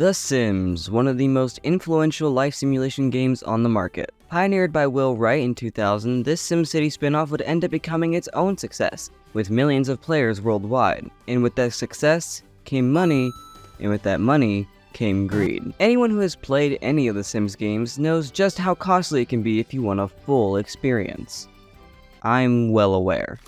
The Sims, one of the most influential life simulation games on the market. Pioneered by Will Wright in 2000, this SimCity spin-off would end up becoming its own success, with millions of players worldwide. And with that success came money, and with that money came greed. Anyone who has played any of the Sims games knows just how costly it can be if you want a full experience. I'm well aware.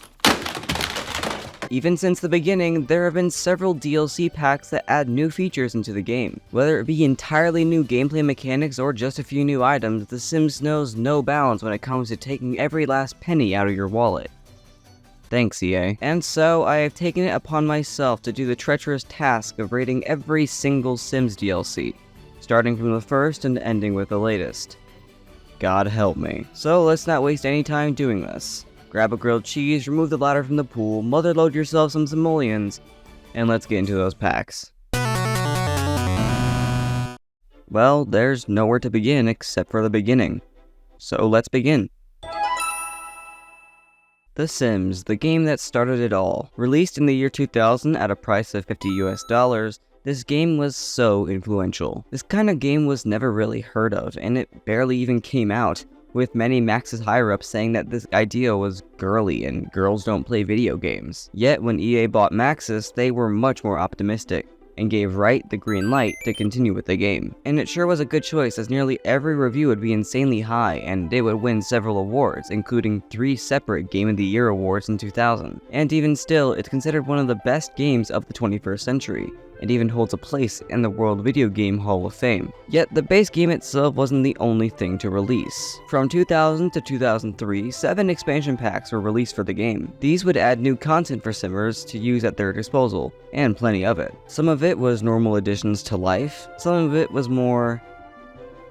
Even since the beginning, there have been several DLC packs that add new features into the game. Whether it be entirely new gameplay mechanics or just a few new items, The Sims knows no bounds when it comes to taking every last penny out of your wallet. Thanks, EA. And so, I have taken it upon myself to do the treacherous task of rating every single Sims DLC, starting from the first and ending with the latest. God help me. So let's not waste any time doing this. Grab a grilled cheese, remove the ladder from the pool, motherload yourself some simoleons, and let's get into those packs. Well, there's nowhere to begin except for the beginning. So let's begin. The Sims, the game that started it all. Released in the year 2000 at a price of $50 US, this game was so influential. This kind of game was never really heard of, and it barely even came out, with many Maxis higher-ups saying that this idea was girly and girls don't play video games. Yet when EA bought Maxis, they were much more optimistic, and gave Wright the green light to continue with the game. And it sure was a good choice, as nearly every review would be insanely high, and it would win several awards, including 3 separate Game of the Year awards in 2000. And even still, it's considered one of the best games of the 21st century, and even holds a place in the World Video Game Hall of Fame. Yet the base game itself wasn't the only thing to release. From 2000 to 2003, 7 expansion packs were released for the game. These would add new content for Simmers to use at their disposal, and plenty of it. Some of it was normal additions to life, some of it was more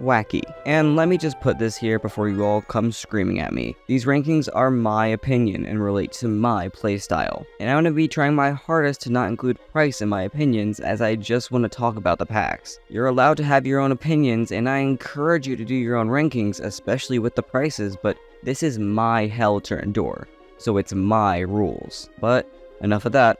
wacky. And let me just put this here before you all come screaming at me. These rankings are my opinion and relate to my playstyle. And I'm going to be trying my hardest to not include price in my opinions, as I just want to talk about the packs. You're allowed to have your own opinions, and I encourage you to do your own rankings, especially with the prices, but this is my hell to endure, so it's my rules. But enough of that.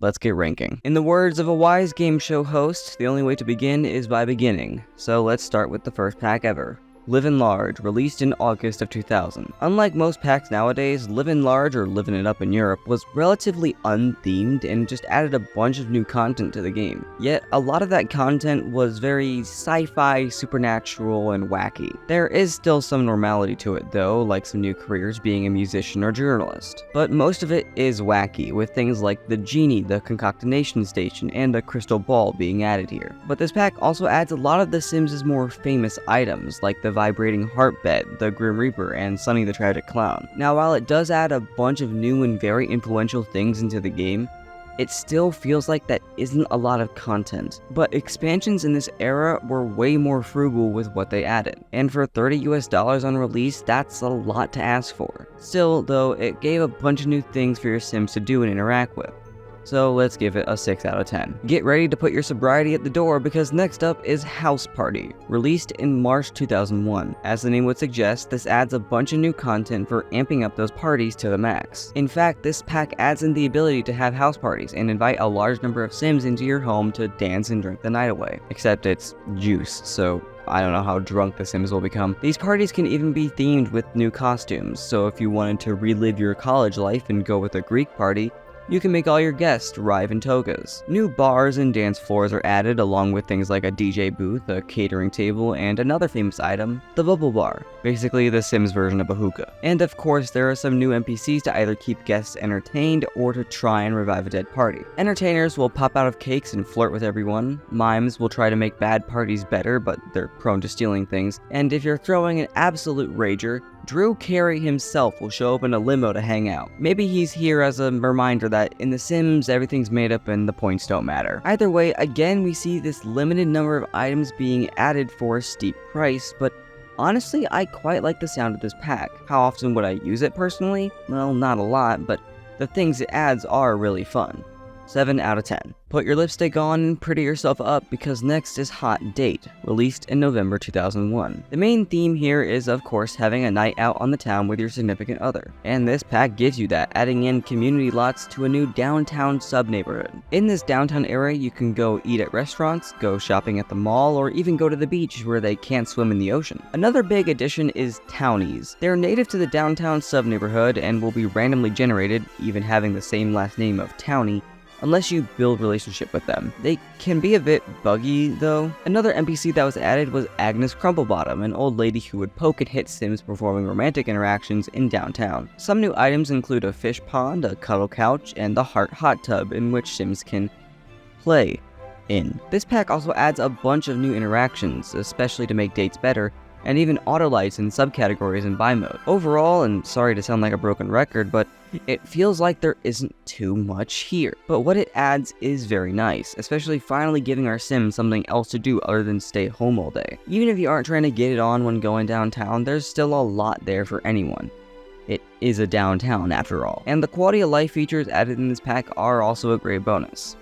Let's get ranking. In the words of a wise game show host, the only way to begin is by beginning. So let's start with the first pack ever. Livin' Large, released in August of 2000. Unlike most packs nowadays, Livin' Large, or Livin' It Up in Europe, was relatively unthemed and just added a bunch of new content to the game. Yet, a lot of that content was very sci-fi, supernatural, and wacky. There is still some normality to it though, like some new careers being a musician or journalist. But most of it is wacky, with things like the genie, the concoctination station, and the crystal ball being added here. But this pack also adds a lot of The Sims' more famous items, like the vibrating heart bed, the Grim Reaper, and Sonny the Tragic Clown. Now, while it does add a bunch of new and very influential things into the game, it still feels like that isn't a lot of content. But expansions in this era were way more frugal with what they added. And for $30 US on release, that's a lot to ask for. Still, though, it gave a bunch of new things for your Sims to do and interact with. So let's give it a 6 out of 10. Get ready to put your sobriety at the door, because next up is House Party, released in March 2001. As the name would suggest, this adds a bunch of new content for amping up those parties to the max. In fact, this pack adds in the ability to have house parties and invite a large number of Sims into your home to dance and drink the night away. Except it's juice, so I don't know how drunk the Sims will become. These parties can even be themed with new costumes, so if you wanted to relive your college life and go with a Greek party, you can make all your guests arrive in togas. New bars and dance floors are added, along with things like a DJ booth, a catering table, and another famous item, the Bubble Bar, basically the Sims version of a hookah. And of course, there are some new NPCs to either keep guests entertained or to try and revive a dead party. Entertainers will pop out of cakes and flirt with everyone. Mimes will try to make bad parties better, but they're prone to stealing things. And if you're throwing an absolute rager, Drew Carey himself will show up in a limo to hang out. Maybe he's here as a reminder that in The Sims, everything's made up and the points don't matter. Either way, again, we see this limited number of items being added for a steep price, but honestly, I quite like the sound of this pack. How often would I use it personally? Well, not a lot, but the things it adds are really fun. 7 out of 10. Put your lipstick on and pretty yourself up because next is Hot Date, released in November 2001. The main theme here is of course having a night out on the town with your significant other, and this pack gives you that, adding in community lots to a new downtown sub-neighborhood. In this downtown area you can go eat at restaurants, go shopping at the mall, or even go to the beach where they can't swim in the ocean. Another big addition is townies. They're native to the downtown sub-neighborhood and will be randomly generated, even having the same last name of Townie, unless you build relationship with them. They can be a bit buggy though. Another NPC that was added was Agnes Crumplebottom, an old lady who would poke and hit Sims performing romantic interactions in downtown. Some new items include a fish pond, a cuddle couch, and the Heart Hot Tub in which Sims can play in. This pack also adds a bunch of new interactions, especially to make dates better, and even autolights and subcategories in buy mode. Overall, and sorry to sound like a broken record, but it feels like there isn't too much here. But what it adds is very nice, especially finally giving our Sims something else to do other than stay home all day. Even if you aren't trying to get it on when going downtown, there's still a lot there for anyone. It is a downtown after all. And the quality of life features added in this pack are also a great bonus.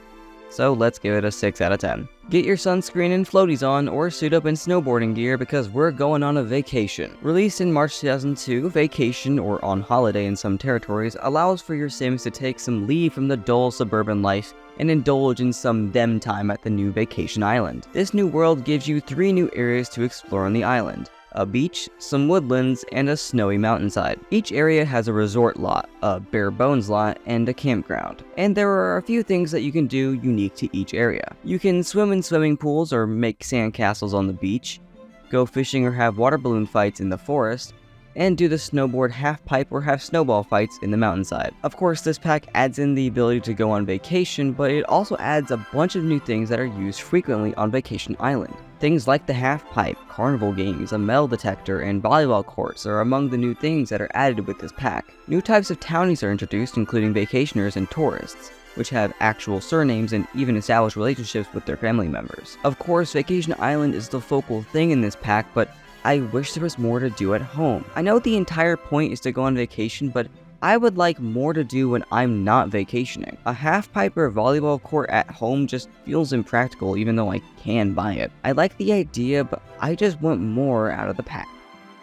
So let's give it a 6 out of 10. Get your sunscreen and floaties on, or suit up in snowboarding gear because we're going on a vacation. Released in March 2002, Vacation, or On Holiday in some territories, allows for your Sims to take some leave from the dull suburban life and indulge in some them time at the new vacation island. This new world gives you 3 new areas to explore on the island: a beach, some woodlands, and a snowy mountainside. Each area has a resort lot, a bare bones lot, and a campground. And there are a few things that you can do unique to each area. You can swim in swimming pools or make sandcastles on the beach, go fishing or have water balloon fights in the forest, and do the snowboard half pipe or half snowball fights in the mountainside. Of course, this pack adds in the ability to go on vacation, but it also adds a bunch of new things that are used frequently on Vacation Island. Things like the half pipe, carnival games, a metal detector, and volleyball courts are among the new things that are added with this pack. New types of townies are introduced, including vacationers and tourists, which have actual surnames and even establish relationships with their family members. Of course, Vacation Island is the focal thing in this pack, but I wish there was more to do at home. I know the entire point is to go on vacation, but I would like more to do when I'm not vacationing. A half-pipe or volleyball court at home just feels impractical even though I can buy it. I like the idea, but I just want more out of the pack.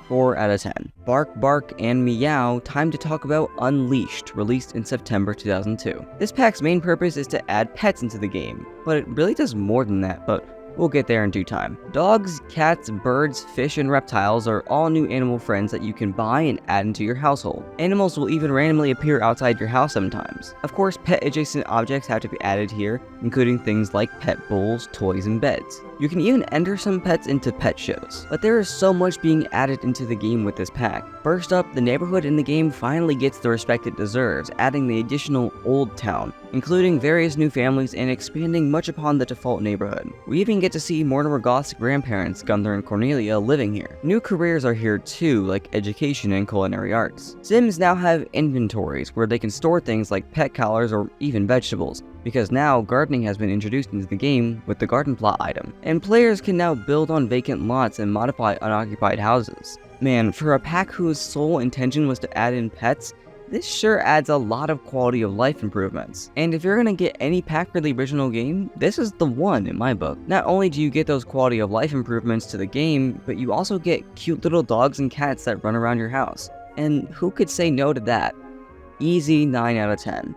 4 out of 10. Bark, Bark, and Meow, time to talk about Unleashed, released in September 2002. This pack's main purpose is to add pets into the game, but it really does more than that, but we'll get there in due time. Dogs, cats, birds, fish, and reptiles are all new animal friends that you can buy and add into your household. Animals will even randomly appear outside your house sometimes. Of course, pet-adjacent objects have to be added here, including things like pet bowls, toys, and beds. You can even enter some pets into pet shows. But there is so much being added into the game with this pack. First up, the neighborhood in the game finally gets the respect it deserves, adding the additional Old Town, including various new families and expanding much upon the default neighborhood. We even get to see Mortimer Goth's grandparents, Gunther and Cornelia, living here. New careers are here too, like education and culinary arts. Sims now have inventories where they can store things like pet collars or even vegetables, because now gardening has been introduced into the game with the garden plot item. And players can now build on vacant lots and modify unoccupied houses. Man, for a pack whose sole intention was to add in pets, this sure adds a lot of quality of life improvements. And if you're gonna get any pack for the original game, this is the one in my book. Not only do you get those quality of life improvements to the game, but you also get cute little dogs and cats that run around your house. And who could say no to that? Easy 9 out of 10.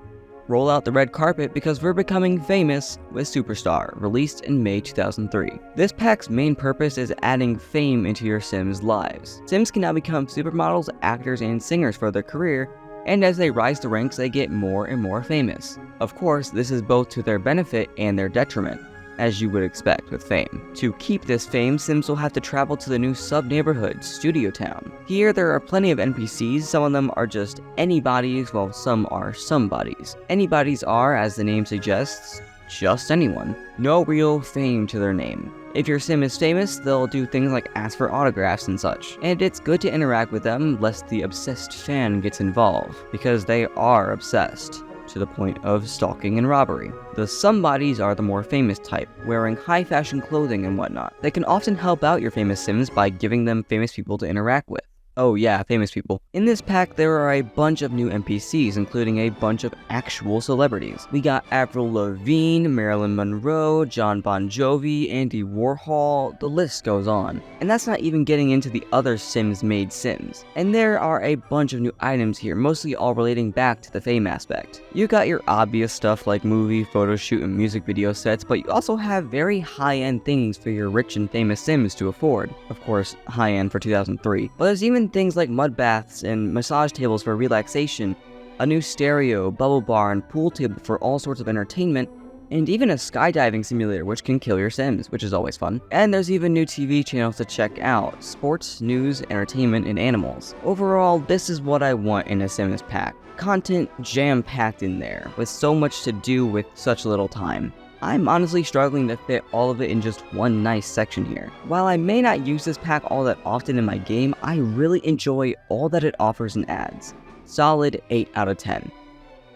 Roll out the red carpet because we're becoming famous with Superstar, released in May 2003. This pack's main purpose is adding fame into your Sims' lives. Sims can now become supermodels, actors, and singers for their career, and as they rise the ranks, they get more and more famous. Of course, this is both to their benefit and their detriment, as you would expect with fame. To keep this fame, Sims will have to travel to the new sub-neighborhood, Studio Town. Here, there are plenty of NPCs. Some of them are just anybodies, while some are somebodies. Anybodies are, as the name suggests, just anyone. No real fame to their name. If your Sim is famous, they'll do things like ask for autographs and such. And it's good to interact with them lest the obsessed fan gets involved, because they are obsessed, to the point of stalking and robbery. The somebodies are the more famous type, wearing high fashion clothing and whatnot. They can often help out your famous Sims by giving them famous people to interact with. Oh yeah, famous people. In this pack, there are a bunch of new NPCs, including a bunch of actual celebrities. We got Avril Lavigne, Marilyn Monroe, John Bon Jovi, Andy Warhol, the list goes on. And that's not even getting into the other Sims-made Sims. And there are a bunch of new items here, mostly all relating back to the fame aspect. You got your obvious stuff like movie, photo shoot, and music video sets, but you also have very high-end things for your rich and famous Sims to afford. Of course, high-end for 2003. But there's even things like mud baths and massage tables for relaxation, a new stereo, bubble bar, and pool table for all sorts of entertainment, and even a skydiving simulator which can kill your Sims, which is always fun. And there's even new TV channels to check out: sports, news, entertainment, and animals. Overall, this is what I want in a Sims pack. Content jam-packed in there, with so much to do with such little time. I'm honestly struggling to fit all of it in just one nice section here. While I may not use this pack all that often in my game, I really enjoy all that it offers and adds. Solid 8 out of 10.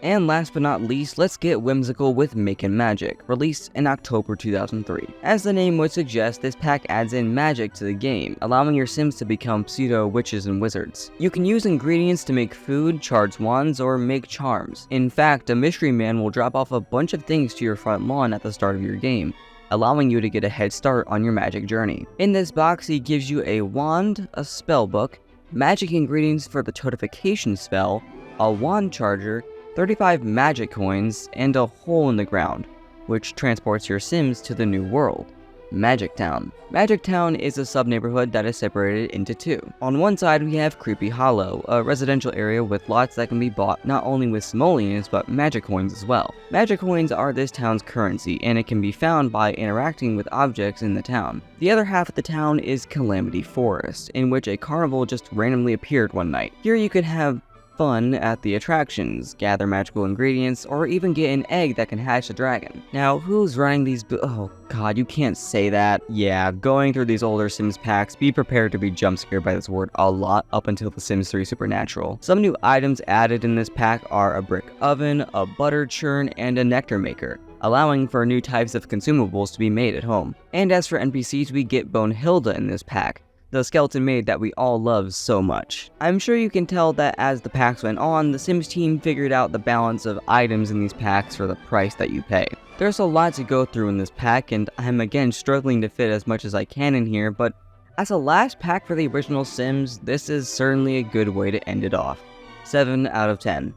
And last but not least, let's get whimsical with Makin' Magic, released in October 2003. As the name would suggest, this pack adds in magic to the game, allowing your Sims to become pseudo-witches and wizards. You can use ingredients to make food, charge wands, or make charms. In fact, a mystery man will drop off a bunch of things to your front lawn at the start of your game, allowing you to get a head start on your magic journey. In this box, he gives you a wand, a spell book, magic ingredients for the totification spell, a wand charger, 35 magic coins, and a hole in the ground, which transports your Sims to the new world, Magic Town. Magic Town is a sub-neighborhood that is separated into two. On one side we have Creepy Hollow, a residential area with lots that can be bought not only with simoleons but magic coins as well. Magic coins are this town's currency, and it can be found by interacting with objects in the town. The other half of the town is Calamity Forest, in which a carnival just randomly appeared one night. Here you can have fun at the attractions, gather magical ingredients, or even get an egg that can hatch a dragon. Now, who's running these oh god, you can't say that. Yeah, going through these older Sims packs, be prepared to be jump scared by this word a lot up until the Sims 3 Supernatural. Some new items added in this pack are a brick oven, a butter churn, and a nectar maker, allowing for new types of consumables to be made at home. And as for NPCs, we get Bonehilda in this pack, the skeleton maid that we all love so much. I'm sure you can tell that as the packs went on, the Sims team figured out the balance of items in these packs for the price that you pay. There's a lot to go through in this pack, and I'm again struggling to fit as much as I can in here, but as a last pack for the original Sims, this is certainly a good way to end it off. 7 out of 10.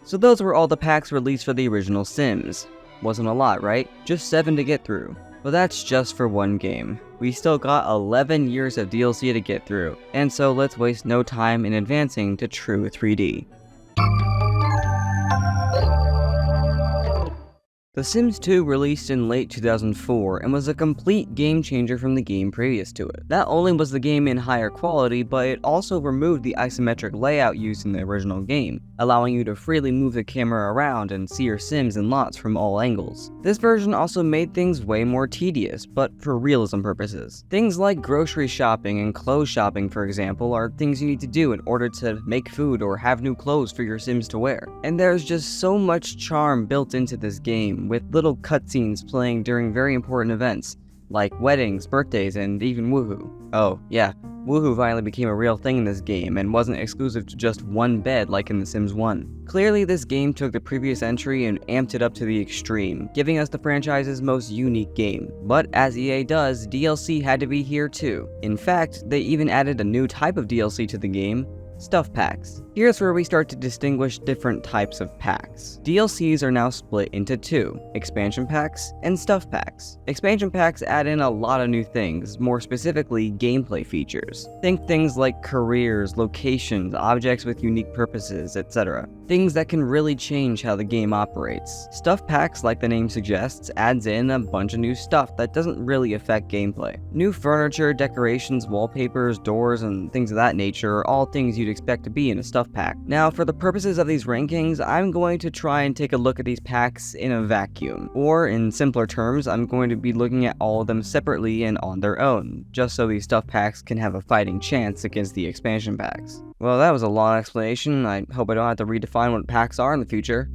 So those were all the packs released for the original Sims. Wasn't a lot, right? Just 7 to get through. But that's just for one game. We still got 11 years of DLC to get through, and so let's waste no time in advancing to true 3D. The Sims 2 released in late 2004 and was a complete game changer from the game previous to it. Not only was the game in higher quality, but it also removed the isometric layout used in the original game, allowing you to freely move the camera around and see your Sims and lots from all angles. This version also made things way more tedious, but for realism purposes. Things like grocery shopping and clothes shopping, for example, are things you need to do in order to make food or have new clothes for your Sims to wear. And there's just so much charm built into this game, with little cutscenes playing during very important events, like weddings, birthdays, and even woohoo. Oh, yeah, woohoo finally became a real thing in this game, and wasn't exclusive to just one bed like in The Sims 1. Clearly, this game took the previous entry and amped it up to the extreme, giving us the franchise's most unique game. But as EA does, DLC had to be here too. In fact, they even added a new type of DLC to the game: Stuff Packs. Here's where we start to distinguish different types of packs. DLCs are now split into two: Expansion Packs and Stuff Packs. Expansion Packs add in a lot of new things, more specifically gameplay features. Think things like careers, locations, objects with unique purposes, etc. Things that can really change how the game operates. Stuff Packs, like the name suggests, adds in a bunch of new stuff that doesn't really affect gameplay. New furniture, decorations, wallpapers, doors, and things of that nature are all things you'd expect to be in a stuff pack. Now, for the purposes of these rankings, I'm going to try and take a look at these packs in a vacuum. Or, in simpler terms, I'm going to be looking at all of them separately and on their own, just so these stuff packs can have a fighting chance against the expansion packs. Well, that was a long explanation. I hope I don't have to redefine what packs are in the future.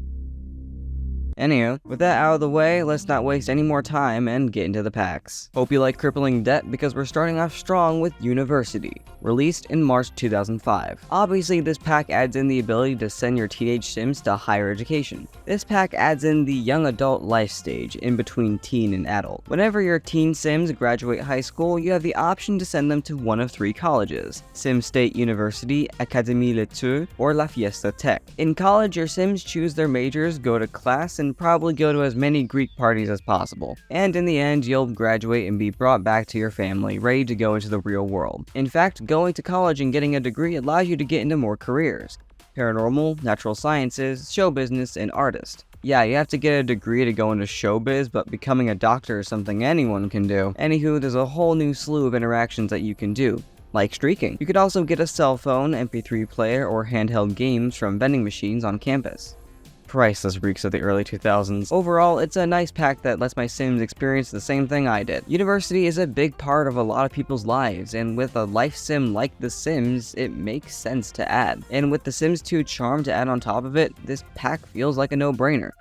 Anywho, with that out of the way, let's not waste any more time and get into the packs. Hope you like crippling debt because we're starting off strong with University, released in March 2005. Obviously, this pack adds in the ability to send your teenage sims to higher education. This pack adds in the young adult life stage in between teen and adult. Whenever your teen sims graduate high school, you have the option to send them to one of 3 colleges: Sim State University, Académie L'étude, or La Fiesta Tech. In college, your sims choose their majors, go to class, and probably go to as many Greek parties as possible. And in the end, you'll graduate and be brought back to your family, ready to go into the real world. In fact, going to college and getting a degree allows you to get into more careers: paranormal, natural sciences, show business, and artist. Yeah, you have to get a degree to go into showbiz, but becoming a doctor is something anyone can do. Anywho, there's a whole new slew of interactions that you can do, like streaking. You could also get a cell phone, MP3 player, or handheld games from vending machines on campus. Priceless reeks of the early 2000s. Overall, it's a nice pack that lets my sims experience the same thing I did. University is a big part of a lot of people's lives, and with a life sim like The Sims, it makes sense to add. And with The Sims 2 Charm to add on top of it, this pack feels like a no-brainer.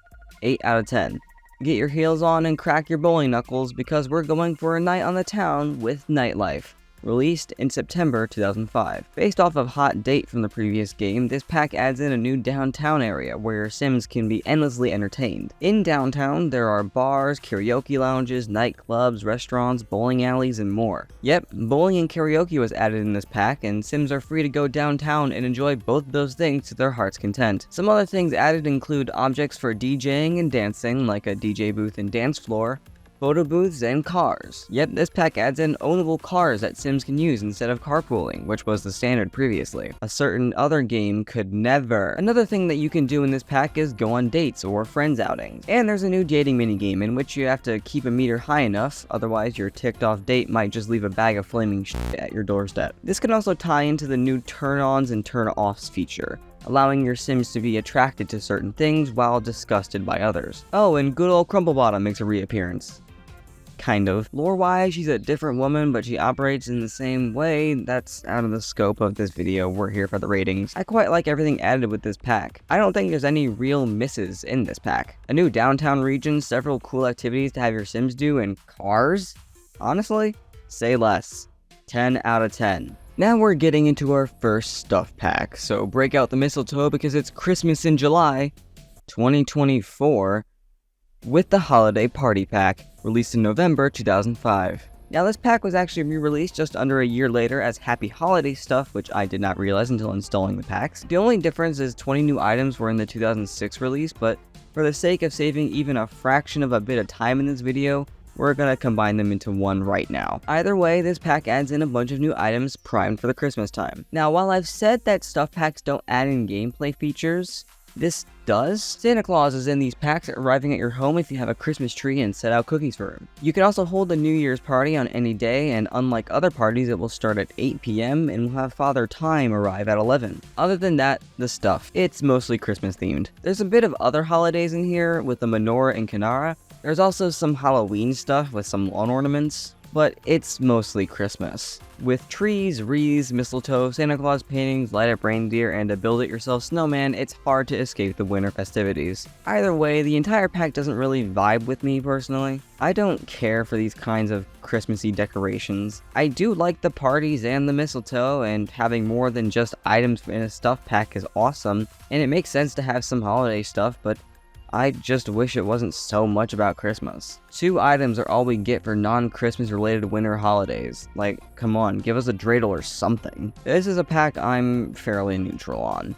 8 out of 10. Get your heels on and crack your bowling knuckles because we're going for a night on the town with Nightlife. Released in September 2005. Based off of Hot Date from the previous game, this pack adds in a new downtown area where your sims can be endlessly entertained. In downtown, there are bars, karaoke lounges, nightclubs, restaurants, bowling alleys, and more. Yep, bowling and karaoke was added in this pack, and sims are free to go downtown and enjoy both of those things to their heart's content. Some other things added include objects for DJing and dancing, like a DJ booth and dance floor, photo booths, and cars. Yep, this pack adds in ownable cars that sims can use instead of carpooling, which was the standard previously. A certain other game could never. Another thing that you can do in this pack is go on dates or friends outings. And there's a new dating minigame in which you have to keep a meter high enough, otherwise your ticked off date might just leave a bag of flaming shit at your doorstep. This can also tie into the new turn-ons and turn-offs feature, allowing your sims to be attracted to certain things while disgusted by others. Oh, and good old Crumplebottom makes a reappearance. Kind of. Lore-wise, she's a different woman, but she operates in the same way. That's out of the scope of this video. We're here for the ratings. I quite like everything added with this pack. I don't think there's any real misses in this pack. A new downtown region, several cool activities to have your sims do, and cars? Honestly, say less. 10 out of 10. Now we're getting into our first stuff pack, so break out the mistletoe because it's Christmas in July 2024 with the Holiday Party Pack, released in November 2005. Now this pack was actually re-released just under a year later as Happy Holiday Stuff, which I did not realize until installing the packs. The only difference is 20 new items were in the 2006 release, but for the sake of saving even a fraction of a bit of time in this video, we're gonna combine them into one right now. Either way, this pack adds in a bunch of new items primed for the Christmas time. Now, while I've said that stuff packs don't add in gameplay features, this does. Santa Claus is in these packs, arriving at your home if you have a Christmas tree and set out cookies for him. You can also hold a New Year's party on any day, and unlike other parties, it will start at 8 p.m. and will have Father Time arrive at 11. Other than that, the stuff. It's mostly Christmas themed. There's a bit of other holidays in here with the menorah and Kanara. There's also some Halloween stuff with some lawn ornaments, but it's mostly Christmas. With trees, wreaths, mistletoe, Santa Claus paintings, light-up reindeer, and a build-it-yourself snowman, it's hard to escape the winter festivities. Either way, the entire pack doesn't really vibe with me personally. I don't care for these kinds of Christmassy decorations. I do like the parties and the mistletoe, and having more than just items in a stuff pack is awesome, and it makes sense to have some holiday stuff, but I just wish it wasn't so much about Christmas. 2 items are all we get for non-Christmas related winter holidays. Like, come on, give us a dreidel or something. This is a pack I'm fairly neutral on.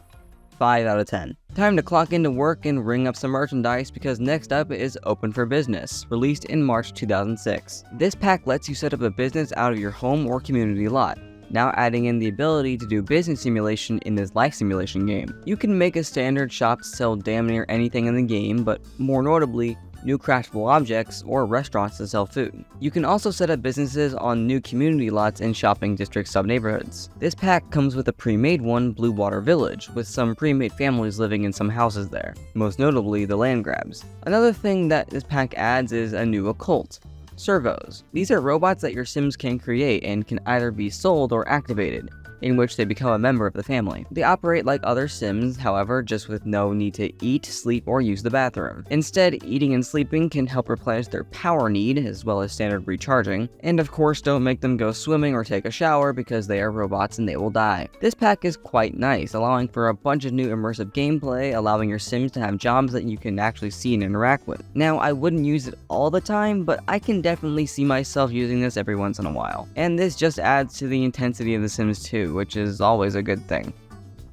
5 out of 10. Time to clock into work and ring up some merchandise because next up is Open for Business, released in March 2006. This pack lets you set up a business out of your home or community lot, now adding in the ability to do business simulation in this life simulation game. You can make a standard shop to sell damn near anything in the game, but more notably, new craftable objects or restaurants to sell food. You can also set up businesses on new community lots in shopping district sub-neighborhoods. This pack comes with a pre-made one, Blue Water Village, with some pre-made families living in some houses there, most notably the land grabs. Another thing that this pack adds is a new occult. Servos. These are robots that your sims can create and can either be sold or activated. in which they become a member of the family. They operate like other Sims, however, just with no need to eat, sleep, or use the bathroom. Instead, eating and sleeping can help replenish their power need, as well as standard recharging, and of course don't make them go swimming or take a shower because they are robots and they will die. This pack is quite nice, allowing for a bunch of new immersive gameplay, allowing your Sims to have jobs that you can actually see and interact with. Now, I wouldn't use it all the time, but I can definitely see myself using this every once in a while. And this just adds to the intensity of The Sims 2, which is always a good thing.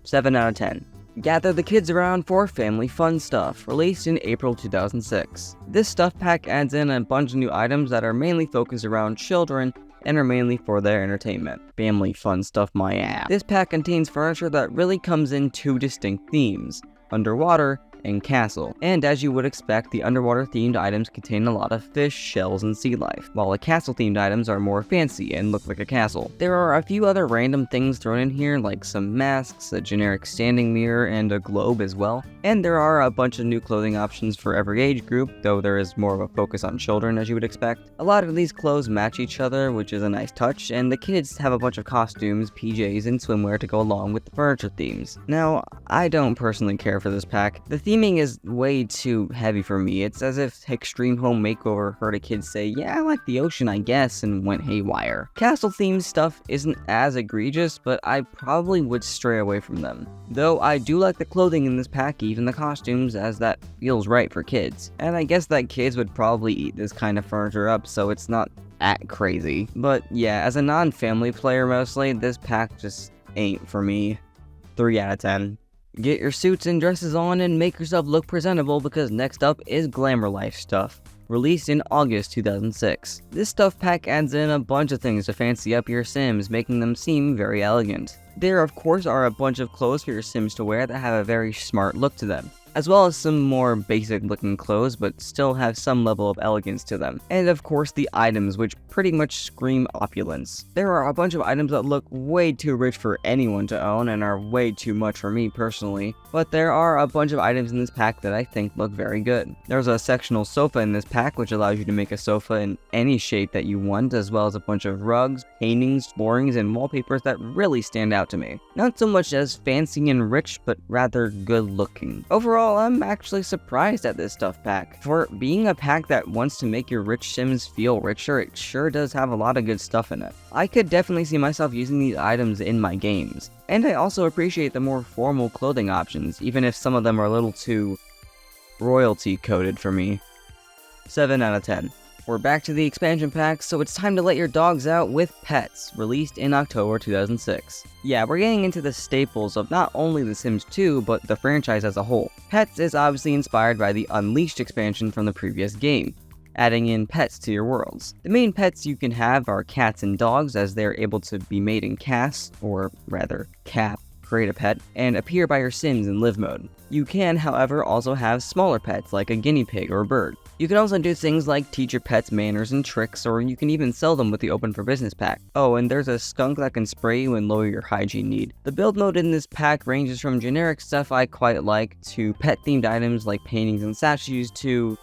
7 out of 10. Gather the kids around for family fun stuff, released in April 2006. This stuff pack adds in a bunch of new items that are mainly focused around children and are mainly for their entertainment. Family fun stuff, my ass. This pack contains furniture that really comes in two distinct themes: underwater and castle. And as you would expect, the underwater themed items contain a lot of fish, shells, and sea life, while the castle themed items are more fancy and look like a castle. There are a few other random things thrown in here, like some masks, a generic standing mirror, and a globe as well. And there are a bunch of new clothing options for every age group, though there is more of a focus on children as you would expect. A lot of these clothes match each other, which is a nice touch, and the kids have a bunch of costumes, PJs, and swimwear to go along with the furniture themes. Now, I don't personally care for this pack. The theming is way too heavy for me. It's as if Extreme Home Makeover heard a kid say, "Yeah, I like the ocean, I guess," and went haywire. Castle themed stuff isn't as egregious, but I probably would stray away from them. Though I do like the clothing in this pack, even the costumes, as that feels right for kids. And I guess that kids would probably eat this kind of furniture up, so it's not that crazy. But yeah, as a non-family player mostly, this pack just ain't for me. 3 out of 10. Get your suits and dresses on and make yourself look presentable, because next up is Glamour Life stuff, released in August 2006. This stuff pack adds in a bunch of things to fancy up your Sims, making them seem very elegant. There of course are a bunch of clothes for your Sims to wear that have a very smart look to them, as well as some more basic looking clothes but still have some level of elegance to them. And of course the items, which pretty much scream opulence. There are a bunch of items that look way too rich for anyone to own and are way too much for me personally, but there are a bunch of items in this pack that I think look very good. There's a sectional sofa in this pack, which allows you to make a sofa in any shape that you want, as well as a bunch of rugs, paintings, floorings, and wallpapers that really stand out to me. Not so much as fancy and rich, but rather good looking. Overall, I'm actually surprised at this stuff pack. For being a pack that wants to make your rich Sims feel richer, it sure does have a lot of good stuff in it. I could definitely see myself using these items in my games. And I also appreciate the more formal clothing options, even if some of them are a little too royalty coded for me. 7 out of 10. We're back to the expansion pack, so it's time to let your dogs out with Pets, released in October 2006. Yeah, we're getting into the staples of not only The Sims 2, but the franchise as a whole. Pets is obviously inspired by the Unleashed expansion from the previous game, adding in pets to your worlds. The main pets you can have are cats and dogs, as they are able to be made in cast, or rather, cap, create a pet, and appear by your Sims in live mode. You can, however, also have smaller pets like a guinea pig or a bird. You can also do things like teach your pets manners and tricks, or you can even sell them with the Open for Business pack. Oh, and there's a skunk that can spray you and lower your hygiene need. The build mode in this pack ranges from generic stuff I quite like, to pet-themed items like paintings and statues, to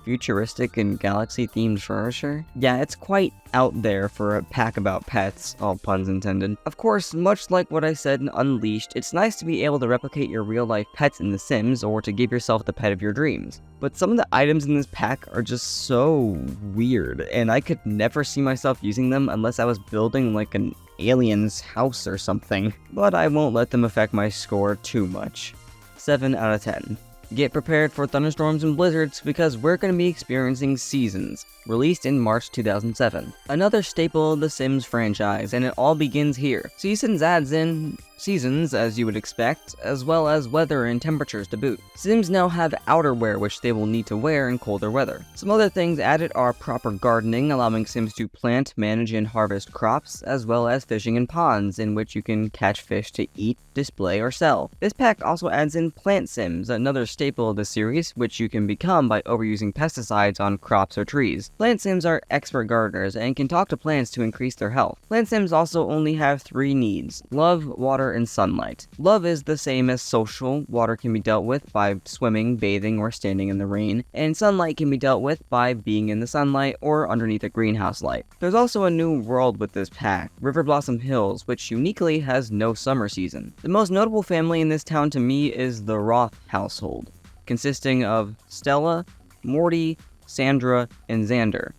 futuristic and galaxy-themed furniture. Yeah, it's quite out there for a pack about pets, all puns intended. Of course, much like what I said in Unleashed, it's nice to be able to replicate your real-life pets in The Sims, or to give yourself the pet of your dreams. But some of the items in this pack are just so weird, and I could never see myself using them unless I was building like an alien's house or something. But I won't let them affect my score too much. 7 out of 10. Get prepared for thunderstorms and blizzards, because we're going to be experiencing Seasons, released in March 2007. Another staple of the Sims franchise, and it all begins here. Seasons adds in seasons, as you would expect, as well as weather and temperatures to boot. Sims now have outerwear which they will need to wear in colder weather. Some other things added are proper gardening, allowing Sims to plant, manage, and harvest crops, as well as fishing in ponds, in which you can catch fish to eat, display, or sell. This pack also adds in Plant Sims, another staple of the series, which you can become by overusing pesticides on crops or trees. Plant Sims are expert gardeners and can talk to plants to increase their health. Plant Sims also only have 3 needs: love, water, water and sunlight. Love is the same as social. Water can be dealt with by swimming, bathing, or standing in the rain, and sunlight can be dealt with by being in the sunlight or underneath a greenhouse light. There's also a new world with this pack, River Blossom Hills, which uniquely has no summer season. The most notable family in this town to me is the Roth household, consisting of Stella, Morty, Sandra, and Xander.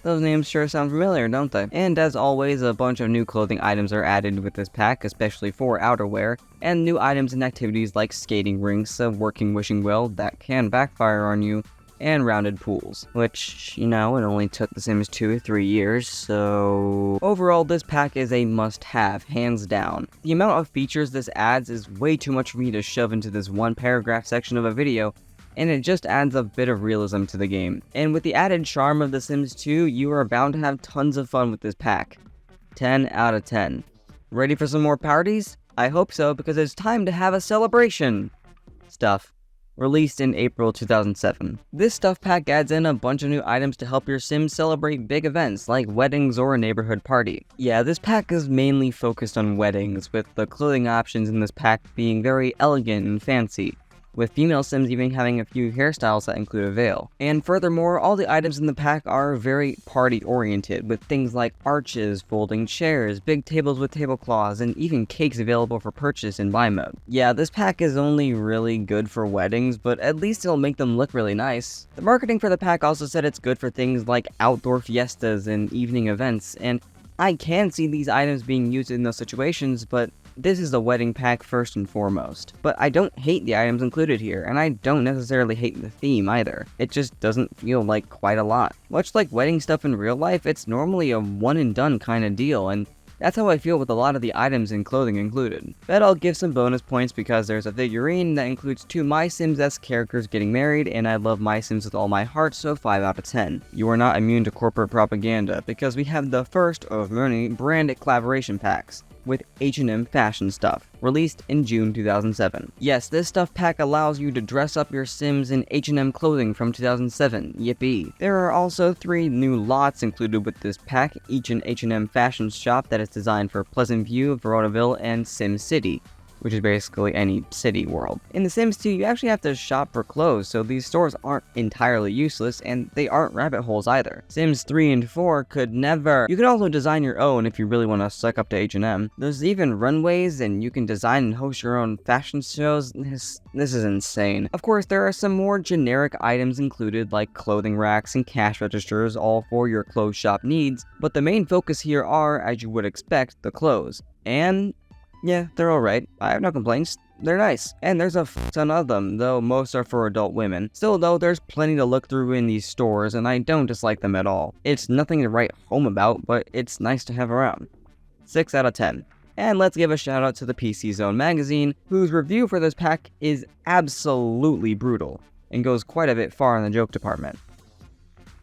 Those names sure sound familiar, don't they? And as always, a bunch of new clothing items are added with this pack, especially for outerwear, and new items and activities like skating rinks, a working wishing well that can backfire on you, and rounded pools, which, it only took The Sims 2 3 years, so... Overall, this pack is a must-have, hands down. The amount of features this adds is way too much for me to shove into this one paragraph section of a video, and it just adds a bit of realism to the game. And with the added charm of The Sims 2, you are bound to have tons of fun with this pack. 10 out of 10. Ready for some more parties? I hope so, because it's time to have a celebration! Stuff. Released in April 2007. This stuff pack adds in a bunch of new items to help your Sims celebrate big events like weddings or a neighborhood party. Yeah, this pack is mainly focused on weddings, with the clothing options in this pack being very elegant and fancy, with female Sims even having a few hairstyles that include a veil. And furthermore, all the items in the pack are very party-oriented, with things like arches, folding chairs, big tables with tablecloths, and even cakes available for purchase in buy mode. Yeah, this pack is only really good for weddings, but at least it'll make them look really nice. The marketing for the pack also said it's good for things like outdoor fiestas and evening events, and I can see these items being used in those situations, but this is the wedding pack first and foremost. But I don't hate the items included here, and I don't necessarily hate the theme either. It just doesn't feel like quite a lot. Much like wedding stuff in real life, it's normally a one and done kind of deal, and that's how I feel with a lot of the items and clothing included. But I'll give some bonus points because there's a figurine that includes 2 My Sims-esque characters getting married, and I love My Sims with all my heart, so 5 out of 10. You are not immune to corporate propaganda, because we have the first of many brand collaboration packs with H&M fashion stuff, released in June 2007. Yes, this stuff pack allows you to dress up your Sims in H&M clothing from 2007, yippee. There are also 3 new lots included with this pack, each an H&M fashion shop that is designed for Pleasant View, Veronaville, and Sim City, which is basically any city world. In The Sims 2, you actually have to shop for clothes, so these stores aren't entirely useless, and they aren't rabbit holes either. Sims 3 and 4 could never. You can also design your own if you really want to suck up to H&M. There's even runways, and you can design and host your own fashion shows. This is insane. Of course, there are some more generic items included, like clothing racks and cash registers, all for your clothes shop needs, but the main focus here are, as you would expect, the clothes. And yeah, they're alright. I have no complaints. They're nice. And there's a ton of them, though most are for adult women. Still though, there's plenty to look through in these stores, and I don't dislike them at all. It's nothing to write home about, but it's nice to have around. 6 out of 10. And let's give a shout out to the PC Zone magazine, whose review for this pack is absolutely brutal, and goes quite a bit far in the joke department.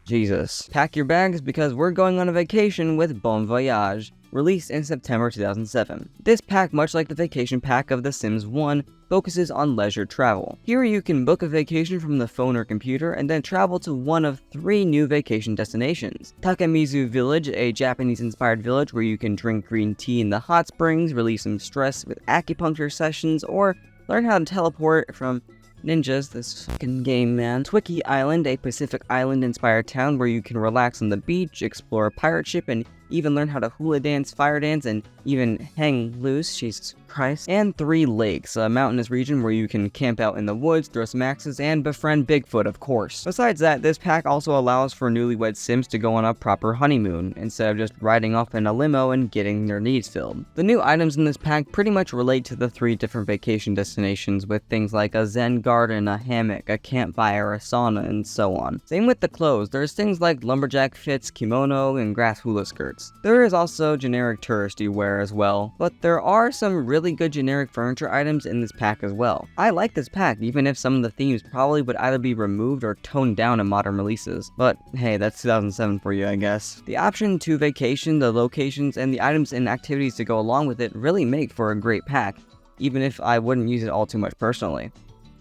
Jesus. Pack your bags because we're going on a vacation with Bon Voyage, released in September 2007. This pack, much like the vacation pack of The Sims 1, focuses on leisure travel. Here you can book a vacation from the phone or computer and then travel to one of 3 new vacation destinations. Takamizu Village, a Japanese-inspired village where you can drink green tea in the hot springs, release some stress with acupuncture sessions, or learn how to teleport from ninjas, this fucking game, man. Twiki Island, a Pacific Island-inspired town where you can relax on the beach, explore a pirate ship, and even learn how to hula dance, fire dance, and even hang loose, Jesus Christ. And 3 lakes, a mountainous region where you can camp out in the woods, throw some axes, and befriend Bigfoot, of course. Besides that, this pack also allows for newlywed Sims to go on a proper honeymoon, instead of just riding off in a limo and getting their needs filled. The new items in this pack pretty much relate to the 3 different vacation destinations, with things like a zen garden, a hammock, a campfire, a sauna, and so on. Same with the clothes. There's things like lumberjack fits, kimono, and grass hula skirts. There is also generic touristy wear as well, but there are some really good generic furniture items in this pack as well. I like this pack, even if some of the themes probably would either be removed or toned down in modern releases. But hey, that's 2007 for you, I guess. The option to vacation, the locations, and the items and activities to go along with it really make for a great pack, even if I wouldn't use it all too much personally.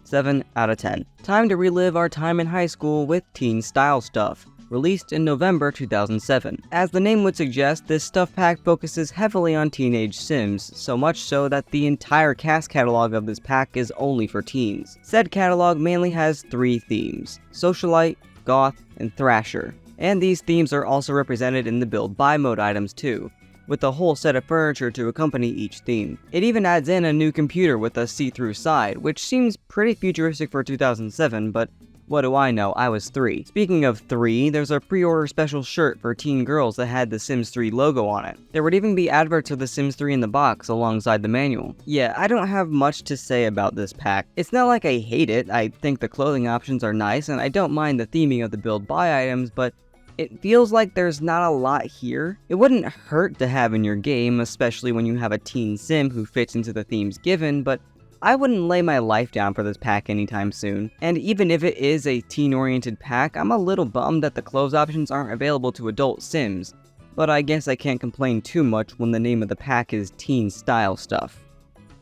7 out of 10. Time to relive our time in high school with teen style stuff. released in November 2007. As the name would suggest, this stuff pack focuses heavily on teenage Sims, so much so that the entire cast catalog of this pack is only for teens. Said catalog mainly has 3 themes: socialite, goth, and thrasher. And these themes are also represented in the build buy mode items too, with a whole set of furniture to accompany each theme. It even adds in a new computer with a see-through side, which seems pretty futuristic for 2007, but what do I know, I was 3. Speaking of 3, there's a pre-order special shirt for teen girls that had the Sims 3 logo on it. There would even be adverts of the Sims 3 in the box alongside the manual. Yeah, I don't have much to say about this pack. It's not like I hate it, I think the clothing options are nice, and I don't mind the theming of the build buy items, but it feels like there's not a lot here. It wouldn't hurt to have in your game, especially when you have a teen sim who fits into the themes given, but I wouldn't lay my life down for this pack anytime soon. And even if it is a teen-oriented pack, I'm a little bummed that the clothes options aren't available to adult sims, but I guess I can't complain too much when the name of the pack is teen-style stuff.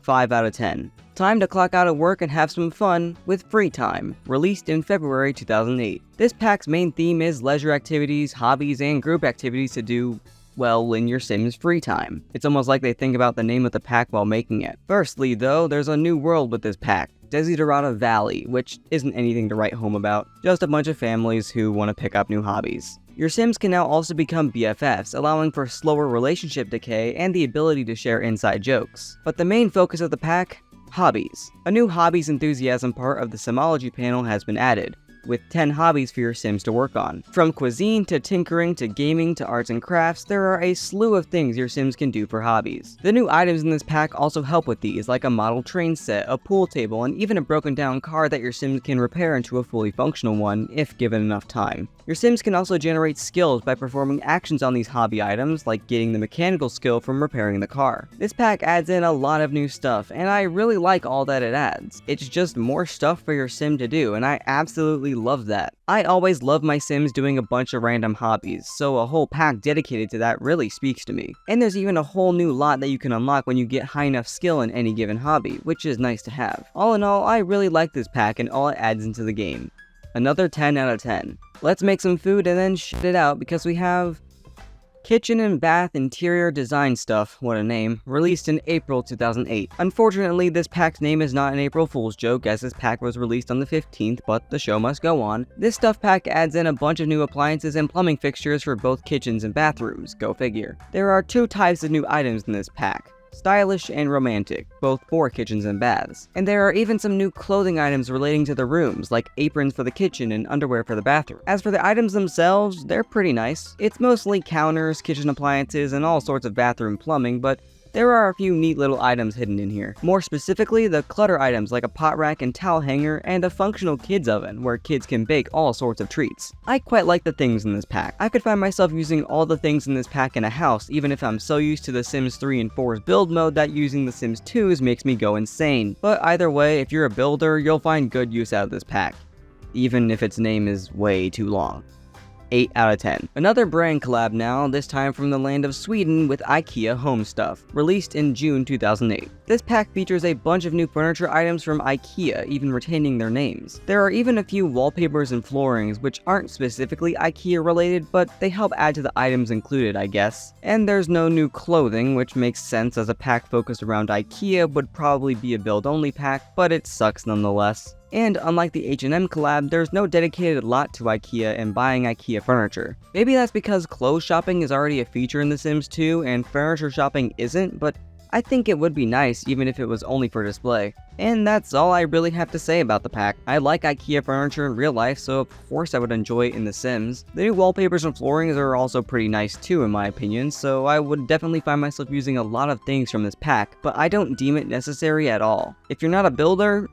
5 out of 10. Time to clock out of work and have some fun with Free Time, released in February 2008. This pack's main theme is leisure activities, hobbies, and group activities to do, well, in your Sims free time. It's almost like they think about the name of the pack while making it. Firstly, though, there's a new world with this pack, Desiderata Valley, which isn't anything to write home about, just a bunch of families who want to pick up new hobbies. Your Sims can now also become BFFs, allowing for slower relationship decay and the ability to share inside jokes. But the main focus of the pack? Hobbies. A new hobbies enthusiasm part of the Simology panel has been added, with 10 hobbies for your Sims to work on. From cuisine to tinkering to gaming to arts and crafts, there are a slew of things your Sims can do for hobbies. The new items in this pack also help with these, like a model train set, a pool table, and even a broken down car that your Sims can repair into a fully functional one if given enough time. Your Sims can also generate skills by performing actions on these hobby items, like getting the mechanical skill from repairing the car. This pack adds in a lot of new stuff, and I really like all that it adds. It's just more stuff for your Sim to do, and I absolutely love that. I always love my Sims doing a bunch of random hobbies, so a whole pack dedicated to that really speaks to me. And there's even a whole new lot that you can unlock when you get high enough skill in any given hobby, which is nice to have. All in all, I really like this pack and all it adds into the game. Another 10 out of 10. Let's make some food and then shit it out because we have Kitchen and Bath Interior Design Stuff, what a name, released in April 2008. Unfortunately, this pack's name is not an April Fool's joke as this pack was released on the 15th, but the show must go on. This stuff pack adds in a bunch of new appliances and plumbing fixtures for both kitchens and bathrooms, go figure. There are 2 types of new items in this pack: stylish and romantic, both for kitchens and baths. And there are even some new clothing items relating to the rooms, like aprons for the kitchen and underwear for the bathroom. As for the items themselves, they're pretty nice. It's mostly counters, kitchen appliances, and all sorts of bathroom plumbing, but there are a few neat little items hidden in here. More specifically, the clutter items like a pot rack and towel hanger, and a functional kids oven where kids can bake all sorts of treats. I quite like the things in this pack. I could find myself using all the things in this pack in a house, even if I'm so used to the Sims 3 and 4's build mode that using the Sims 2's makes me go insane. But either way, if you're a builder, you'll find good use out of this pack, even if its name is way too long. 8 out of 10. Another brand collab now, this time from the land of Sweden with IKEA Home Stuff, released in June 2008. This pack features a bunch of new furniture items from IKEA, even retaining their names. There are even a few wallpapers and floorings which aren't specifically IKEA related, but they help add to the items included, I guess. And there's no new clothing, which makes sense as a pack focused around IKEA would probably be a build-only pack, but it sucks nonetheless. And unlike the H&M collab, there's no dedicated lot to IKEA and buying IKEA furniture. Maybe that's because clothes shopping is already a feature in The Sims 2 and furniture shopping isn't, but I think it would be nice even if it was only for display. And that's all I really have to say about the pack. I like IKEA furniture in real life, so of course I would enjoy it in The Sims. The new wallpapers and floorings are also pretty nice too in my opinion, so I would definitely find myself using a lot of things from this pack, but I don't deem it necessary at all. If you're not a builder,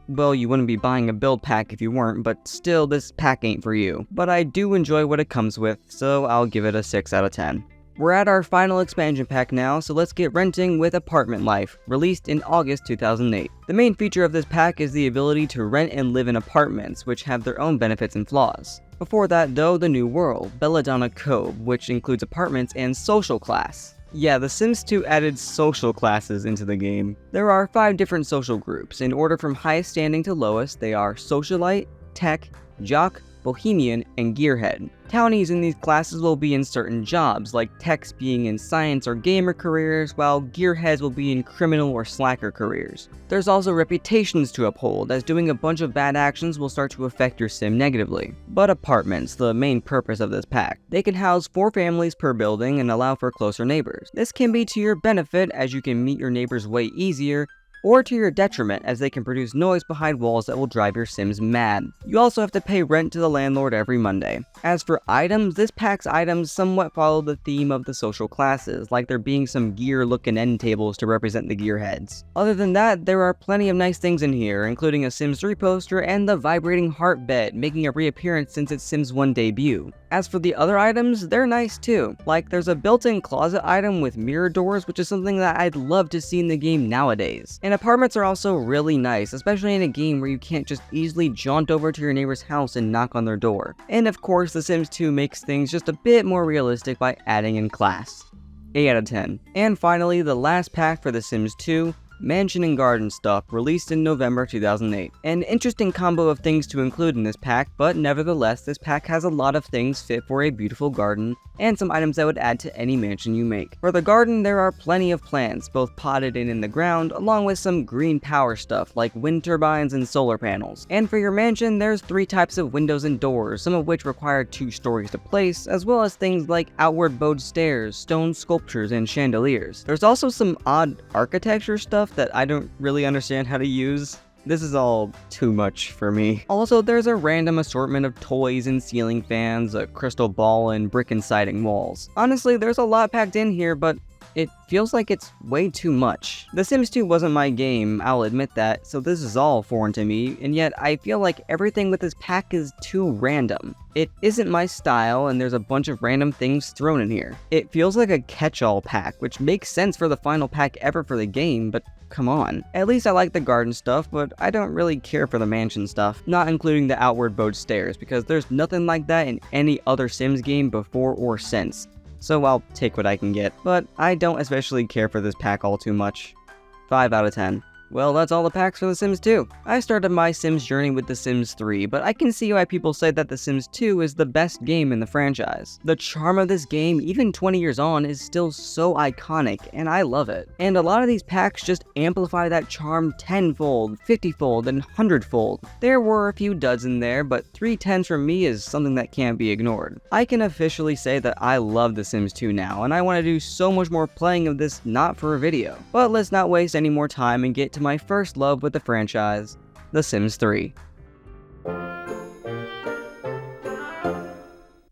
well, you wouldn't be buying a build pack if you weren't, but still, this pack ain't for you. But I do enjoy what it comes with, so I'll give it a 6 out of 10. We're at our final expansion pack now, so let's get renting with Apartment Life, released in August 2008. The main feature of this pack is the ability to rent and live in apartments, which have their own benefits and flaws. Before that though, the new world, Belladonna Cove, which includes apartments and social class. Yeah, The Sims 2 added social classes into the game. There are 5 different social groups. In order from highest standing to lowest, they are Socialite, Tech, Jock, bohemian, and gearhead. Townies in these classes will be in certain jobs, like techs being in science or gamer careers, while gearheads will be in criminal or slacker careers. There's also reputations to uphold, as doing a bunch of bad actions will start to affect your sim negatively. But apartments, the main purpose of this pack. They can house 4 families per building and allow for closer neighbors. This can be to your benefit, as you can meet your neighbors way easier, or to your detriment, as they can produce noise behind walls that will drive your sims mad. You also have to pay rent to the landlord every Monday. As for items, this pack's items somewhat follow the theme of the social classes, like there being some gear-looking end tables to represent the gearheads. Other than that, there are plenty of nice things in here, including a Sims 3 poster and the vibrating heart bed, making a reappearance since its Sims 1 debut. As for the other items, they're nice too. Like, there's a built-in closet item with mirror doors, which is something that I'd love to see in the game nowadays. And apartments are also really nice, especially in a game where you can't just easily jaunt over to your neighbor's house and knock on their door. And of course, The Sims 2 makes things just a bit more realistic by adding in class. 8 out of 10. And finally, the last pack for The Sims 2, Mansion and Garden Stuff, released in November 2008. An interesting combo of things to include in this pack, but nevertheless, this pack has a lot of things fit for a beautiful garden, and some items that would add to any mansion you make. For the garden, there are plenty of plants, both potted and in the ground, along with some green power stuff like wind turbines and solar panels. And for your mansion, there's 3 types of windows and doors, some of which require 2 stories to place, as well as things like outward bowed stairs, stone sculptures, and chandeliers. There's also some odd architecture stuff that I don't really understand how to use. This is all too much for me. Also, there's a random assortment of toys and ceiling fans, a crystal ball, and brick and siding walls. Honestly, there's a lot packed in here, but it feels like it's way too much. The Sims 2 wasn't my game, I'll admit that, so this is all foreign to me, and yet I feel like everything with this pack is too random. It isn't my style, and there's a bunch of random things thrown in here. It feels like a catch-all pack, which makes sense for the final pack ever for the game, but come on. At least I like the garden stuff, but I don't really care for the mansion stuff, not including the outward bowed stairs, because there's nothing like that in any other Sims game before or since. So I'll take what I can get, but I don't especially care for this pack all too much. 5 out of 10. Well, that's all the packs for The Sims 2. I started my Sims journey with The Sims 3, but I can see why people say that The Sims 2 is the best game in the franchise. The charm of this game, even 20 years on, is still so iconic, and I love it. And a lot of these packs just amplify that charm 10-fold, 50-fold, and 100-fold. There were a few duds in there, but 3 10s from me is something that can't be ignored. I can officially say that I love The Sims 2 now, and I want to do so much more playing of this not for a video. But let's not waste any more time and get to my first love with the franchise, The Sims 3.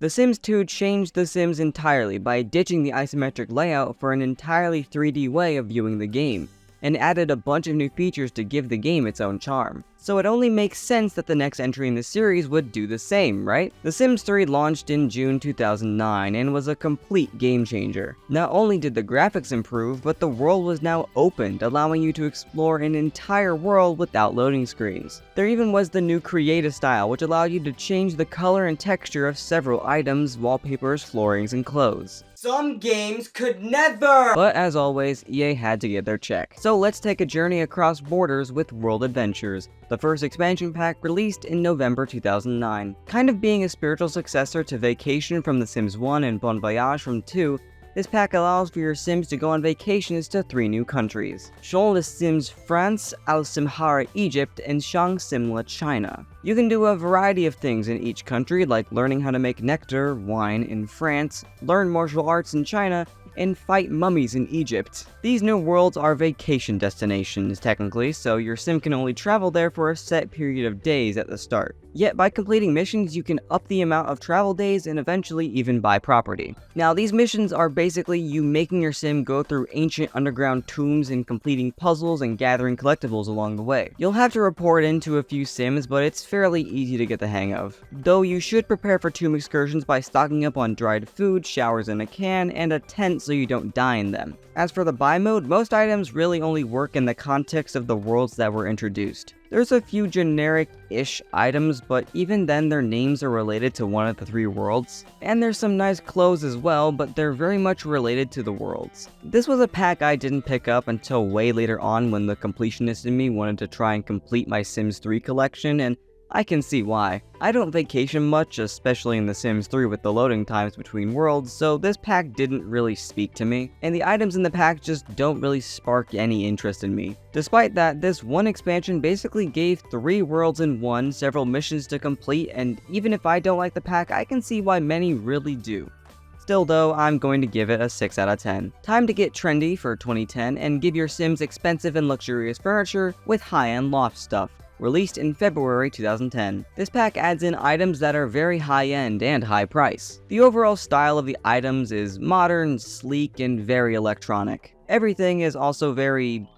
The Sims 2 changed The Sims entirely by ditching the isometric layout for an entirely 3D way of viewing the game, and added a bunch of new features to give the game its own charm. So it only makes sense that the next entry in the series would do the same, right? The Sims 3 launched in June 2009 and was a complete game changer. Not only did the graphics improve, but the world was now opened, allowing you to explore an entire world without loading screens. There even was the new creative style, which allowed you to change the color and texture of several items, wallpapers, floorings, and clothes. Some games could never! But as always, EA had to get their check. So let's take a journey across borders with World Adventures, the first expansion pack released in November 2009. Kind of being a spiritual successor to Vacation from The Sims 1 and Bon Voyage from 2, this pack allows for your Sims to go on vacations to 3 new countries: Jean le Sims France, Al Simhara Egypt, and Shang Simla China. You can do a variety of things in each country, like learning how to make nectar, wine in France, learn martial arts in China, and fight mummies in Egypt. These new worlds are vacation destinations, technically, so your sim can only travel there for a set period of days at the start. Yet by completing missions, you can up the amount of travel days and eventually even buy property. Now, these missions are basically you making your sim go through ancient underground tombs and completing puzzles and gathering collectibles along the way. You'll have to report into a few sims, but it's fairly easy to get the hang of. Though you should prepare for tomb excursions by stocking up on dried food, showers in a can, and a tent so you don't die in them. As for the buy mode, most items really only work in the context of the worlds that were introduced. There's a few generic-ish items, but even then their names are related to one of the 3 worlds. And there's some nice clothes as well, but they're very much related to the worlds. This was a pack I didn't pick up until way later on when the completionist in me wanted to try and complete my Sims 3 collection, and I can see why. I don't vacation much, especially in The Sims 3 with the loading times between worlds, so this pack didn't really speak to me, and the items in the pack just don't really spark any interest in me. Despite that, this one expansion basically gave 3 worlds in one, several missions to complete, and even if I don't like the pack, I can see why many really do. Still though, I'm going to give it a 6 out of 10. Time to get trendy for 2010 and give your Sims expensive and luxurious furniture with high-end loft stuff. Released in February 2010. This pack adds in items that are very high-end and high price. The overall style of the items is modern, sleek, and very electronic. Everything is also very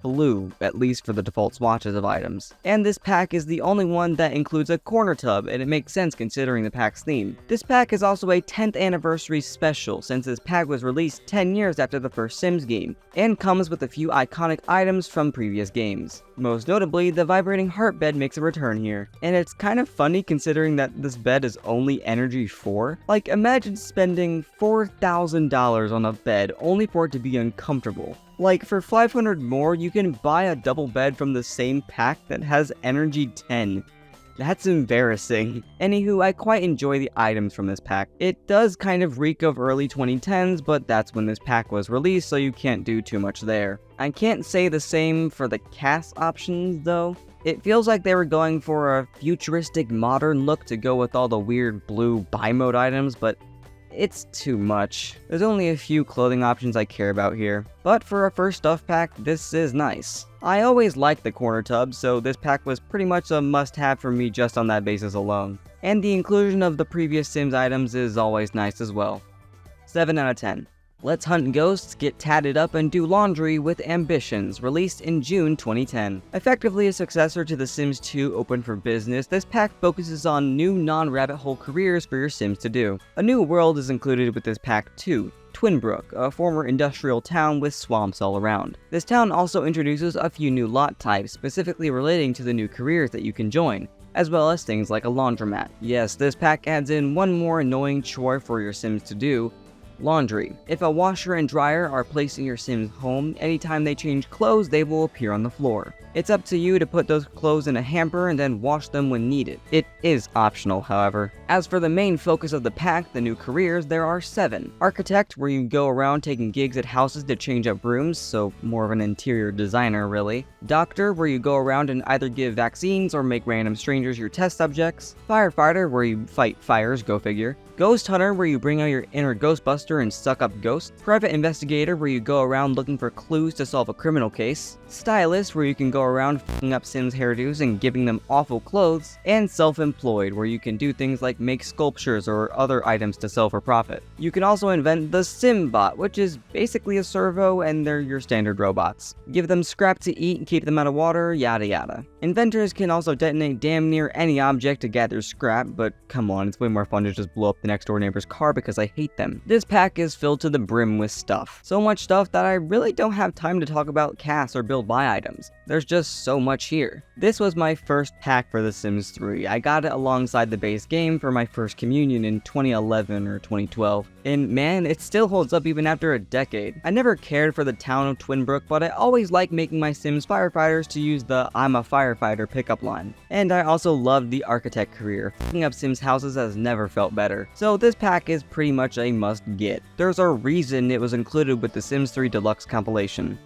blue, at least for the default swatches of items. And this pack is the only one that includes a corner tub, and it makes sense considering the pack's theme. This pack is also a 10th anniversary special, since this pack was released 10 years after the first Sims game, and comes with a few iconic items from previous games. Most notably, the vibrating heart bed makes a return here, and it's kind of funny considering that this bed is only energy 4. Like, imagine spending $4,000 on a bed only for it to be uncomfortable. Like, for 500 more, you can buy a double bed from the same pack that has energy 10. That's embarrassing. Anywho, I quite enjoy the items from this pack. It does kind of reek of early 2010s, but that's when this pack was released, so you can't do too much there. I can't say the same for the cast options, though. It feels like they were going for a futuristic modern look to go with all the weird blue buy mode items, but it's too much. There's only a few clothing options I care about here. But for a first stuff pack, this is nice. I always liked the corner tub, so this pack was pretty much a must-have for me just on that basis alone. And the inclusion of the previous Sims items is always nice as well. 7 out of 10. Let's Hunt Ghosts, Get Tatted Up, and Do Laundry with Ambitions, released in June 2010. Effectively a successor to The Sims 2 Open for Business, this pack focuses on new non-rabbit hole careers for your Sims to do. A new world is included with this pack too. Twinbrook, a former industrial town with swamps all around. This town also introduces a few new lot types, specifically relating to the new careers that you can join, as well as things like a laundromat. Yes, this pack adds in one more annoying chore for your Sims to do: laundry. If a washer and dryer are placed in your Sim's home, anytime they change clothes, they will appear on the floor. It's up to you to put those clothes in a hamper and then wash them when needed. It is optional, however. As for the main focus of the pack, the new careers, there are 7. Architect, where you go around taking gigs at houses to change up rooms, so more of an interior designer really. Doctor, where you go around and either give vaccines or make random strangers your test subjects. Firefighter, where you fight fires, go figure. Ghost Hunter, where you bring out your inner Ghostbuster and suck up ghosts. Private Investigator, where you go around looking for clues to solve a criminal case. Stylist, where you can go around f***ing up Sims hairdos and giving them awful clothes. And Self-Employed, where you can do things like make sculptures or other items to sell for profit. You can also invent the Simbot, which is basically a servo and they're your standard robots. Give them scrap to eat and keep them out of water, yada yada. Inventors can also detonate damn near any object to gather scrap, but come on, it's way more fun to just blow up the next door neighbor's car because I hate them. This pack is filled to the brim with stuff. So much stuff that I really don't have time to talk about casts or build buy items. There's just so much here. This was my first pack for The Sims 3. I got it alongside the base game for my first communion in 2011 or 2012. And man, it still holds up even after a decade. I never cared for the town of Twinbrook, but I always liked making my Sims firefighters to use the "I'm a firefighter" pickup line. And I also loved the architect career. Picking up Sims houses has never felt better. So this pack is pretty much a must-get. There's a reason it was included with the Sims 3 Deluxe compilation.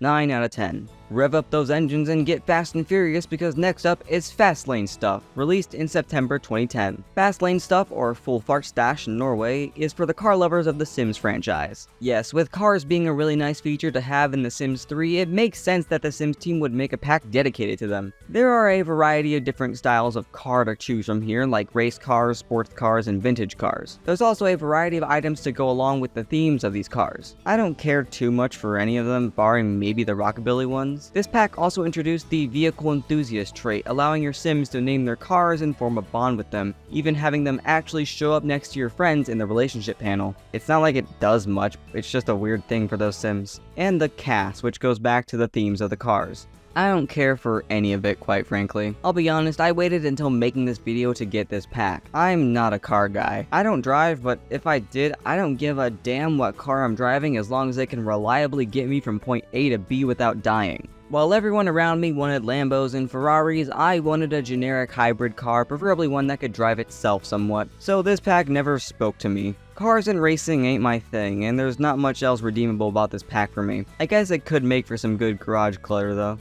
9 out of 10. Rev up those engines and get fast and furious, because next up is Fastlane Stuff, released in September 2010. Fastlane Stuff, or Full Fart Stash in Norway, is for the car lovers of the Sims franchise. Yes, with cars being a really nice feature to have in The Sims 3, it makes sense that the Sims team would make a pack dedicated to them. There are a variety of different styles of car to choose from here, like race cars, sports cars, and vintage cars. There's also a variety of items to go along with the themes of these cars. I don't care too much for any of them, barring maybe the rockabilly ones. This pack also introduced the Vehicle Enthusiast trait, allowing your Sims to name their cars and form a bond with them, even having them actually show up next to your friends in the relationship panel. It's not like it does much, it's just a weird thing for those Sims. And the cast, which goes back to the themes of the cars. I don't care for any of it, quite frankly. I'll be honest, I waited until making this video to get this pack. I'm not a car guy. I don't drive, but if I did, I don't give a damn what car I'm driving as long as it can reliably get me from point A to B without dying. While everyone around me wanted Lambos and Ferraris, I wanted a generic hybrid car, preferably one that could drive itself somewhat. So this pack never spoke to me. Cars and racing ain't my thing, and there's not much else redeemable about this pack for me. I guess it could make for some good garage clutter though.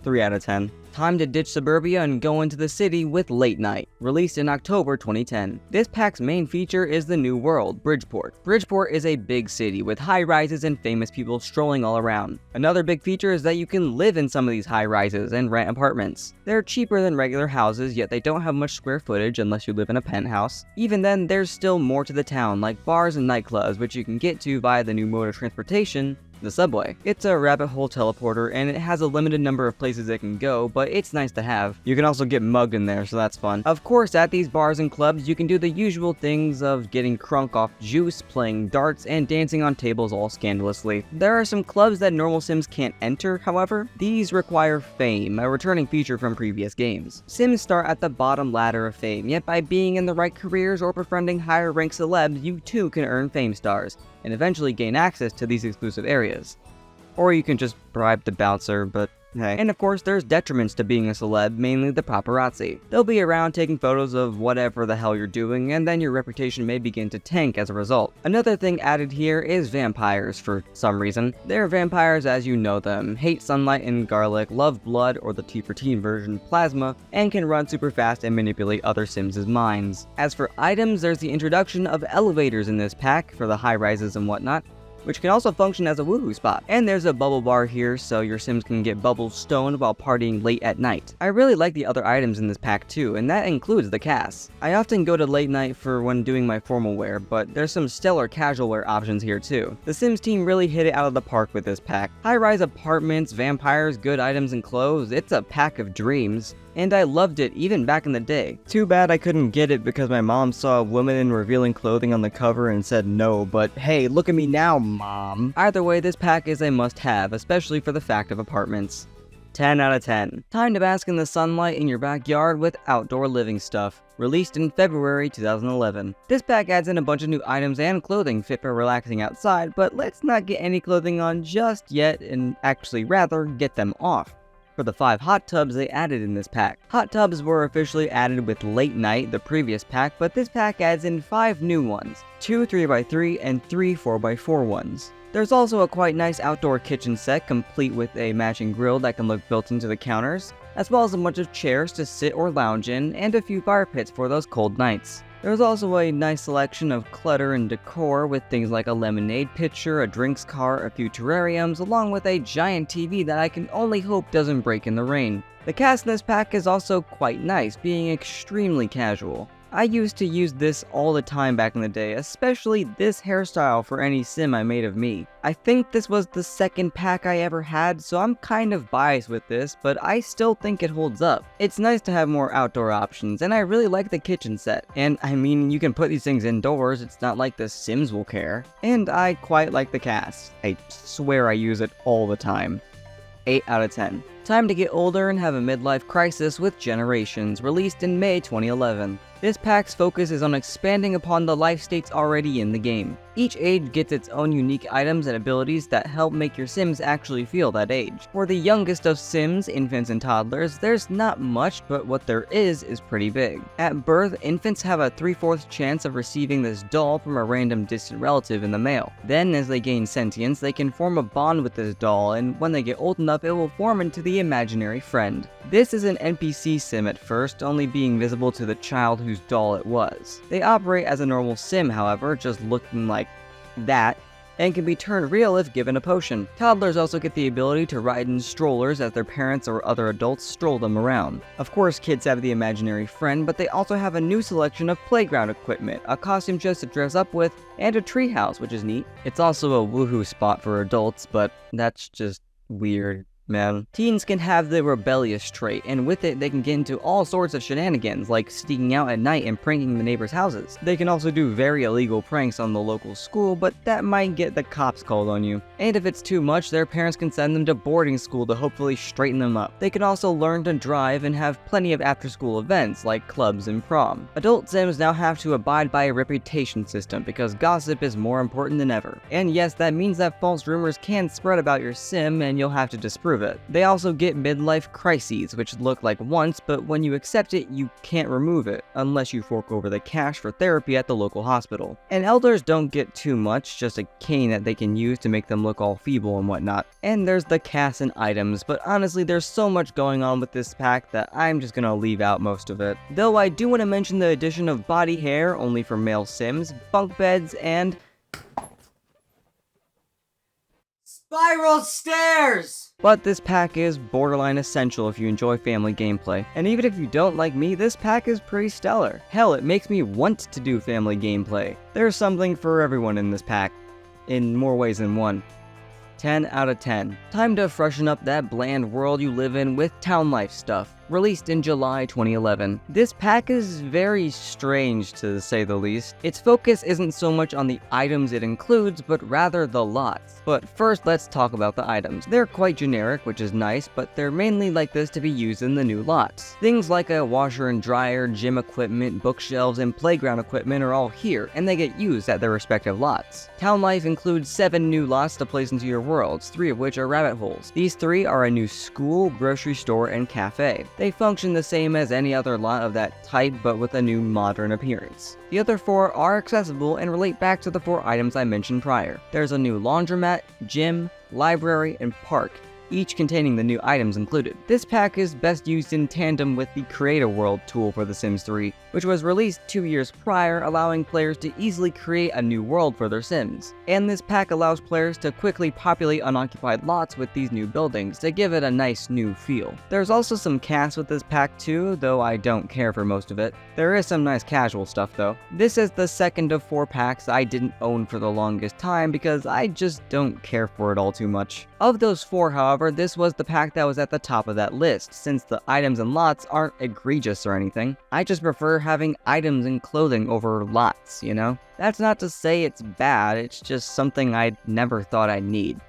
3 out of 10. Time to ditch suburbia and go into the city with Late Night, released in October 2010. This pack's main feature is the new world, Bridgeport. Bridgeport is a big city with high-rises and famous people strolling all around. Another big feature is that you can live in some of these high-rises and rent apartments. They're cheaper than regular houses, yet they don't have much square footage unless you live in a penthouse. Even then, there's still more to the town, like bars and nightclubs, which you can get to via the new mode of transportation, the subway. It's a rabbit hole teleporter and it has a limited number of places it can go, but it's nice to have. You can also get mugged in there, so that's fun. Of course, at these bars and clubs, you can do the usual things of getting crunk off juice, playing darts, and dancing on tables all scandalously. There are some clubs that normal Sims can't enter, however. These require fame, a returning feature from previous games. Sims start at the bottom ladder of fame, yet by being in the right careers or befriending higher rank celebs, you too can earn fame stars, and eventually gain access to these exclusive areas. Or you can just bribe the bouncer, but hey. And of course, there's detriments to being a celeb, mainly the paparazzi. They'll be around taking photos of whatever the hell you're doing, and then your reputation may begin to tank as a result. Another thing added here is vampires for some reason. They're vampires as you know them, hate sunlight and garlic, love blood or the T for teen version, plasma, and can run super fast and manipulate other Sims' minds. As for items, there's the introduction of elevators in this pack for the high rises and whatnot, which can also function as a woohoo spot. And there's a bubble bar here, so your Sims can get bubbles stoned while partying late at night. I really like the other items in this pack too, and that includes the cast. I often go to Late Night for when doing my formal wear, but there's some stellar casual wear options here too. The Sims team really hit it out of the park with this pack. High-rise apartments, vampires, good items and clothes, it's a pack of dreams. And I loved it even back in the day. Too bad I couldn't get it because my mom saw a woman in revealing clothing on the cover and said no, but hey, look at me now, mom. Either way, this pack is a must-have, especially for the fact of apartments. 10 out of 10. Time to bask in the sunlight in your backyard with outdoor living stuff. Released in February 2011. This pack adds in a bunch of new items and clothing fit for relaxing outside, but let's not get any clothing on just yet and actually rather get them off. For the 5 hot tubs they added in this pack. Hot tubs were officially added with Late Night, the previous pack, but this pack adds in 5 new ones, 2 3x3 and 3 4x4 ones. There's also a quite nice outdoor kitchen set, complete with a matching grill that can look built into the counters, as well as a bunch of chairs to sit or lounge in, and a few fire pits for those cold nights. There's also a nice selection of clutter and decor with things like a lemonade pitcher, a drinks cart, a few terrariums, along with a giant TV that I can only hope doesn't break in the rain. The cast in this pack is also quite nice, being extremely casual. I used to use this all the time back in the day, especially this hairstyle for any sim I made of me. I think this was the second pack I ever had, so I'm kind of biased with this, but I still think it holds up. It's nice to have more outdoor options, and I really like the kitchen set. And I mean, you can put these things indoors, it's not like the Sims will care. And I quite like the cast. I swear I use it all the time. 8 out of 10. Time to get older and have a midlife crisis with Generations, released in May 2011. This pack's focus is on expanding upon the life states already in the game. Each age gets its own unique items and abilities that help make your Sims actually feel that age. For the youngest of Sims, infants and toddlers, there's not much, but what there is pretty big. At birth, infants have a 3/4 chance of receiving this doll from a random distant relative in the mail. Then, as they gain sentience, they can form a bond with this doll, and when they get old enough, it will form into the imaginary friend. This is an NPC Sim at first, only being visible to the child whose doll it was. They operate as a normal Sim, however, just looking like that, and can be turned real if given a potion. Toddlers also get the ability to ride in strollers as their parents or other adults stroll them around. Of course, kids have the imaginary friend, but they also have a new selection of playground equipment, a costume chest to dress up with, and a treehouse, which is neat. It's also a woohoo spot for adults, but that's just weird. man. Teens can have the rebellious trait, and with it they can get into all sorts of shenanigans, like sneaking out at night and pranking the neighbors' houses. They can also do very illegal pranks on the local school, but that might get the cops called on you. And if it's too much, their parents can send them to boarding school to hopefully straighten them up. They can also learn to drive and have plenty of after-school events like clubs and prom. Adult Sims now have to abide by a reputation system because gossip is more important than ever. And yes, that means that false rumors can spread about your sim and you'll have to disprove it. They also get midlife crises, which look like wants, but when you accept it, you can't remove it, unless you fork over the cash for therapy at the local hospital. And elders don't get too much, just a cane that they can use to make them look all feeble and whatnot. And there's the cast and items, but honestly there's so much going on with this pack that I'm just gonna leave out most of it. Though I do want to mention the addition of body hair, only for male sims, bunk beds, and spiral stairs! But this pack is borderline essential if you enjoy family gameplay. And even if you don't like me, this pack is pretty stellar. Hell, it makes me want to do family gameplay. There's something for everyone in this pack, in more ways than one. 10 out of 10. Time to freshen up that bland world you live in with town life stuff. Released in July 2011. This pack is very strange to say the least. Its focus isn't so much on the items it includes, but rather the lots. But first, let's talk about the items. They're quite generic, which is nice, but they're mainly like this to be used in the new lots. Things like a washer and dryer, gym equipment, bookshelves, and playground equipment are all here, and they get used at their respective lots. Town Life includes 7 new lots to place into your worlds, 3 of which are rabbit holes. These 3 are a new school, grocery store, and cafe. They function the same as any other lot of that type, but with a new modern appearance. The other 4 are accessible and relate back to the 4 items I mentioned prior. There's a new laundromat, gym, library, and park, each containing the new items included. This pack is best used in tandem with the Create a World tool for The Sims 3, which was released 2 years prior, allowing players to easily create a new world for their Sims. And this pack allows players to quickly populate unoccupied lots with these new buildings to give it a nice new feel. There's also some cast with this pack too, though I don't care for most of it. There is some nice casual stuff though. This is the second of 4 packs I didn't own for the longest time because I just don't care for it all too much. Of those 4, however, this was the pack that was at the top of that list, since the items and lots aren't egregious or anything. I just prefer having items and clothing over lots, you know? That's not to say it's bad, it's just something I never thought I'd need.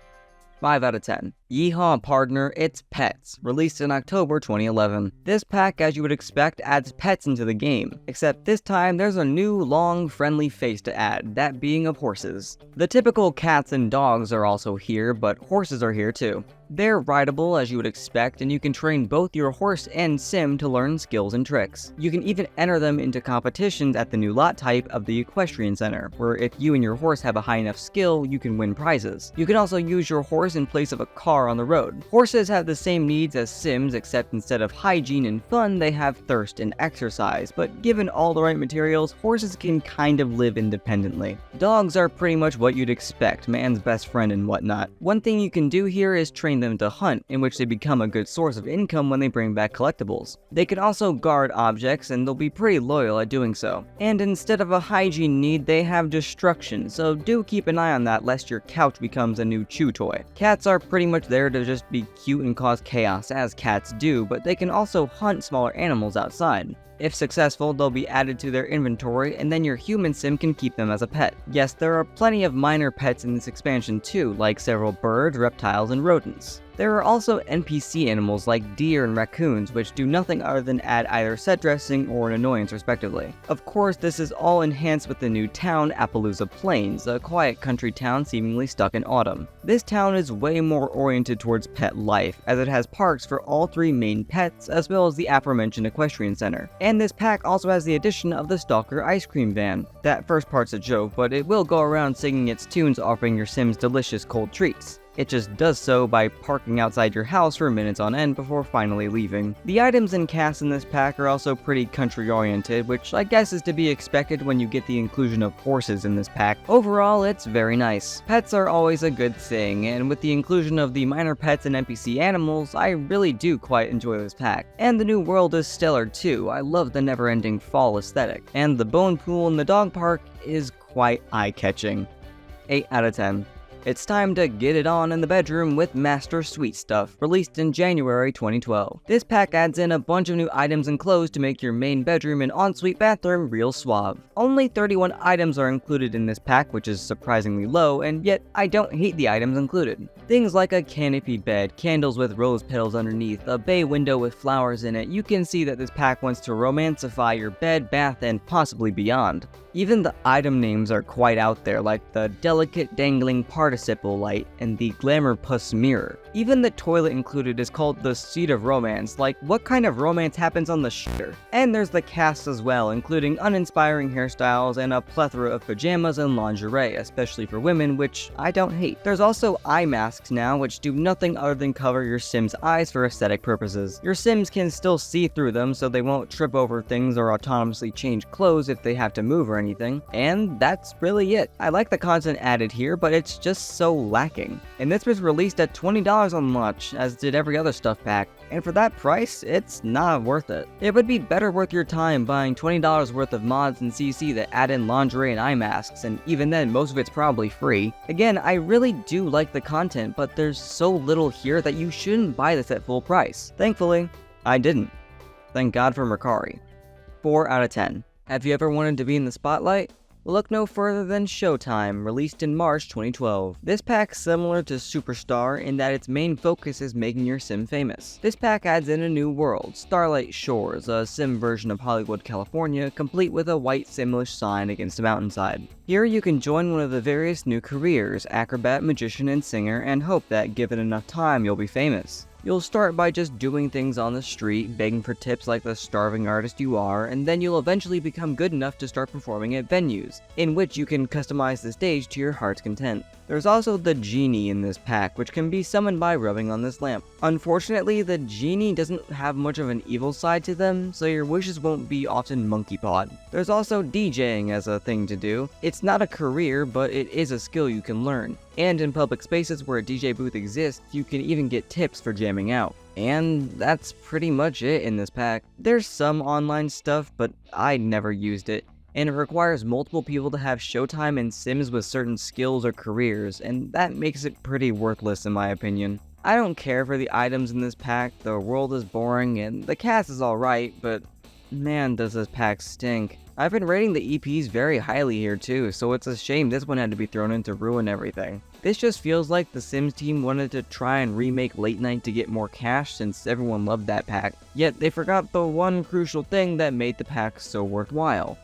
5 out of 10. Yeehaw partner, it's Pets, released in October 2011. This pack, as you would expect, adds pets into the game, except this time there's a new, long, friendly face to add, that being of horses. The typical cats and dogs are also here, but horses are here too. They're rideable as you would expect, and you can train both your horse and sim to learn skills and tricks. You can even enter them into competitions at the new lot type of the Equestrian Center, where if you and your horse have a high enough skill, you can win prizes. You can also use your horse in place of a car on the road. Horses have the same needs as Sims, except instead of hygiene and fun, they have thirst and exercise, but given all the right materials, horses can kind of live independently. Dogs are pretty much what you'd expect, man's best friend and whatnot. One thing you can do here is train them to hunt, in which they become a good source of income when they bring back collectibles. They can also guard objects, and they'll be pretty loyal at doing so. And instead of a hygiene need, they have destruction, so do keep an eye on that lest your couch becomes a new chew toy. Cats are pretty much there to just be cute and cause chaos, as cats do, but they can also hunt smaller animals outside. If successful, they'll be added to their inventory, and then your human sim can keep them as a pet. Yes, there are plenty of minor pets in this expansion too, like several birds, reptiles, and rodents. There are also NPC animals like deer and raccoons, which do nothing other than add either set dressing or an annoyance respectively. Of course, this is all enhanced with the new town, Appaloosa Plains, a quiet country town seemingly stuck in autumn. This town is way more oriented towards pet life, as it has parks for all 3 main pets, as well as the aforementioned Equestrian Center. And this pack also has the addition of the Stalker ice cream van. That first part's a joke, but it will go around singing its tunes offering your Sims delicious cold treats. It just does so by parking outside your house for minutes on end before finally leaving. The items and casts in this pack are also pretty country oriented, which I guess is to be expected when you get the inclusion of horses in this pack. Overall, it's very nice. Pets are always a good thing, and with the inclusion of the minor pets and NPC animals, I really do quite enjoy this pack. And the new world is stellar too. I love the never-ending fall aesthetic. And the bone pool in the dog park is quite eye-catching. 8 out of 10. It's time to get it on in the bedroom with Master Sweet Stuff, released in January 2012. This pack adds in a bunch of new items and clothes to make your main bedroom and ensuite bathroom real suave. Only 31 items are included in this pack, which is surprisingly low, and yet I don't hate the items included. Things like a canopy bed, candles with rose petals underneath, a bay window with flowers in it. You can see that this pack wants to romancify your bed, bath, and possibly beyond. Even the item names are quite out there, like the delicate dangling participle light and the glamour puss mirror. Even the toilet included is called the seat of romance, like what kind of romance happens on the shitter? And there's the cast as well, including uninspiring hairstyles and a plethora of pajamas and lingerie, especially for women, which I don't hate. There's also eye masks now, which do nothing other than cover your Sim's eyes for aesthetic purposes. Your Sims can still see through them, so they won't trip over things or autonomously change clothes if they have to move or anything. And that's really it. I like the content added here, but it's just so lacking. And this was released at $20 on launch, as did every other stuff pack. And for that price, it's not worth it. It would be better worth your time buying $20 worth of mods in CC that add in lingerie and eye masks, and even then, most of it's probably free. Again, I really do like the content, but there's so little here that you shouldn't buy this at full price. Thankfully, I didn't. Thank God for Mercari. 4 out of 10. Have you ever wanted to be in the spotlight? Look no further than Showtime, released in March 2012. This pack's similar to Superstar in that its main focus is making your Sim famous. This pack adds in a new world, Starlight Shores, a Sim version of Hollywood, California, complete with a white Simlish sign against a mountainside. Here you can join one of the various new careers, acrobat, magician, and singer, and hope that given enough time you'll be famous. You'll start by just doing things on the street, begging for tips like the starving artist you are, and then you'll eventually become good enough to start performing at venues, in which you can customize the stage to your heart's content. There's also the genie in this pack, which can be summoned by rubbing on this lamp. Unfortunately, the genie doesn't have much of an evil side to them, so your wishes won't be often monkey pawed. There's also DJing as a thing to do. It's not a career, but it is a skill you can learn. And in public spaces where a DJ booth exists, you can even get tips for jamming out. And that's pretty much it in this pack. There's some online stuff, but I never used it. And it requires multiple people to have Showtime and Sims with certain skills or careers, and that makes it pretty worthless in my opinion. I don't care for the items in this pack, the world is boring, and the cast is alright, but man does this pack stink. I've been rating the EPs very highly here too, so it's a shame this one had to be thrown in to ruin everything. This just feels like the Sims team wanted to try and remake Late Night to get more cash since everyone loved that pack, yet they forgot the one crucial thing that made the pack so worthwhile.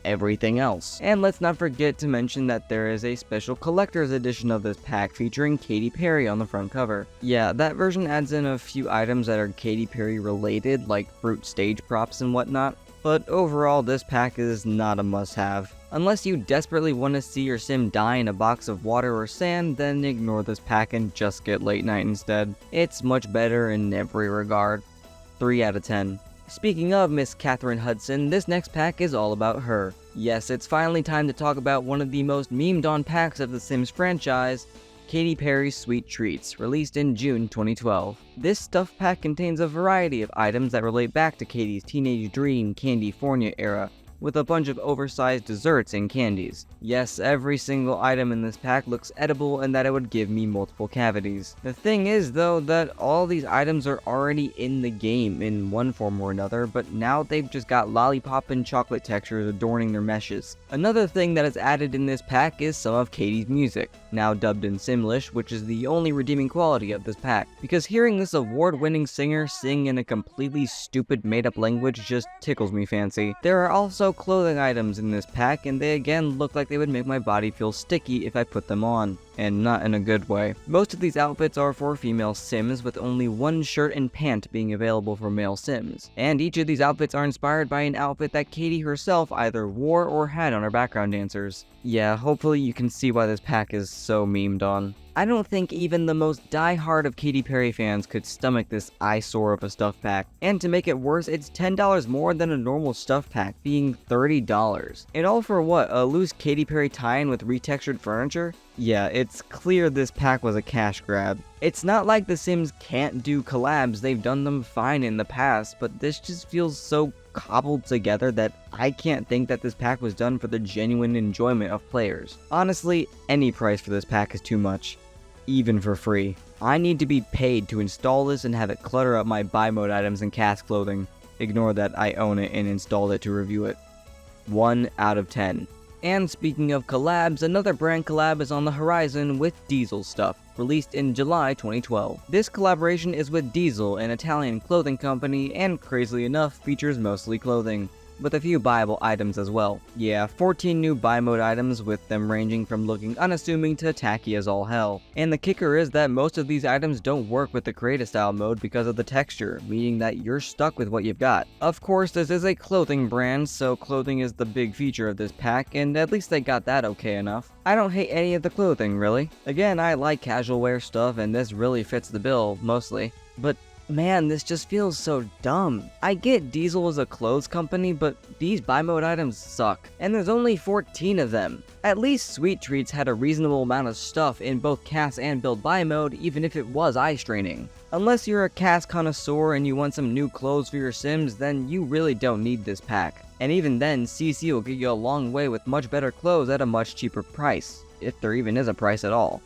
Everything else. And let's not forget to mention that there is a special collector's edition of this pack featuring Katy Perry on the front cover. Yeah, that version adds in a few items that are Katy Perry related, like fruit stage props and whatnot, but overall this pack is not a must-have. Unless you desperately want to see your Sim die in a box of water or sand, then ignore this pack and just get Late Night instead. It's much better in every regard. 3 out of 10. Speaking of Miss Catherine Hudson, this next pack is all about her. Yes, it's finally time to talk about one of the most memed on packs of the Sims franchise, Katy Perry's Sweet Treats, released in June 2012. This stuff pack contains a variety of items that relate back to Katy's teenage dream Candyfornia era, with a bunch of oversized desserts and candies. Yes, every single item in this pack looks edible and that it would give me multiple cavities. The thing is though that all these items are already in the game in one form or another, but now they've just got lollipop and chocolate textures adorning their meshes. Another thing that is added in this pack is some of Katy's music, now dubbed in Simlish, which is the only redeeming quality of this pack, because hearing this award-winning singer sing in a completely stupid made-up language just tickles me fancy. There are also clothing items in this pack, and they again look like they would make my body feel sticky if I put them on, and not in a good way. Most of these outfits are for female Sims, with only one shirt and pant being available for male Sims, and each of these outfits are inspired by an outfit that Katy herself either wore or had on her background dancers. Yeah, hopefully you can see why this pack is so memed on. I don't think even the most die-hard of Katy Perry fans could stomach this eyesore of a stuff pack, and to make it worse, it's $10 more than a normal stuff pack, being $30. And all for what, a loose Katy Perry tie-in with retextured furniture? Yeah, it's clear this pack was a cash grab. It's not like The Sims can't do collabs, they've done them fine in the past, but this just feels so cobbled together that I can't think that this pack was done for the genuine enjoyment of players. Honestly, any price for this pack is too much, even for free. I need to be paid to install this and have it clutter up my buy mode items and cast clothing. Ignore that I own it and installed it to review it. 1 out of 10. And speaking of collabs, another brand collab is on the horizon with Diesel Stuff, released in July 2012. This collaboration is with Diesel, an Italian clothing company, and crazily enough features mostly clothing, with a few buyable items as well. Yeah, 14 new buy mode items, with them ranging from looking unassuming to tacky as all hell. And the kicker is that most of these items don't work with the creative style mode because of the texture, meaning that you're stuck with what you've got. Of course, this is a clothing brand, so clothing is the big feature of this pack, and at least they got that okay enough. I don't hate any of the clothing, really. Again, I like casual wear stuff, and this really fits the bill, mostly. But man, this just feels so dumb. I get Diesel is a clothes company, but these buy mode items suck. And there's only 14 of them. At least Sweet Treats had a reasonable amount of stuff in both cast and build buy mode, even if it was eye straining. Unless you're a cast connoisseur and you want some new clothes for your Sims, then you really don't need this pack. And even then, CC will get you a long way with much better clothes at a much cheaper price, if there even is a price at all.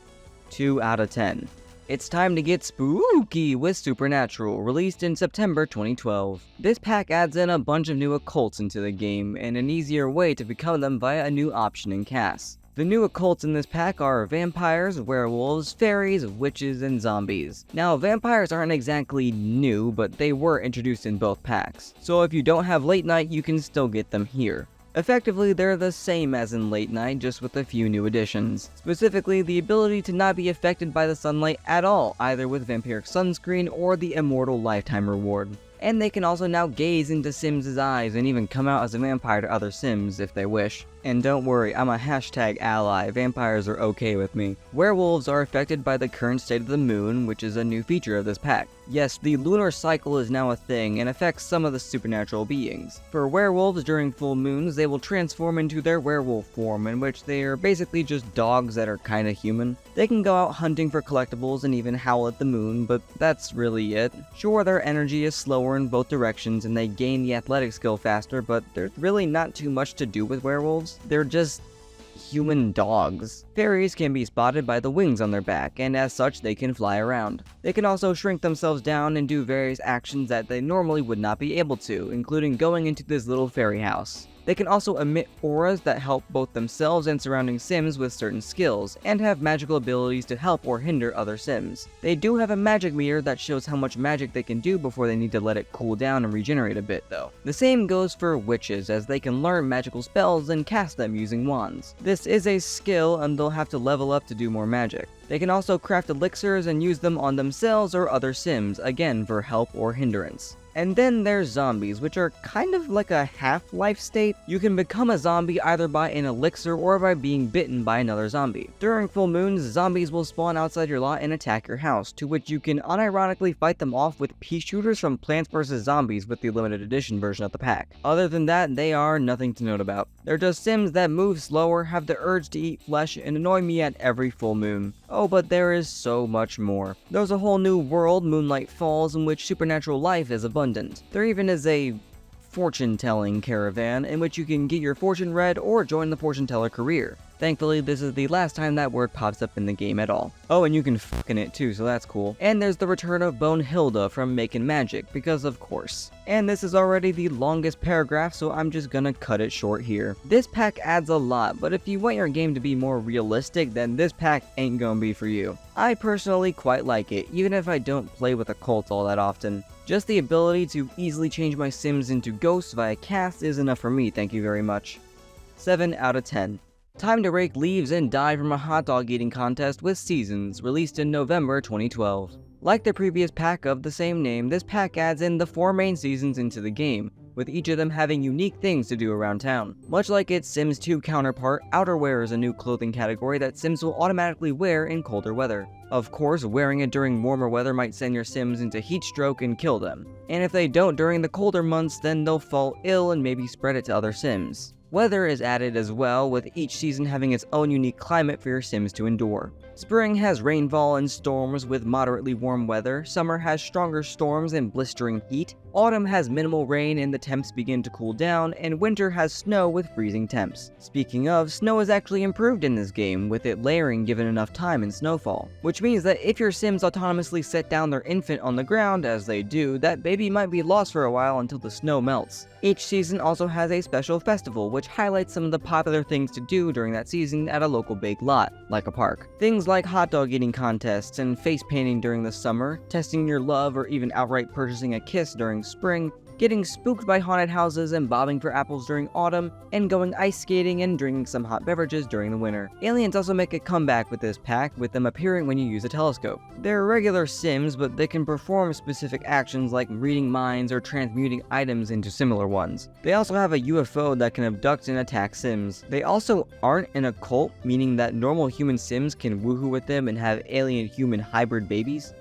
2 out of 10. It's time to get spooky with Supernatural, released in September 2012. This pack adds in a bunch of new occults into the game, and an easier way to become them via a new option in cast. The new occults in this pack are vampires, werewolves, fairies, witches, and zombies. Now, vampires aren't exactly new, but they were introduced in both packs, so if you don't have late night, you can still get them here. Effectively, they're the same as in Late Night, just with a few new additions. Specifically, the ability to not be affected by the sunlight at all, either with vampiric sunscreen or the immortal lifetime reward. And they can also now gaze into Sims' eyes and even come out as a vampire to other Sims if they wish. And don't worry, I'm a hashtag ally, vampires are okay with me. Werewolves are affected by the current state of the moon, which is a new feature of this pack. Yes, the lunar cycle is now a thing and affects some of the supernatural beings. For werewolves during full moons, they will transform into their werewolf form, in which they are basically just dogs that are kinda human. They can go out hunting for collectibles and even howl at the moon, but that's really it. Sure, their energy is slower in both directions and they gain the athletic skill faster, but there's really not too much to do with werewolves. They're just human dogs. Fairies can be spotted by the wings on their back, and as such they can fly around. They can also shrink themselves down and do various actions that they normally would not be able to, including going into this little fairy house. They can also emit auras that help both themselves and surrounding Sims with certain skills, and have magical abilities to help or hinder other Sims. They do have a magic meter that shows how much magic they can do before they need to let it cool down and regenerate a bit though. The same goes for witches, as they can learn magical spells and cast them using wands. This is a skill and they'll have to level up to do more magic. They can also craft elixirs and use them on themselves or other Sims, again for help or hindrance. And then there's zombies, which are kind of like a half-life state. You can become a zombie either by an elixir or by being bitten by another zombie. During full moons, zombies will spawn outside your lot and attack your house, to which you can unironically fight them off with pea shooters from Plants vs. Zombies with the limited edition version of the pack. Other than that, they are nothing to note about. They're just Sims that move slower, have the urge to eat flesh, and annoy me at every full moon. Oh, but there is so much more. There's a whole new world, Moonlight Falls, in which supernatural life is abundant. There even is a fortune-telling caravan in which you can get your fortune read or join the fortune teller career. Thankfully, this is the last time that word pops up in the game at all. Oh, and you can fuck in it too, so that's cool. And there's the return of Bone Hilda from Making Magic, because of course. And this is already the longest paragraph, so I'm just gonna cut it short here. This pack adds a lot, but if you want your game to be more realistic, then this pack ain't gonna be for you. I personally quite like it, even if I don't play with occults all that often. Just the ability to easily change my Sims into ghosts via cast is enough for me, thank you very much. 7 out of 10. Time to rake leaves and die from a hot dog eating contest with Seasons, released in November 2012. Like the previous pack of the same name, this pack adds in the 4 main seasons into the game, with each of them having unique things to do around town. Much like its Sims 2 counterpart, outerwear is a new clothing category that Sims will automatically wear in colder weather. Of course, wearing it during warmer weather might send your Sims into heat stroke and kill them. And if they don't during the colder months, then they'll fall ill and maybe spread it to other Sims. Weather is added as well, with each season having its own unique climate for your Sims to endure. Spring has rainfall and storms with moderately warm weather, summer has stronger storms and blistering heat, autumn has minimal rain and the temps begin to cool down, and winter has snow with freezing temps. Speaking of, snow is actually improved in this game, with it layering given enough time in snowfall, which means that if your Sims autonomously set down their infant on the ground, as they do, that baby might be lost for a while until the snow melts. Each season also has a special festival, which highlights some of the popular things to do during that season at a local big lot, like a park. Things like hot dog eating contests and face painting during the summer, testing your love or even outright purchasing a kiss during spring, getting spooked by haunted houses and bobbing for apples during autumn, and going ice skating and drinking some hot beverages during the winter. Aliens also make a comeback with this pack, with them appearing when you use a telescope. They're regular Sims, but they can perform specific actions like reading minds or transmuting items into similar ones. They also have a UFO that can abduct and attack Sims. They also aren't in a cult, meaning that normal human Sims can woohoo with them and have alien-human hybrid babies.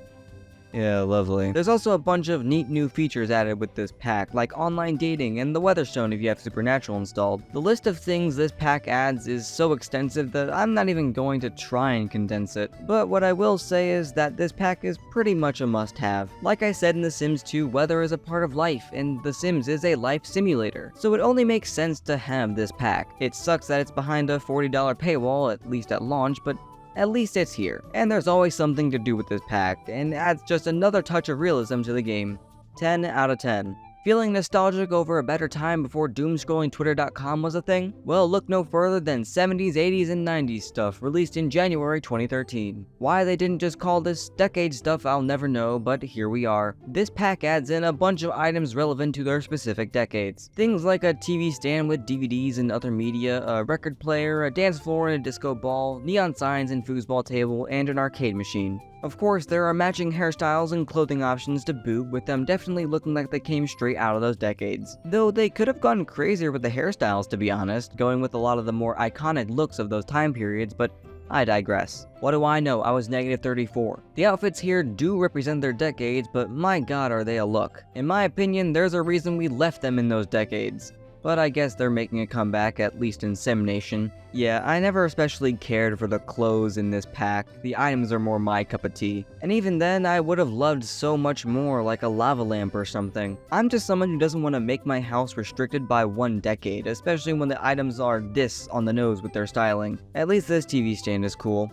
Yeah, lovely. There's also a bunch of neat new features added with this pack, like online dating and the Weatherstone if you have Supernatural installed. The list of things this pack adds is so extensive that I'm not even going to try and condense it. But what I will say is that this pack is pretty much a must-have. Like I said in The Sims 2, weather is a part of life, and The Sims is a life simulator, so it only makes sense to have this pack. It sucks that it's behind a $40 paywall, at least at launch, but at least it's here, and there's always something to do with this pack, and adds just another touch of realism to the game. 10 out of 10. Feeling nostalgic over a better time before doomscrollingtwitter.com was a thing? Well, look no further than 70s, 80s, and 90s stuff released in January 2013. Why they didn't just call this decade stuff I'll never know, but here we are. This pack adds in a bunch of items relevant to their specific decades. Things like a TV stand with DVDs and other media, a record player, a dance floor and a disco ball, neon signs and foosball table, and an arcade machine. Of course, there are matching hairstyles and clothing options to boot, with them definitely looking like they came straight out of those decades. Though they could have gone crazier with the hairstyles, to be honest, going with a lot of the more iconic looks of those time periods, but I digress. What do I know? I was negative 34. The outfits here do represent their decades, but my god are they a look. In my opinion, there's a reason we left them in those decades. But I guess they're making a comeback, at least in Sim Nation. Yeah, I never especially cared for the clothes in this pack. The items are more my cup of tea. And even then, I would have loved so much more, like a lava lamp or something. I'm just someone who doesn't want to make my house restricted by one decade, especially when the items are this on the nose with their styling. At least this TV stand is cool.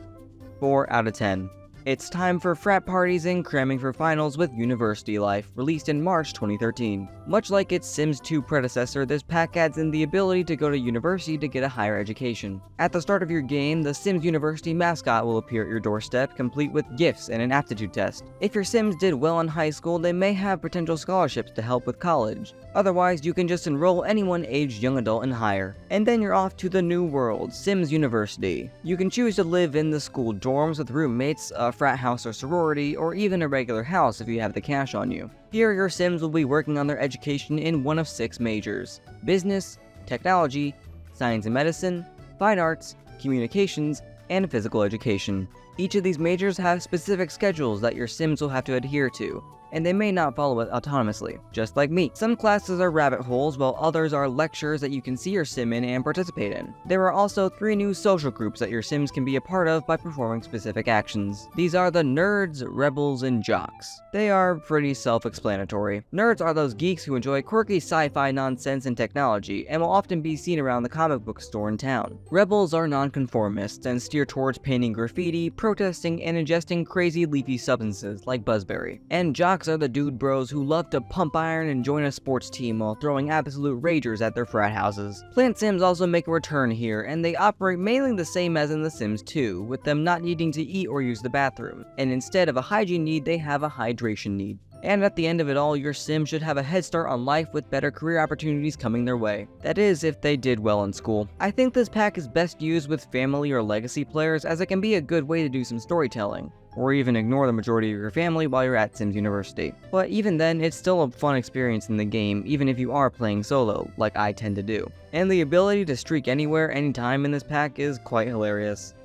4 out of 10. It's time for frat parties and cramming for finals with University Life, released in March 2013. Much like its Sims 2 predecessor, this pack adds in the ability to go to university to get a higher education. At the start of your game, the Sims University mascot will appear at your doorstep, complete with gifts and an aptitude test. If your Sims did well in high school, they may have potential scholarships to help with college. Otherwise, you can just enroll anyone aged young adult and higher. And then you're off to the new world, Sims University. You can choose to live in the school dorms with roommates, a frat house or sorority, or even a regular house if you have the cash on you. Here, your Sims will be working on their education in one of 6 majors: business, technology, science and medicine, fine arts, communications, and physical education. Each of these majors have specific schedules that your Sims will have to adhere to, and they may not follow it autonomously, just like me. Some classes are rabbit holes, while others are lectures that you can see your Sim in and participate in. There are also 3 new social groups that your Sims can be a part of by performing specific actions. These are the Nerds, Rebels, and Jocks. They are pretty self-explanatory. Nerds are those geeks who enjoy quirky sci-fi nonsense and technology, and will often be seen around the comic book store in town. Rebels are nonconformists and steer towards painting graffiti, protesting, and ingesting crazy leafy substances like buzzberry. And Jocks are the dude bros who love to pump iron and join a sports team while throwing absolute ragers at their frat houses. Plant Sims also make a return here, and they operate mainly the same as in The Sims 2, with them not needing to eat or use the bathroom, and instead of a hygiene need, they have a hydration need. And at the end of it all, your Sim should have a head start on life with better career opportunities coming their way. That is, if they did well in school. I think this pack is best used with family or legacy players, as it can be a good way to do some storytelling, or even ignore the majority of your family while you're at Sims University. But even then, it's still a fun experience in the game, even if you are playing solo, like I tend to do. And the ability to streak anywhere, anytime in this pack is quite hilarious.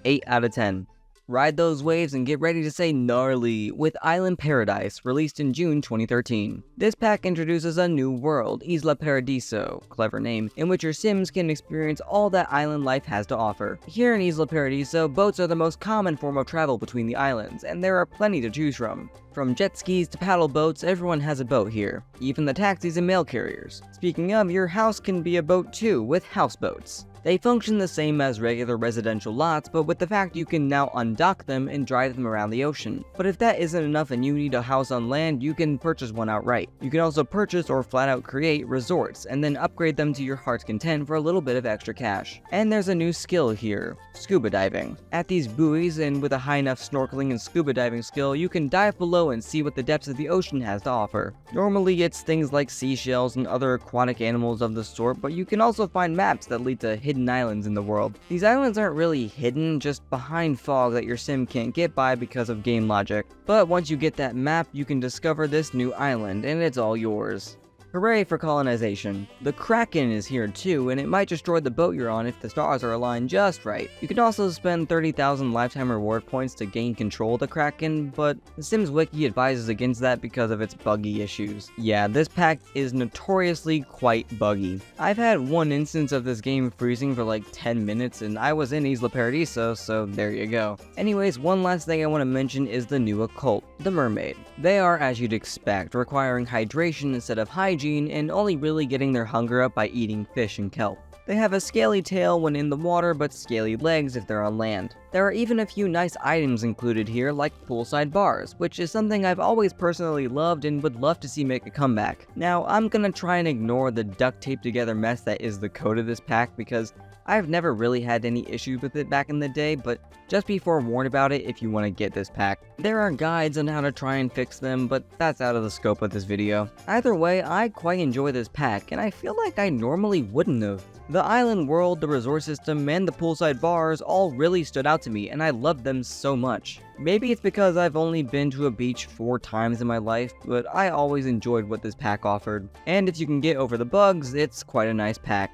8 out of 10. Ride those waves and get ready to say gnarly with Island Paradise, released in June 2013. This pack introduces a new world, Isla Paradiso, clever name, in which your Sims can experience all that island life has to offer. Here in Isla Paradiso, boats are the most common form of travel between the islands, and there are plenty to choose from. From jet skis to paddle boats, everyone has a boat here, even the taxis and mail carriers. Speaking of, your house can be a boat too, with houseboats. They function the same as regular residential lots, but with the fact you can now undock them and drive them around the ocean. But if that isn't enough and you need a house on land, you can purchase one outright. You can also purchase or flat out create resorts, and then upgrade them to your heart's content for a little bit of extra cash. And there's a new skill here, scuba diving. At these buoys, and with a high enough snorkeling and scuba diving skill, you can dive below and see what the depths of the ocean has to offer. Normally it's things like seashells and other aquatic animals of the sort, but you can also find maps that lead to hidden islands in the world. These islands aren't really hidden, just behind fog that your sim can't get by because of game logic. But once you get that map, you can discover this new island, and it's all yours. Hooray for colonization. The Kraken is here too, and it might destroy the boat you're on if the stars are aligned just right. You can also spend 30,000 lifetime reward points to gain control of the Kraken, but the Sims Wiki advises against that because of its buggy issues. Yeah, this pack is notoriously quite buggy. I've had one instance of this game freezing for like 10 minutes, and I was in Isla Paradiso, so there you go. Anyways, one last thing I want to mention is the new occult, the mermaid. They are, as you'd expect, requiring hydration instead of hygiene, and only really getting their hunger up by eating fish and kelp. They have a scaly tail when in the water, but scaly legs if they're on land. There are even a few nice items included here, like poolside bars, which is something I've always personally loved and would love to see make a comeback. Now, I'm gonna try and ignore the duct taped together mess that is the code of this pack because I've never really had any issues with it back in the day, but just be forewarned about it if you want to get this pack. There are guides on how to try and fix them, but that's out of the scope of this video. Either way, I quite enjoy this pack, and I feel like I normally wouldn't have. The island world, the resort system, and the poolside bars all really stood out to me, and I loved them so much. Maybe it's because I've only been to a beach 4 times in my life, but I always enjoyed what this pack offered. And if you can get over the bugs, it's quite a nice pack.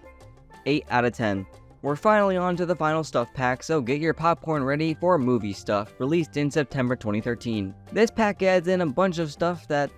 8 out of 10. We're finally on to the final stuff pack, so get your popcorn ready for movie stuff, released in September 2013. This pack adds in a bunch of stuff that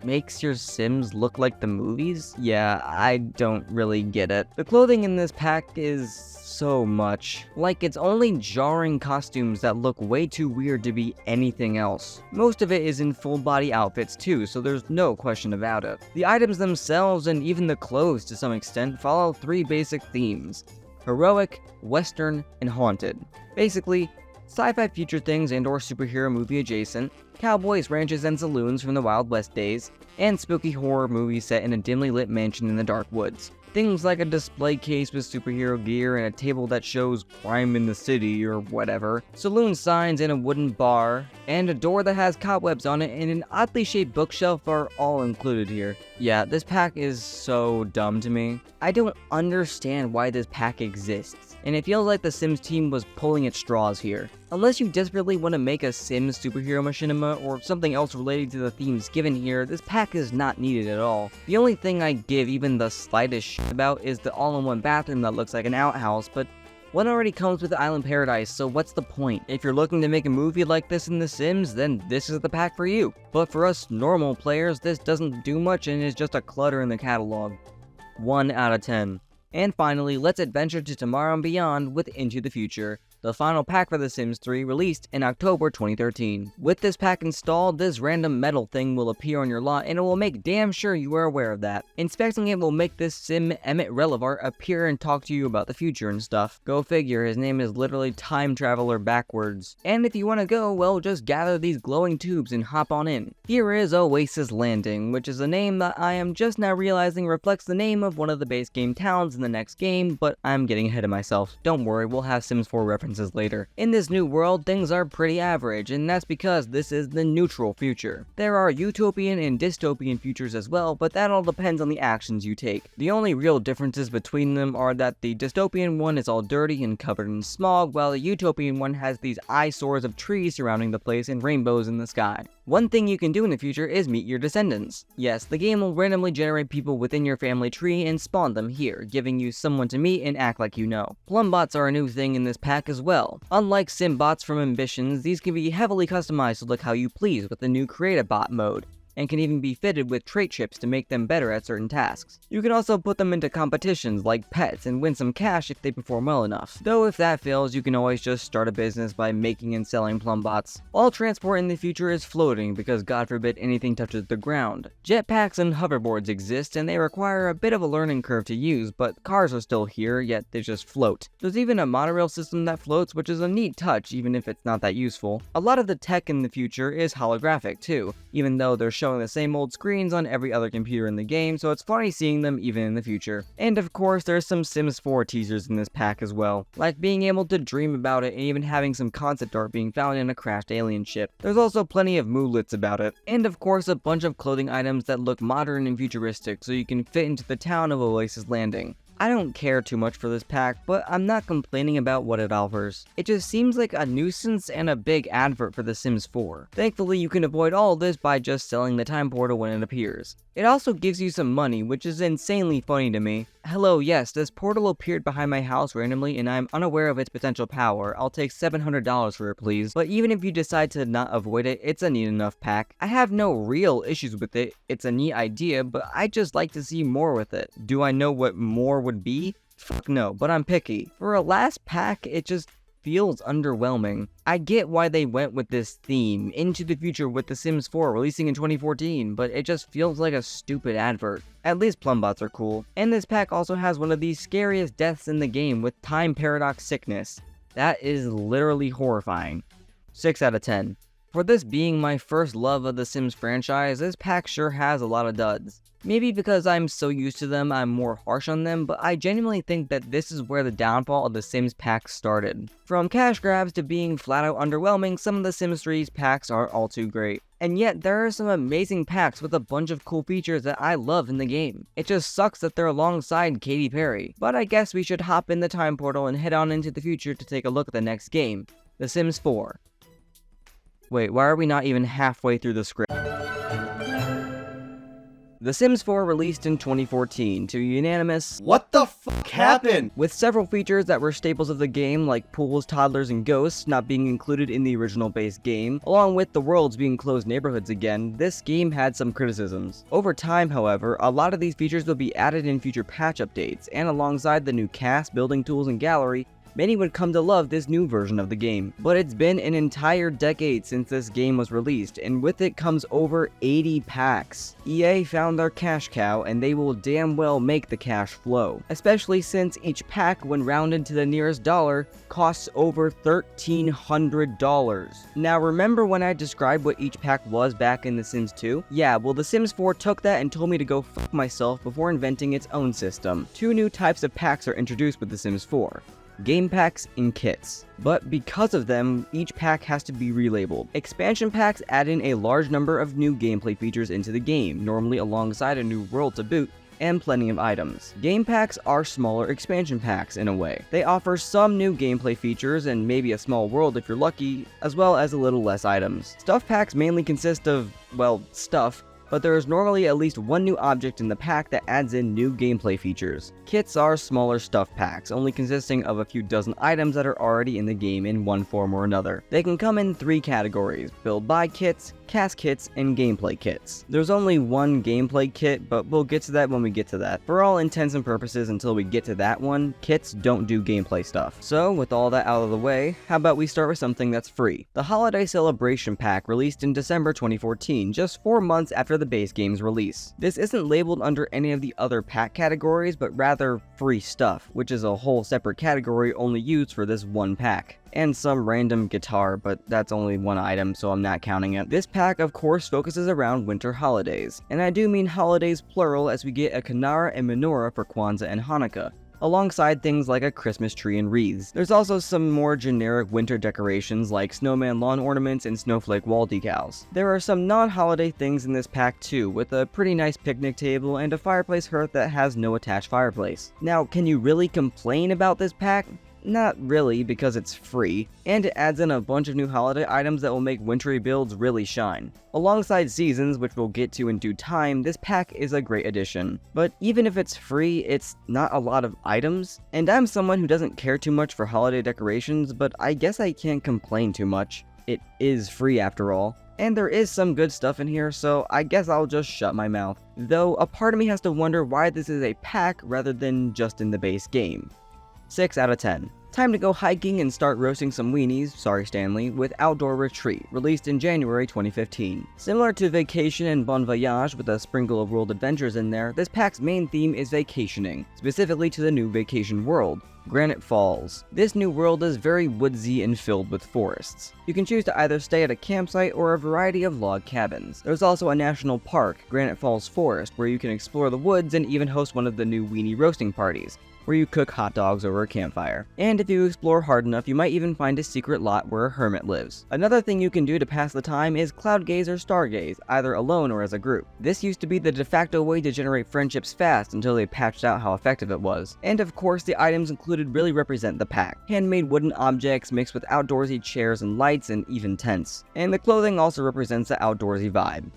makes your Sims look like the movies? Yeah, I don't really get it. The clothing in this pack is so much. Like, it's only jarring costumes that look way too weird to be anything else. Most of it is in full body outfits too, so there's no question about it. The items themselves, and even the clothes to some extent, follow 3 basic themes: heroic, western, and haunted. Basically, sci-fi future things and or superhero movie adjacent, cowboys, ranches, and saloons from the Wild West days, and spooky horror movies set in a dimly lit mansion in the dark woods. Things like a display case with superhero gear and a table that shows crime in the city or whatever, saloon signs and a wooden bar, and a door that has cobwebs on it and an oddly shaped bookshelf are all included here. Yeah, this pack is so dumb to me. I don't understand why this pack exists, and it feels like the Sims team was pulling at straws here. Unless you desperately want to make a Sims superhero machinima or something else related to the themes given here, this pack is not needed at all. The only thing I give even the slightest shit about is the all-in-one bathroom that looks like an outhouse, but one already comes with Island Paradise, so what's the point? If you're looking to make a movie like this in The Sims, then this is the pack for you. But for us normal players, this doesn't do much and is just a clutter in the catalog. 1 out of 10. And finally, let's adventure to tomorrow and beyond with Into the Future, the final pack for The Sims 3, released in October 2013. With this pack installed, this random metal thing will appear on your lot, and it will make damn sure you are aware of that. Inspecting it will make this Sim Emmett Relevart appear and talk to you about the future and stuff. Go figure, his name is literally Time Traveler backwards. And if you want to go, well, just gather these glowing tubes and hop on in. Here is Oasis Landing, which is a name that I am just now realizing reflects the name of one of the base game towns in the next game, but I'm getting ahead of myself. Don't worry, we'll have Sims 4 references later. In this new world, things are pretty average, and that's because this is the neutral future. There are utopian and dystopian futures as well, but that all depends on the actions you take. The only real differences between them are that the dystopian one is all dirty and covered in smog, while the utopian one has these eyesores of trees surrounding the place and rainbows in the sky. One thing you can do in the future is meet your descendants. Yes, the game will randomly generate people within your family tree and spawn them here, giving you someone to meet and act like you know. Plumbots are a new thing in this pack as as well. Unlike sim bots from Ambitions, these can be heavily customized to look how you please with the new Create a Bot mode, and can even be fitted with trait chips to make them better at certain tasks. You can also put them into competitions like pets and win some cash if they perform well enough. Though if that fails, you can always just start a business by making and selling plum bots. All transport in the future is floating because God forbid anything touches the ground. Jetpacks and hoverboards exist and they require a bit of a learning curve to use, but cars are still here, yet they just float. There's even a monorail system that floats, which is a neat touch even if it's not that useful. A lot of the tech in the future is holographic too, even though they're showing the same old screens on every other computer in the game, so it's funny seeing them even in the future. And of course, there's some Sims 4 teasers in this pack as well, like being able to dream about it and even having some concept art being found in a crashed alien ship. There's also plenty of moodlets about it, and of course a bunch of clothing items that look modern and futuristic so you can fit into the town of Oasis Landing. I don't care too much for this pack, but I'm not complaining about what it offers. It just seems like a nuisance and a big advert for The Sims 4. Thankfully, you can avoid all of this by just selling the time portal when it appears. It also gives you some money, which is insanely funny to me. Hello, yes, this portal appeared behind my house randomly and I'm unaware of its potential power. I'll take $700 for it, please. But even if you decide to not avoid it, it's a neat enough pack. I have no real issues with it. It's a neat idea, but I just like to see more with it. Do I know what more would be? Fuck no, but I'm picky. For a last pack, it just feels underwhelming. I get why they went with this theme into the future with The Sims 4 releasing in 2014, but it just feels like a stupid advert. At least plumbots are cool. And this pack also has one of the scariest deaths in the game with time paradox sickness. That is literally horrifying. 6 out of 10. For this being my first love of the Sims franchise, this pack sure has a lot of duds. Maybe because I'm so used to them, I'm more harsh on them, but I genuinely think that this is where the downfall of the Sims packs started. From cash grabs to being flat out underwhelming, some of the Sims 3's packs are all too great. And yet, there are some amazing packs with a bunch of cool features that I love in the game. It just sucks that they're alongside Katy Perry. But I guess we should hop in the time portal and head on into the future to take a look at the next game, The Sims 4. Wait, why are we not even halfway through the script? The Sims 4 released in 2014 to a unanimous "What the fuck happened?" with several features that were staples of the game like pools, toddlers, and ghosts not being included in the original base game, along with the worlds being closed neighborhoods again. This game had some criticisms. Over time, however, a lot of these features will be added in future patch updates, and alongside the new cast, building tools, and gallery, many would come to love this new version of the game. But it's been an entire decade since this game was released, and with it comes over 80 packs. EA found their cash cow, and they will damn well make the cash flow. Especially since each pack, when rounded to the nearest dollar, costs over $1,300. Now remember when I described what each pack was back in The Sims 2? Yeah, well The Sims 4 took that and told me to go fuck myself before inventing its own system. Two new types of packs are introduced with The Sims 4. Game packs and kits. But because of them, each pack has to be relabeled. Expansion packs add in a large number of new gameplay features into the game, normally alongside a new world to boot, and plenty of items. Game packs are smaller expansion packs in a way. They offer some new gameplay features and maybe a small world if you're lucky, as well as a little less items. Stuff packs mainly consist of, well, stuff, but there is normally at least one new object in the pack that adds in new gameplay features. Kits are smaller stuff packs, only consisting of a few dozen items that are already in the game in one form or another. They can come in 3 categories: build buy kits, cast kits, and gameplay kits. There's only one gameplay kit, but we'll get to that when we get to that. For all intents and purposes until we get to that one, kits don't do gameplay stuff. So with all that out of the way, how about we start with something that's free? The Holiday Celebration Pack released in December 2014, just 4 months after the base game's release. This isn't labeled under any of the other pack categories, but rather free stuff, which is a whole separate category only used for this one pack. And some random guitar, but that's only one item, so I'm not counting it. This pack, of course, focuses around winter holidays, and I do mean holidays plural, as we get a Kinara and menorah for Kwanzaa and Hanukkah, alongside things like a Christmas tree and wreaths. There's also some more generic winter decorations like snowman lawn ornaments and snowflake wall decals. There are some non-holiday things in this pack too, with a pretty nice picnic table and a fireplace hearth that has no attached fireplace. Now, can you really complain about this pack? not really because it's free, and it adds in a bunch of new holiday items that will make wintry builds really shine. Alongside seasons, which we'll get to in due time, this pack is a great addition. But even if it's free, it's not a lot of items, and I'm someone who doesn't care too much for holiday decorations, but I guess I can't complain too much. It is free after all. And there is some good stuff in here, so I guess I'll just shut my mouth. Though a part of me has to wonder why this is a pack rather than just in the base game. 6 out of 10. Time to go hiking and start roasting some weenies, sorry Stanley, with Outdoor Retreat, released in January 2015. Similar to Vacation and Bon Voyage with a sprinkle of world adventures in there, this pack's main theme is vacationing, specifically to the new vacation world, Granite Falls. This new world is very woodsy and filled with forests. You can choose to either stay at a campsite or a variety of log cabins. There's also a national park, Granite Falls Forest, where you can explore the woods and even host one of the new weenie roasting parties, where you cook hot dogs over a campfire. And if you explore hard enough, you might even find a secret lot where a hermit lives. Another thing you can do to pass the time is cloud gaze or stargaze, either alone or as a group. This used to be the de facto way to generate friendships fast until they patched out how effective it was. And of course, the items included really represent the pack. Handmade wooden objects mixed with outdoorsy chairs and lights and even tents. And the clothing also represents the outdoorsy vibe.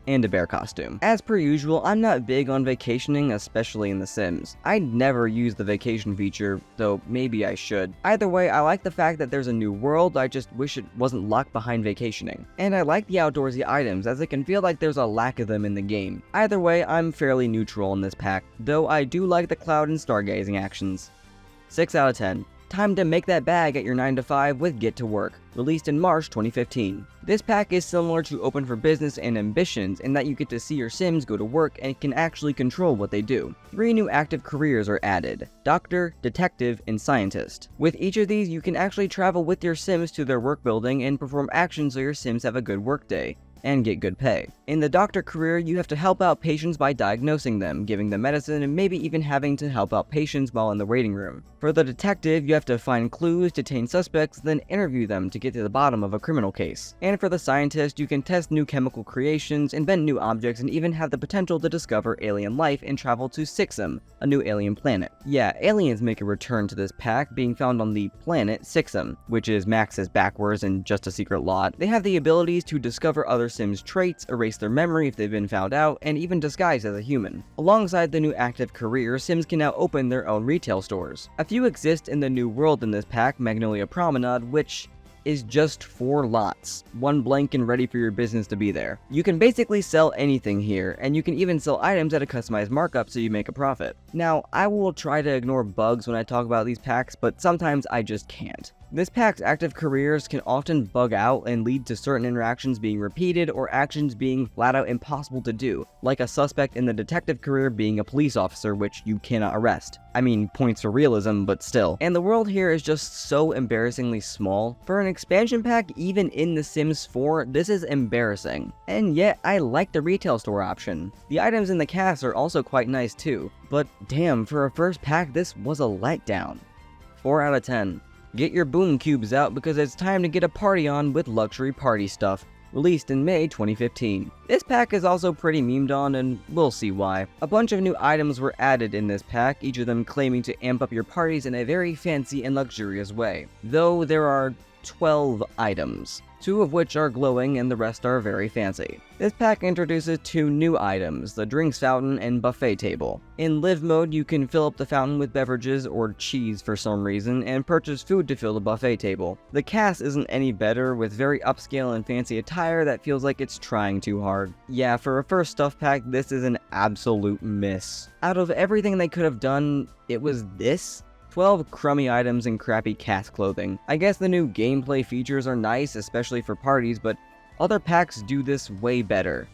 And a bear costume. As per usual, I'm not big on vacationing, especially in The Sims. I never use the vacation feature, though maybe I should. Either way, I like the fact that there's a new world, I just wish it wasn't locked behind vacationing. And I like the outdoorsy items, as it can feel like there's a lack of them in the game. Either way, I'm fairly neutral in this pack, though I do like the cloud and stargazing actions. 6 out of 10. Time to make that bag at your 9 to 5 with Get to Work, released in March 2015. This pack is similar to Open for Business and Ambitions in that you get to see your Sims go to work and can actually control what they do. 3 new active careers are added: Doctor, Detective, and Scientist. With each of these, you can actually travel with your Sims to their work building and perform actions so your Sims have a good work day and get good pay. In the doctor career, you have to help out patients by diagnosing them, giving them medicine, and maybe even having to help out patients while in the waiting room. For the detective, you have to find clues, detain suspects, then interview them to get to the bottom of a criminal case. And for the scientist, you can test new chemical creations, invent new objects, and even have the potential to discover alien life and travel to Sixum, a new alien planet. Yeah, aliens make a return to this pack, being found on the planet Sixum, which is Max's backwards and just a secret lot. They have the abilities to discover other Sims' traits, erase their memory if they've been found out, and even disguise as a human. Alongside the new active career, Sims can now open their own retail stores. A few exist in the new world in this pack, Magnolia Promenade, which is just 4 lots, one blank and ready for your business to be there. You can basically sell anything here, and you can even sell items at a customized markup so you make a profit. Now, I will try to ignore bugs when I talk about these packs, but sometimes I just can't. This pack's active careers can often bug out and lead to certain interactions being repeated or actions being flat out impossible to do, like a suspect in the detective career being a police officer, which you cannot arrest. I mean, points for realism, but still. And the world here is just so embarrassingly small. For an expansion pack, even in The Sims 4, this is embarrassing. And yet, I like the retail store option. The items in the cast are also quite nice too, but damn, for a first pack, this was a letdown. 4 out of 10. Get your boom cubes out because it's time to get a party on with Luxury Party Stuff, released in May 2015. This pack is also pretty memed on, and we'll see why. A bunch of new items were added in this pack, each of them claiming to amp up your parties in a very fancy and luxurious way. Though there are 12 items, 2 of which are glowing and the rest are very fancy. This pack introduces 2 new items, the drinks fountain and buffet table. In live mode, you can fill up the fountain with beverages or cheese for some reason and purchase food to fill the buffet table. The cast isn't any better, with very upscale and fancy attire that feels like it's trying too hard. Yeah, for a first stuff pack, this is an absolute miss. Out of everything they could have done, it was this? 12 crummy items and crappy cast clothing. I guess the new gameplay features are nice, especially for parties, but other packs do this way better.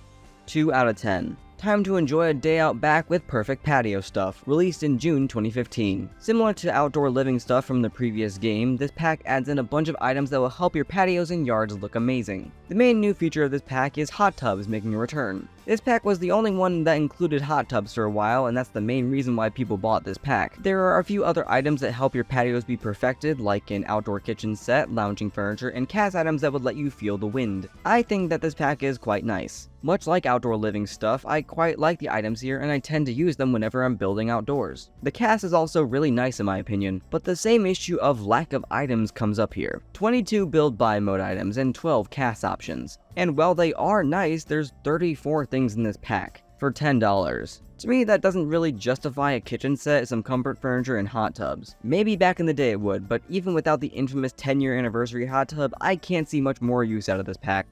2 out of 10. Time to enjoy a day out back with Perfect Patio Stuff, released in June 2015. Similar to outdoor living stuff from the previous game, this pack adds in a bunch of items that will help your patios and yards look amazing. The main new feature of this pack is hot tubs making a return. This pack was the only one that included hot tubs for a while, and that's the main reason why people bought this pack. There are a few other items that help your patios be perfected, like an outdoor kitchen set, lounging furniture, and cast items that would let you feel the wind. I think that this pack is quite nice. Much like outdoor living stuff, I quite like the items here and I tend to use them whenever I'm building outdoors. The cast is also really nice in my opinion, but the same issue of lack of items comes up here. 22 build buy mode items and 12 cast options. And while they are nice, there's 34 things in this pack for $10. To me, that doesn't really justify a kitchen set, some comfort furniture, and hot tubs. Maybe back in the day it would, but even without the infamous 10-year anniversary hot tub, I can't see much more use out of this pack.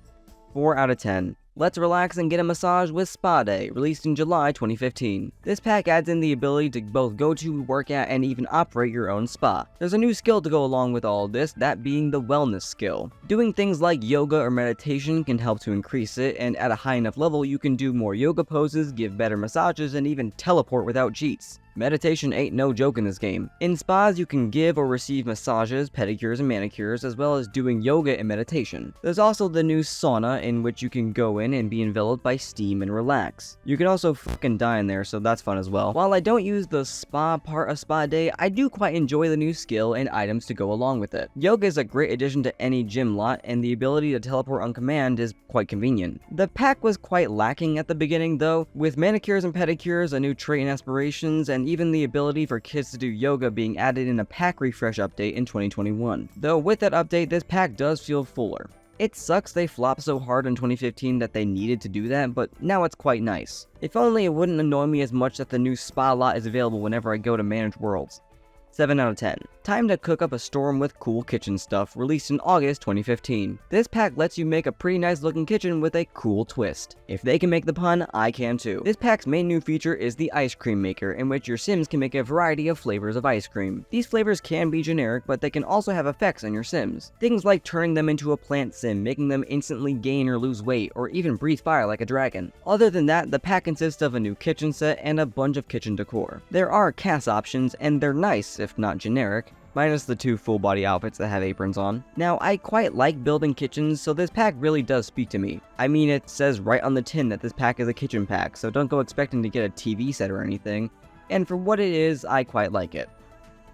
4 out of 10. Let's relax and get a massage with Spa Day, released in July 2015. This pack adds in the ability to both go to, work at, and even operate your own spa. There's a new skill to go along with all of this, that being the wellness skill. Doing things like yoga or meditation can help to increase it, and at a high enough level you can do more yoga poses, give better massages, and even teleport without cheats. Meditation ain't no joke in this game. In spas, you can give or receive massages, pedicures, and manicures, as well as doing yoga and meditation. There's also the new sauna, in which you can go in and be enveloped by steam and relax. You can also fucking die in there, so that's fun as well. While I don't use the spa part of Spa Day, I do quite enjoy the new skill and items to go along with it. Yoga is a great addition to any gym lot, and the ability to teleport on command is quite convenient. The pack was quite lacking at the beginning though, with manicures and pedicures, a new trait and aspirations, and even the ability for kids to do yoga being added in a pack refresh update in 2021. Though with that update, this pack does feel fuller. It sucks they flopped so hard in 2015 that they needed to do that, but now it's quite nice. If only it wouldn't annoy me as much that the new spa lot is available whenever I go to Managed Worlds. 7 out of 10. Time to cook up a storm with cool kitchen stuff, released in August 2015. This pack lets you make a pretty nice looking kitchen with a cool twist. If they can make the pun, I can too. This pack's main new feature is the ice cream maker, in which your Sims can make a variety of flavors of ice cream. These flavors can be generic, but they can also have effects on your Sims. Things like turning them into a plant Sim, making them instantly gain or lose weight, or even breathe fire like a dragon. Other than that, the pack consists of a new kitchen set and a bunch of kitchen decor. There are cast options, and they're nice, if not generic, minus the 2 full body outfits that have aprons on. Now, I quite like building kitchens, so this pack really does speak to me. I mean, it says right on the tin that this pack is a kitchen pack, so don't go expecting to get a TV set or anything, and for what it is, I quite like it.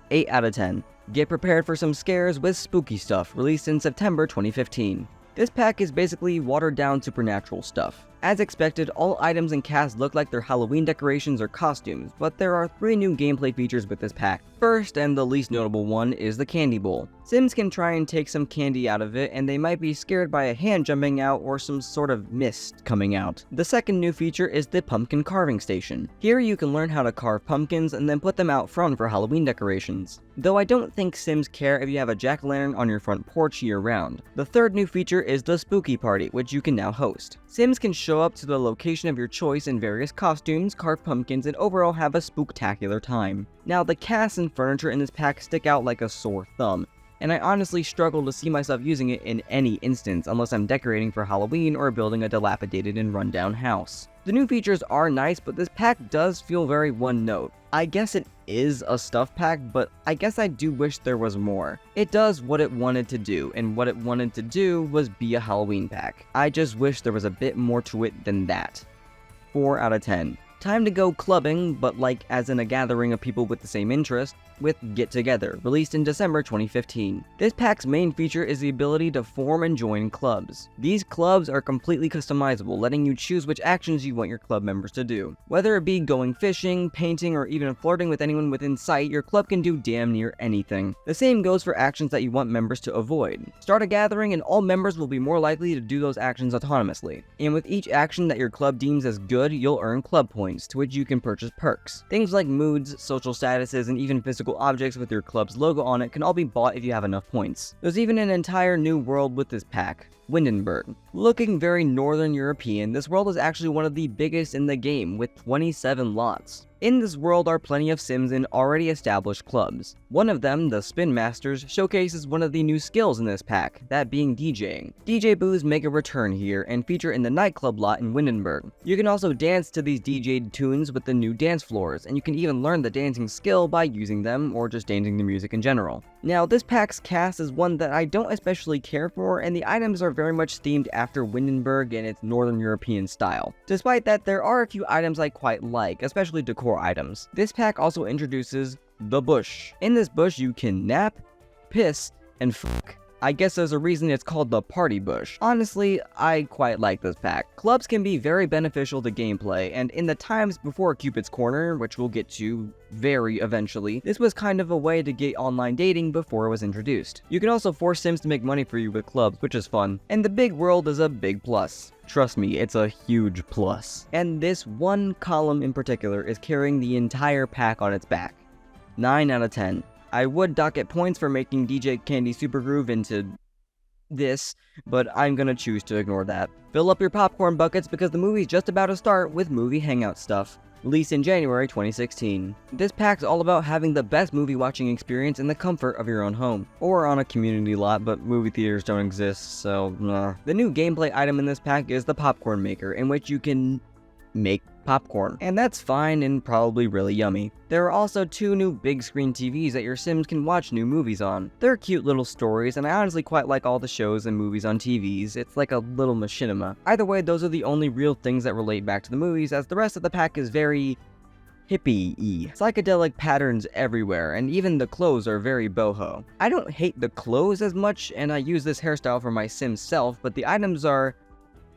8 out of 10. Get prepared for some scares with spooky stuff, released in September 2015. This pack is basically watered down supernatural stuff. As expected, all items and casts look like they're Halloween decorations or costumes, but there are 3 new gameplay features with this pack. First, and the least notable one, is the candy bowl. Sims can try and take some candy out of it, and they might be scared by a hand jumping out or some sort of mist coming out. The second new feature is the pumpkin carving station. Here you can learn how to carve pumpkins and then put them out front for Halloween decorations. Though I don't think Sims care if you have a jack-o'-lantern on your front porch year-round. The third new feature is the spooky party, which you can now host. Sims can show up to the location of your choice in various costumes, carve pumpkins, and overall have a spooktacular time. Now, the casts and furniture in this pack stick out like a sore thumb, and I honestly struggle to see myself using it in any instance unless I'm decorating for Halloween or building a dilapidated and rundown house. The new features are nice, but this pack does feel very one note. I guess it is a stuff pack, but I guess I do wish there was more. It does what it wanted to do, and what it wanted to do was be a Halloween pack. I just wish there was a bit more to it than that. 4 out of 10. Time to go clubbing, but like as in a gathering of people with the same interest, with Get Together, released in December 2015. This pack's main feature is the ability to form and join clubs. These clubs are completely customizable, letting you choose which actions you want your club members to do. Whether it be going fishing, painting, or even flirting with anyone within sight, your club can do damn near anything. The same goes for actions that you want members to avoid. Start a gathering and all members will be more likely to do those actions autonomously. And with each action that your club deems as good, you'll earn club points, to which you can purchase perks. Things like moods, social statuses, and even physical objects with your club's logo on it can all be bought if you have enough points. There's even an entire new world with this pack, Windenburg. Looking very Northern European, this world is actually one of the biggest in the game, with 27 lots. In this world are plenty of Sims in already established clubs. One of them, the Spin Masters, showcases one of the new skills in this pack, that being DJing. DJ booths make a return here and feature in the nightclub lot in Windenburg. You can also dance to these DJ'd tunes with the new dance floors, and you can even learn the dancing skill by using them or just dancing to music in general. Now, this pack's cast is one that I don't especially care for, and the items are very much themed after Windenburg and its Northern European style. Despite that, there are a few items I quite like, especially decor items. This pack also introduces the bush. In this bush, you can nap, piss, and fuck. I guess there's a reason it's called the Party Bush. Honestly, I quite like this pack. Clubs can be very beneficial to gameplay, and in the times before Cupid's Corner, which we'll get to very eventually, this was kind of a way to get online dating before it was introduced. You can also force Sims to make money for you with clubs, which is fun. And the big world is a big plus. Trust me, it's a huge plus. And this one column in particular is carrying the entire pack on its back. 9 out of 10. I would dock it points for making DJ Candy Super Groove into this, but I'm gonna choose to ignore that. Fill up your popcorn buckets because the movie's just about to start with movie hangout stuff. Released in January 2016. This pack's all about having the best movie watching experience in the comfort of your own home. Or on a community lot, but movie theaters don't exist, so nah. The new gameplay item in this pack is the popcorn maker, in which you can make popcorn, and that's fine and probably really yummy. There are also 2 new big screen TVs that your Sims can watch new movies on. They're cute little stories, and I honestly quite like all the shows and movies on TVs. It's like a little machinima. Either way, those are the only real things that relate back to the movies, as the rest of the pack is very hippie-y. Psychedelic patterns everywhere, and even the clothes are very boho. I don't hate the clothes as much, and I use this hairstyle for my Sim self, but the items are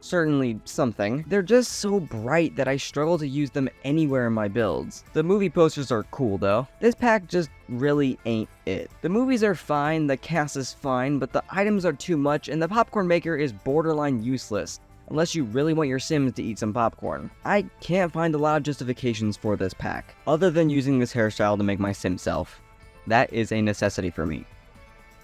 certainly something. They're just so bright that I struggle to use them anywhere in my builds. The movie posters are cool though. This pack just really ain't it. The movies are fine, the cast is fine, but the items are too much and the popcorn maker is borderline useless, unless you really want your Sims to eat some popcorn. I can't find a lot of justifications for this pack, other than using this hairstyle to make my Sim self. That is a necessity for me.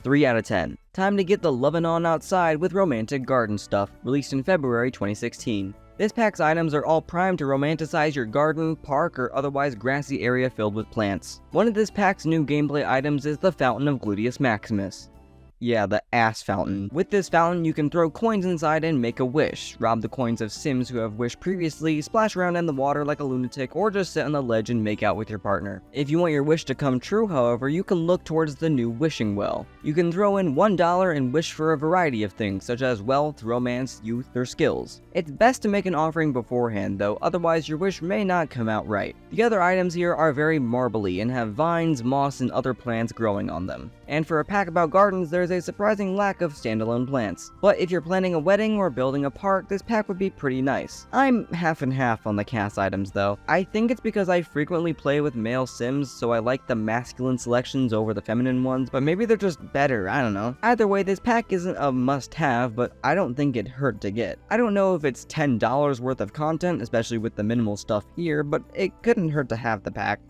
3 out of 10. Time to get the lovin' on outside with romantic garden stuff, released in February 2016. This pack's items are all primed to romanticize your garden, park, or otherwise grassy area filled with plants. One of this pack's new gameplay items is the Fountain of Gluteus Maximus. Yeah, the ass fountain. With this fountain, you can throw coins inside and make a wish, rob the coins of Sims who have wished previously, splash around in the water like a lunatic, or just sit on the ledge and make out with your partner. If you want your wish to come true, however, you can look towards the new wishing well. You can throw in $1 and wish for a variety of things, such as wealth, romance, youth, or skills. It's best to make an offering beforehand, though, otherwise your wish may not come out right. The other items here are very marbly and have vines, moss, and other plants growing on them. And for a pack about gardens, there's a surprising lack of standalone plants. But if you're planning a wedding or building a park, this pack would be pretty nice. I'm half and half on the cast items though. I think it's because I frequently play with male Sims, so I like the masculine selections over the feminine ones, but maybe they're just better, I don't know. Either way, this pack isn't a must-have, but I don't think it hurt to get. I don't know if it's $10 worth of content, especially with the minimal stuff here, but it couldn't hurt to have the pack.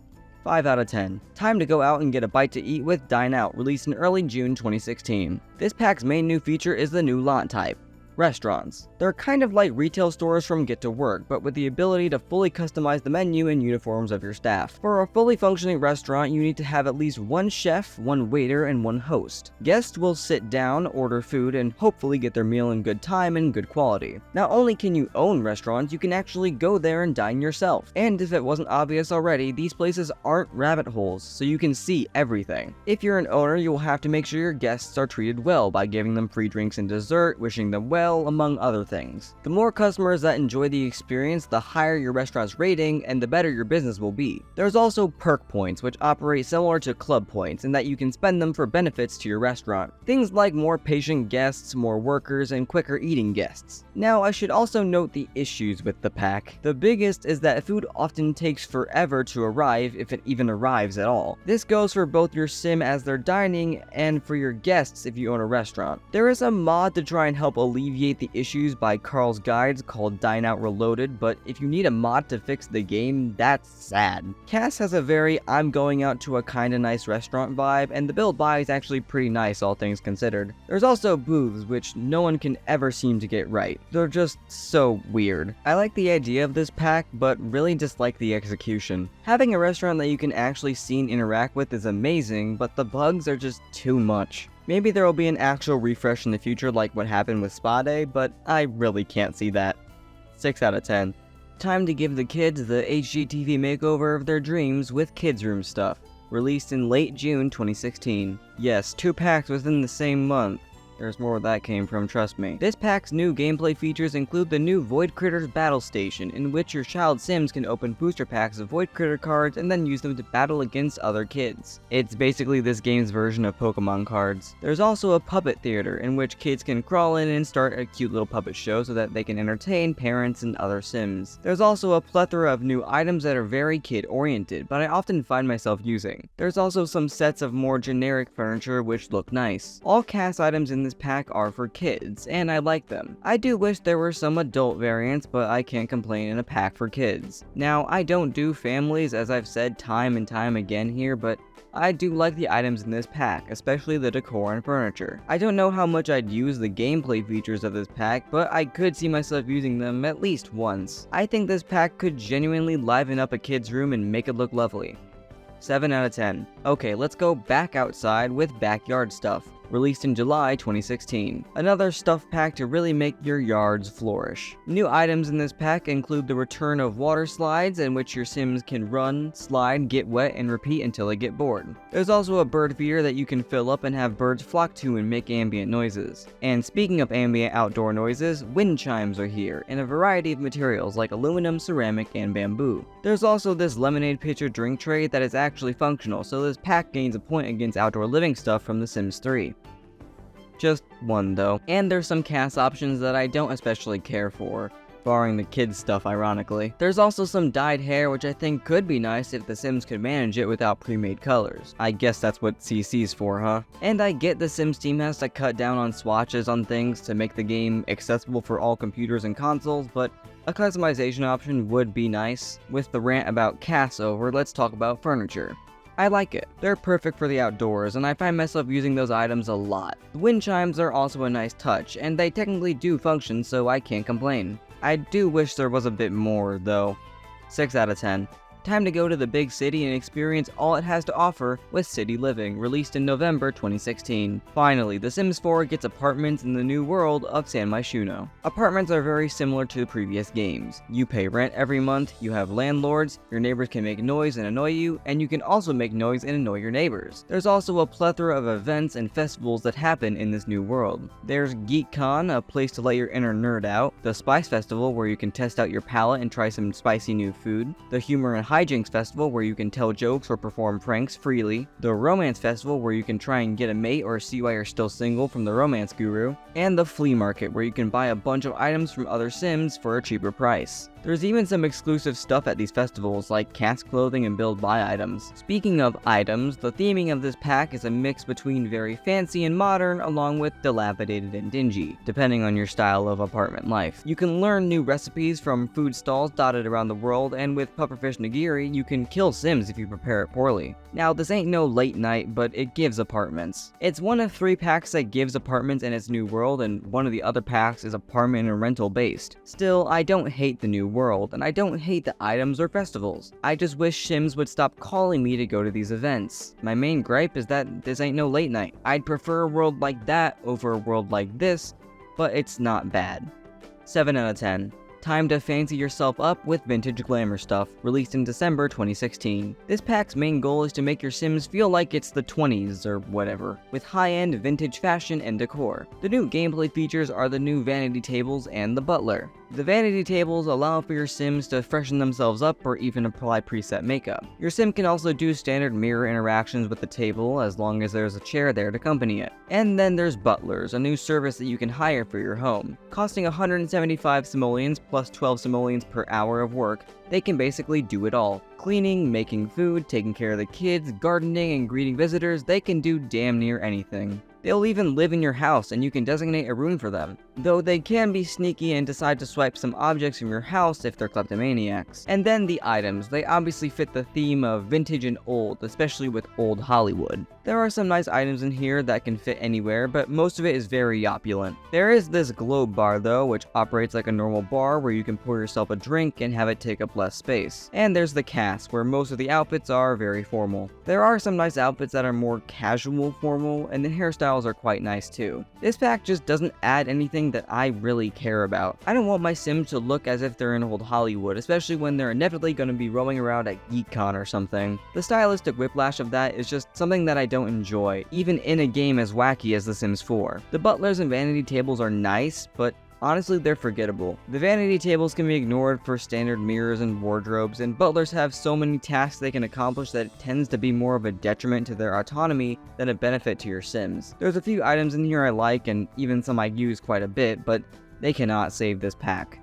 5 out of 10. Time to go out and get a bite to eat with Dine Out, released in early June 2016. This pack's main new feature is the new lot type. Restaurants. They're kind of like retail stores from Get to Work, but with the ability to fully customize the menu and uniforms of your staff. For a fully functioning restaurant, you need to have at least one chef, one waiter, and one host. Guests will sit down, order food, and hopefully get their meal in good time and good quality. Not only can you own restaurants, you can actually go there and dine yourself. And if it wasn't obvious already, these places aren't rabbit holes, so you can see everything. If you're an owner, you will have to make sure your guests are treated well by giving them free drinks and dessert, wishing them well, among other things. The more customers that enjoy the experience, the higher your restaurant's rating and the better your business will be. There's also perk points, which operate similar to club points in that you can spend them for benefits to your restaurant. Things like more patient guests, more workers, and quicker eating guests. Now, I should also note the issues with the pack. The biggest is that food often takes forever to arrive, if it even arrives at all. This goes for both your sim as they're dining and for your guests if you own a restaurant. There is a mod to try and help alleviate the issues by Carl's Guides called Dine Out Reloaded, but if you need a mod to fix the game, that's sad. Cass has a very I'm going out to a kinda nice restaurant vibe, and the build buy is actually pretty nice all things considered. There's also booths, which no one can ever seem to get right. They're just so weird. I like the idea of this pack, but really dislike the execution. Having a restaurant that you can actually see and interact with is amazing, but the bugs are just too much. Maybe there will be an actual refresh in the future like what happened with Spa Day, but I really can't see that. 6 out of 10. Time to give the kids the HGTV makeover of their dreams with Kids Room stuff. Released in late June 2016. Yes, 2 packs within the same month. There's more where that came from, trust me. This pack's new gameplay features include the new Void Critters Battle Station, in which your child Sims can open booster packs of Void Critter cards and then use them to battle against other kids. It's basically this game's version of Pokemon cards. There's also a puppet theater, in which kids can crawl in and start a cute little puppet show so that they can entertain parents and other Sims. There's also a plethora of new items that are very kid-oriented, but I often find myself using. There's also some sets of more generic furniture which look nice. All cast items in this pack are for kids, and I like them. I do wish there were some adult variants, but I can't complain in a pack for kids. Now, I don't do families, as I've said time and time again here, but I do like the items in this pack, especially the decor and furniture. I don't know how much I'd use the gameplay features of this pack, but I could see myself using them at least once. I think this pack could genuinely liven up a kid's room and make it look lovely. 7 out of 10. Okay, let's go back outside with backyard stuff. Released in July 2016. Another stuff pack to really make your yards flourish. New items in this pack include the return of water slides, in which your Sims can run, slide, get wet, and repeat until they get bored. There's also a bird feeder that you can fill up and have birds flock to and make ambient noises. And speaking of ambient outdoor noises, wind chimes are here, in a variety of materials like aluminum, ceramic, and bamboo. There's also this lemonade pitcher drink tray that is actually functional, so this pack gains a point against outdoor living stuff from The Sims 3. Just one though. And there's some cast options that I don't especially care for, barring the kids stuff ironically. There's also some dyed hair which I think could be nice if The Sims could manage it without pre-made colors. I guess that's what CC's for, huh? And I get The Sims team has to cut down on swatches on things to make the game accessible for all computers and consoles, but a customization option would be nice. With the rant about casts over, let's talk about furniture. I like it. They're perfect for the outdoors, and I find myself using those items a lot. The wind chimes are also a nice touch, and they technically do function, so I can't complain. I do wish there was a bit more, though. 6 out of 10. Time to go to the big city and experience all it has to offer with City Living, released in November 2016. Finally, The Sims 4 gets apartments in the new world of San Myshuno. Apartments are very similar to the previous games. You pay rent every month, you have landlords, your neighbors can make noise and annoy you, and you can also make noise and annoy your neighbors. There's also a plethora of events and festivals that happen in this new world. There's GeekCon, a place to let your inner nerd out, the Spice Festival where you can test out your palate and try some spicy new food, the Humor and Hijinks Festival where you can tell jokes or perform pranks freely, the Romance Festival where you can try and get a mate or see why you're still single from the Romance Guru, and the Flea Market where you can buy a bunch of items from other Sims for a cheaper price. There's even some exclusive stuff at these festivals like cast clothing and build buy items. Speaking of items, the theming of this pack is a mix between very fancy and modern along with dilapidated and dingy, depending on your style of apartment life. You can learn new recipes from food stalls dotted around the world, and with pufferfish nigiri, you can kill Sims if you prepare it poorly. Now, this ain't no late night, but it gives apartments. It's one of 3 packs that gives apartments in its new world, and one of the other packs is apartment and rental based. Still, I don't hate the new world, and I don't hate the items or festivals. I just wish Sims would stop calling me to go to these events. My main gripe is that this ain't no late night. I'd prefer a world like that over a world like this, but it's not bad. 7 out of 10. Time to fancy yourself up with vintage glamour stuff, released in December 2016. This pack's main goal is to make your Sims feel like it's the 20s or whatever, with high-end vintage fashion and decor. The new gameplay features are the new vanity tables and the butler. The vanity tables allow for your Sims to freshen themselves up or even apply preset makeup. Your Sim can also do standard mirror interactions with the table as long as there's a chair there to accompany it. And then there's butlers, a new service that you can hire for your home. Costing 175 simoleons plus 12 simoleons per hour of work, they can basically do it all. Cleaning, making food, taking care of the kids, gardening, and greeting visitors, they can do damn near anything. They'll even live in your house and you can designate a room for them. Though they can be sneaky and decide to swipe some objects from your house if they're kleptomaniacs. And then the items, they obviously fit the theme of vintage and old, especially with old Hollywood. There are some nice items in here that can fit anywhere, but most of it is very opulent. There is this globe bar though, which operates like a normal bar where you can pour yourself a drink and have it take up less space. And there's the cast, where most of the outfits are very formal. There are some nice outfits that are more casual formal, and the hairstyles are quite nice too. This pack just doesn't add anything anything that I really care about. I don't want my Sims to look as if they're in old Hollywood, especially when they're inevitably going to be roaming around at GeekCon or something. The stylistic whiplash of that is just something that I don't enjoy, even in a game as wacky as The Sims 4. The butlers and vanity tables are nice, but honestly, they're forgettable. The vanity tables can be ignored for standard mirrors and wardrobes, and butlers have so many tasks they can accomplish that it tends to be more of a detriment to their autonomy than a benefit to your Sims. There's a few items in here I like, and even some I use quite a bit, but they cannot save this pack.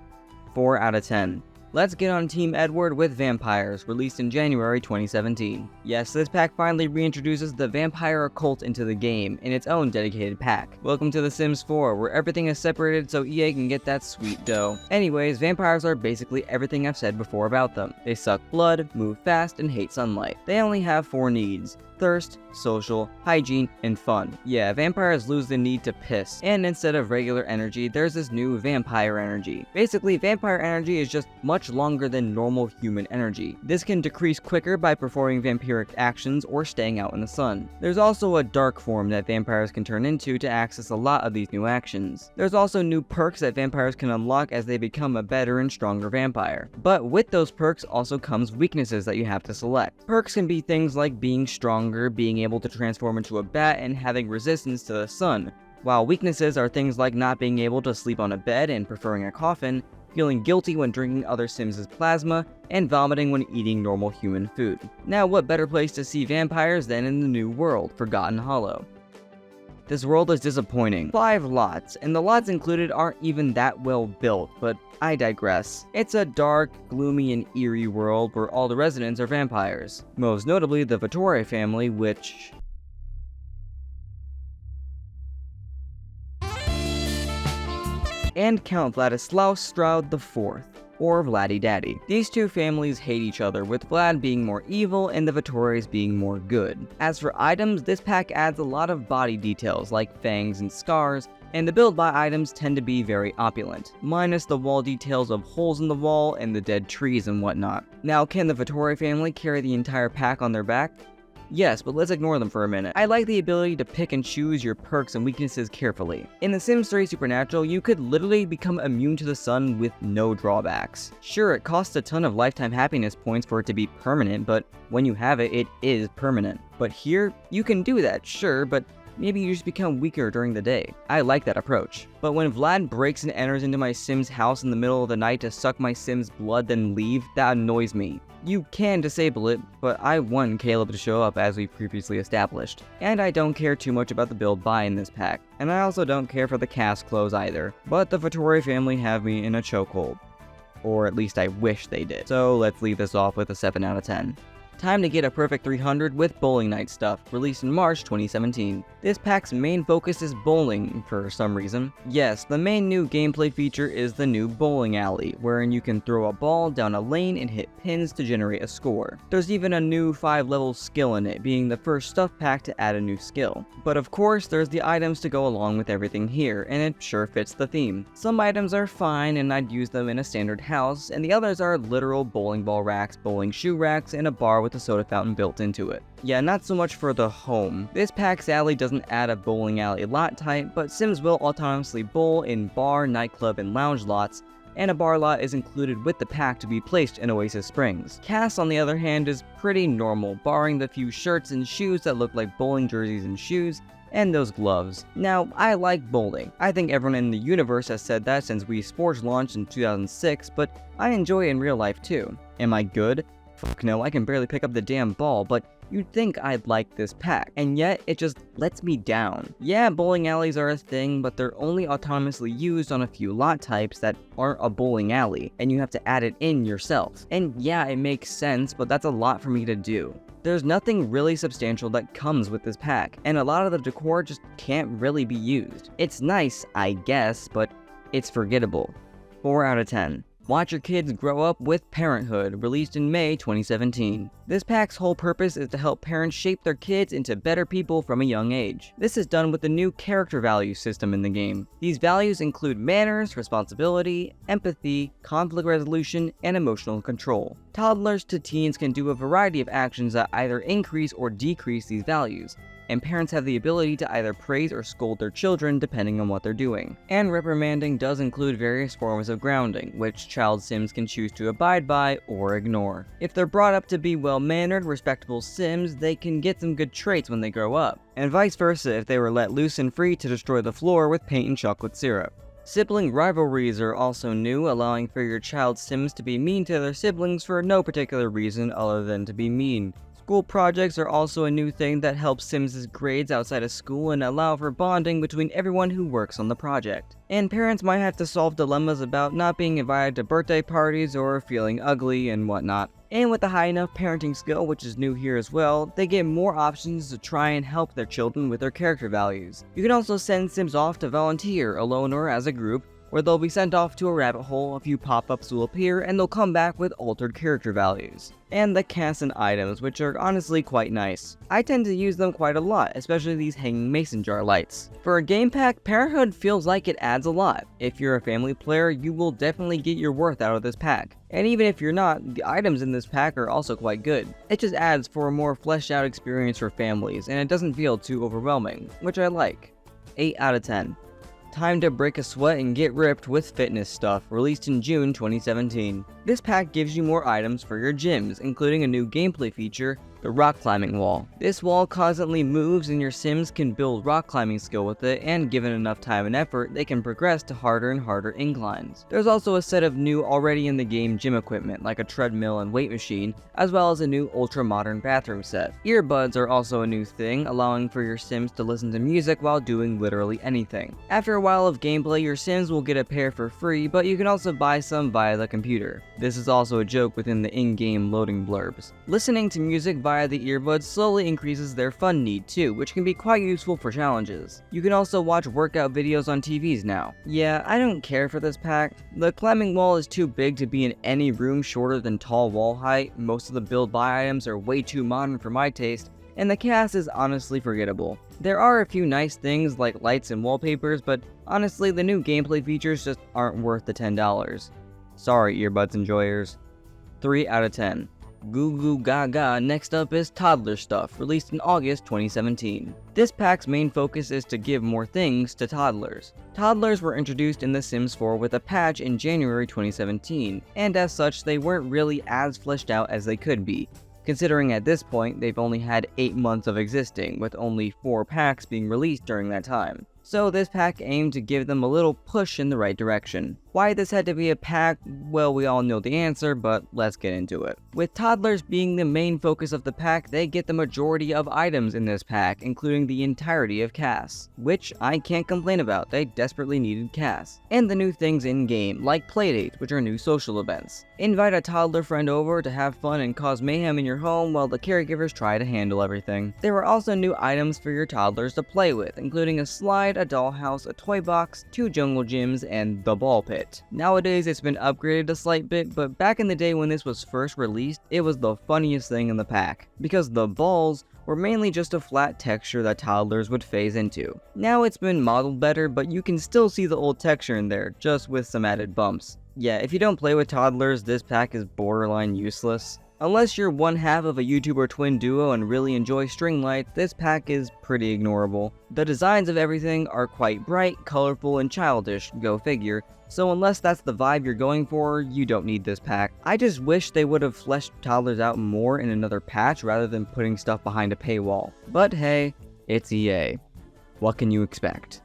4 out of 10. Let's get on Team Edward with Vampires, released in January 2017. Yes, this pack finally reintroduces the vampire occult into the game in its own dedicated pack. Welcome to The Sims 4, where everything is separated so EA can get that sweet dough. Anyways, vampires are basically everything I've said before about them. They suck blood, move fast, and hate sunlight. They only have 4 needs: thirst, social, hygiene, and fun. Yeah, vampires lose the need to piss, and instead of regular energy, there's this new vampire energy. Basically, vampire energy is just much longer than normal human energy. This can decrease quicker by performing vampiric actions or staying out in the sun. There's also a dark form that vampires can turn into to access a lot of these new actions. There's also new perks that vampires can unlock as they become a better and stronger vampire. But with those perks also comes weaknesses that you have to select. Perks can be things like being stronger, being able to transform into a bat, and having resistance to the sun, while weaknesses are things like not being able to sleep on a bed and preferring a coffin, feeling guilty when drinking other Sims' plasma, and vomiting when eating normal human food. Now, what better place to see vampires than in the new world, Forgotten Hollow? This world is disappointing. 5 lots, and the lots included aren't even that well built, but I digress. It's a dark, gloomy, and eerie world where all the residents are vampires. Most notably the Vittore family, which... and Count Vladislaus Stroud IV, or Vladdy Daddy. These two families hate each other, with Vlad being more evil and the Vittores being more good. As for items, this pack adds a lot of body details like fangs and scars, and the build by items tend to be very opulent, minus the wall details of holes in the wall and the dead trees and whatnot. Now, can the Vittore family carry the entire pack on their back? Yes, but let's ignore them for a minute. I like the ability to pick and choose your perks and weaknesses carefully. In The Sims 3 Supernatural, you could literally become immune to the sun with no drawbacks. Sure, it costs a ton of lifetime happiness points for it to be permanent, but when you have it, it is permanent. But here, you can do that, sure, but maybe you just become weaker during the day. I like that approach. But when Vlad breaks and enters into my Sim's house in the middle of the night to suck my Sim's blood then leave, that annoys me. You can disable it, but I want Caleb to show up as we previously established. And I don't care too much about the build buy in this pack. And I also don't care for the cast clothes either. But the Vittore family have me in a chokehold. Or at least I wish they did. So let's leave this off with a 7 out of 10. Time to get a perfect 300 with Bowling Night stuff, released in March 2017. This pack's main focus is bowling, for some reason. Yes, the main new gameplay feature is the new bowling alley, wherein you can throw a ball down a lane and hit pins to generate a score. There's even a new 5-level skill in it, being the first stuff pack to add a new skill. But of course, there's the items to go along with everything here, and it sure fits the theme. Some items are fine and I'd use them in a standard house, and the others are literal bowling ball racks, bowling shoe racks, and a bar with a soda fountain built into it. Yeah, not so much for the home. This pack's alley doesn't add a bowling alley lot type, but Sims will autonomously bowl in bar, nightclub, and lounge lots, and a bar lot is included with the pack to be placed in Oasis Springs. Cast, on the other hand, is pretty normal, barring the few shirts and shoes that look like bowling jerseys and shoes, and those gloves. Now, I like bowling. I think everyone in the universe has said that since Wii Sports launched in 2006, but I enjoy it in real life too. Am I good? Fuck no, I can barely pick up the damn ball, but you'd think I'd like this pack, and yet it just lets me down. Yeah, bowling alleys are a thing, but they're only autonomously used on a few lot types that aren't a bowling alley, and you have to add it in yourself. And yeah, it makes sense, but that's a lot for me to do. There's nothing really substantial that comes with this pack, and a lot of the decor just can't really be used. It's nice, I guess, but it's forgettable. 4 out of 10. Watch your kids grow up with Parenthood, released in May 2017. This pack's whole purpose is to help parents shape their kids into better people from a young age. This is done with the new character value system in the game. These values include manners, responsibility, empathy, conflict resolution, and emotional control. Toddlers to teens can do a variety of actions that either increase or decrease these values. and parents have the ability to either praise or scold their children depending on what they're doing. And reprimanding does include various forms of grounding, which child Sims can choose to abide by or ignore. If they're brought up to be well-mannered, respectable Sims, they can get some good traits when they grow up, and vice versa if they were let loose and free to destroy the floor with paint and chocolate syrup. Sibling rivalries are also new, allowing for your child's Sims to be mean to their siblings for no particular reason other than to be mean. School projects are also a new thing that helps Sims' grades outside of school and allow for bonding between everyone who works on the project. And parents might have to solve dilemmas about not being invited to birthday parties or feeling ugly and whatnot. And with a high enough parenting skill, which is new here as well, they get more options to try and help their children with their character values. You can also send Sims off to volunteer, alone or as a group, where they'll be sent off to a rabbit hole, a few pop-ups will appear, and they'll come back with altered character values. And the casts and items, which are honestly quite nice. I tend to use them quite a lot, especially these hanging mason jar lights. For a game pack, Parenthood feels like it adds a lot. If you're a family player, you will definitely get your worth out of this pack. And even if you're not, the items in this pack are also quite good. It just adds for a more fleshed out experience for families, and it doesn't feel too overwhelming, which I like. 8 out of 10. Time to break a sweat and get ripped with fitness stuff, released in June 2017. This pack gives you more items for your gyms, including a new gameplay feature, the rock climbing wall. This wall constantly moves and your Sims can build rock climbing skill with it, and given enough time and effort, they can progress to harder and harder inclines. There's also a set of new already in the game gym equipment, like a treadmill and weight machine, as well as a new ultra modern bathroom set. Earbuds are also a new thing, allowing for your Sims to listen to music while doing literally anything. After a while of gameplay, your Sims will get a pair for free, but you can also buy some via the computer. This is also a joke within the in-game loading blurbs. Listening to music via the earbuds slowly increases their fun need too, which can be quite useful for challenges. You can also watch workout videos on TVs now. Yeah, I don't care for this pack. The climbing wall is too big to be in any room shorter than tall wall height, most of the build buy items are way too modern for my taste, and the cast is honestly forgettable. There are a few nice things like lights and wallpapers, but honestly the new gameplay features just aren't worth the $10. Sorry earbuds enjoyers. 3 out of 10. Goo Goo Gaga next up is Toddler Stuff, released in August 2017. This pack's main focus is to give more things to toddlers. Toddlers were introduced in The Sims 4 with a patch in January 2017, and as such they weren't really as fleshed out as they could be, considering at this point they've only had 8 months of existing, with only 4 packs being released during that time. So this pack aimed to give them a little push in the right direction. Why this had to be a pack, well, we all know the answer, but let's get into it. With toddlers being the main focus of the pack, they get the majority of items in this pack, including the entirety of casts, which I can't complain about, they desperately needed casts. And the new things in-game, like playdates, which are new social events. Invite a toddler friend over to have fun and cause mayhem in your home while the caregivers try to handle everything. There were also new items for your toddlers to play with, including a slide, a dollhouse, a toy box, 2 jungle gyms, and the ball pit. Nowadays it's been upgraded a slight bit, but back in the day when this was first released, it was the funniest thing in the pack, because the balls were mainly just a flat texture that toddlers would phase into. Now it's been modeled better, but you can still see the old texture in there, just with some added bumps. Yeah, if you don't play with toddlers, this pack is borderline useless. Unless you're one half of a YouTuber twin duo and really enjoy string lights, this pack is pretty ignorable. The designs of everything are quite bright, colorful, and childish, go figure, so unless that's the vibe you're going for, you don't need this pack. I just wish they would have fleshed toddlers out more in another patch rather than putting stuff behind a paywall. But hey, it's EA. What can you expect?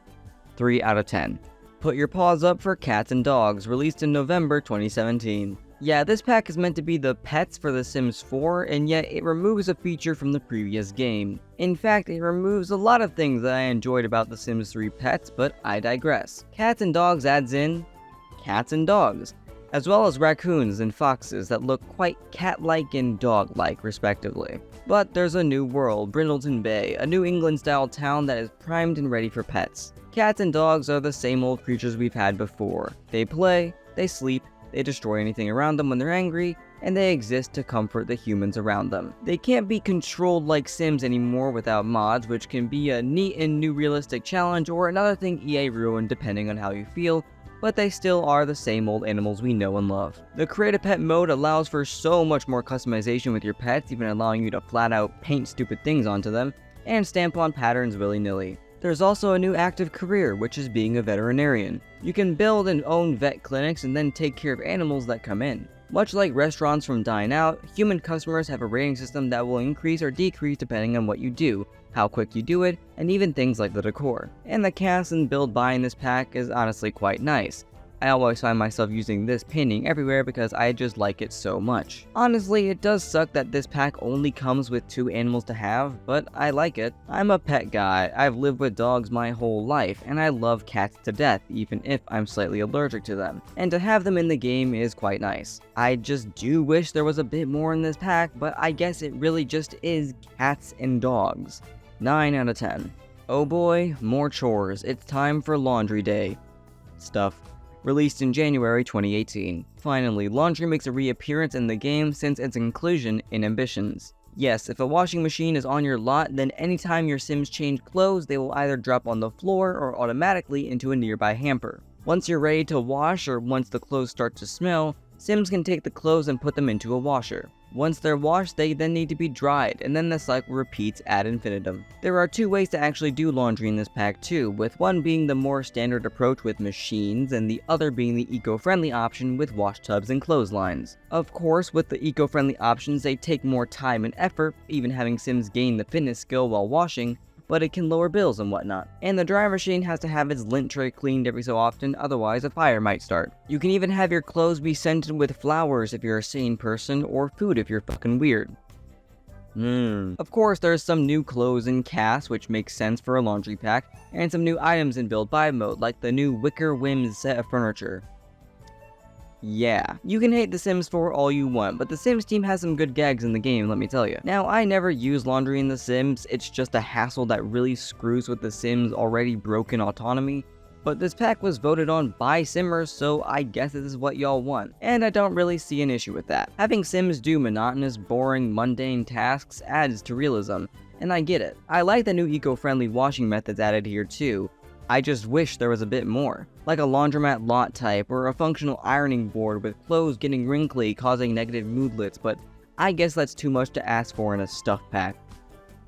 3 out of 10. Put your paws up for Cats and Dogs, released in November 2017. Yeah, this pack is meant to be the pets for The Sims 4, and yet it removes a feature from the previous game. In fact, it removes a lot of things that I enjoyed about The Sims 3 pets, but I digress. Cats and Dogs adds in cats and dogs, as well as raccoons and foxes that look quite cat-like and dog-like respectively. But there's a new world, Brindleton Bay, a New England-style town that is primed and ready for pets. Cats and dogs are the same old creatures we've had before. They play, they sleep, they destroy anything around them when they're angry, and they exist to comfort the humans around them. They can't be controlled like Sims anymore without mods, which can be a neat and new realistic challenge or another thing EA ruined depending on how you feel, but they still are the same old animals we know and love. The Create a Pet mode allows for so much more customization with your pets, even allowing you to flat out paint stupid things onto them, and stamp on patterns willy-nilly. There's also a new active career, which is being a veterinarian. You can build and own vet clinics and then take care of animals that come in. Much like restaurants from Dine Out, human customers have a rating system that will increase or decrease depending on what you do, how quick you do it, and even things like the decor. And the cast and build buy in this pack is honestly quite nice. I always find myself using this painting everywhere because I just like it so much. Honestly, it does suck that this pack only comes with 2 animals to have, but I like it. I'm a pet guy, I've lived with dogs my whole life, and I love cats to death even if I'm slightly allergic to them. And to have them in the game is quite nice. I just do wish there was a bit more in this pack, but I guess it really just is cats and dogs. 9 out of 10. Oh boy, more chores, it's time for laundry day. Stuff. Released in January 2018. Finally, laundry makes a reappearance in the game since its inclusion in Ambitions. Yes, if a washing machine is on your lot, then anytime your Sims change clothes, they will either drop on the floor or automatically into a nearby hamper. Once you're ready to wash, or once the clothes start to smell, Sims can take the clothes and put them into a washer. Once they're washed, they then need to be dried, and then the cycle repeats ad infinitum. There are 2 ways to actually do laundry in this pack too, with one being the more standard approach with machines, and the other being the eco-friendly option with wash tubs and clotheslines. Of course, with the eco-friendly options, they take more time and effort, even having Sims gain the fitness skill while washing, but it can lower bills and whatnot. And the dryer machine has to have its lint tray cleaned every so often, otherwise a fire might start. You can even have your clothes be scented with flowers if you're a sane person, or food if you're fucking weird. Of course, there's some new clothes in cast, which makes sense for a laundry pack, and some new items in build buy mode, like the new Wicker Whims set of furniture. Yeah, you can hate The Sims 4 all you want, but the Sims team has some good gags in the game, let me tell you. Now, I never use laundry in The Sims, it's just a hassle that really screws with The Sims' already broken autonomy. But this pack was voted on by Simmers, so I guess this is what y'all want. And I don't really see an issue with that. Having Sims do monotonous, boring, mundane tasks adds to realism, and I get it. I like the new eco-friendly washing methods added here too. I just wish there was a bit more, like a laundromat lot type or a functional ironing board with clothes getting wrinkly causing negative moodlets, but I guess that's too much to ask for in a stuff pack.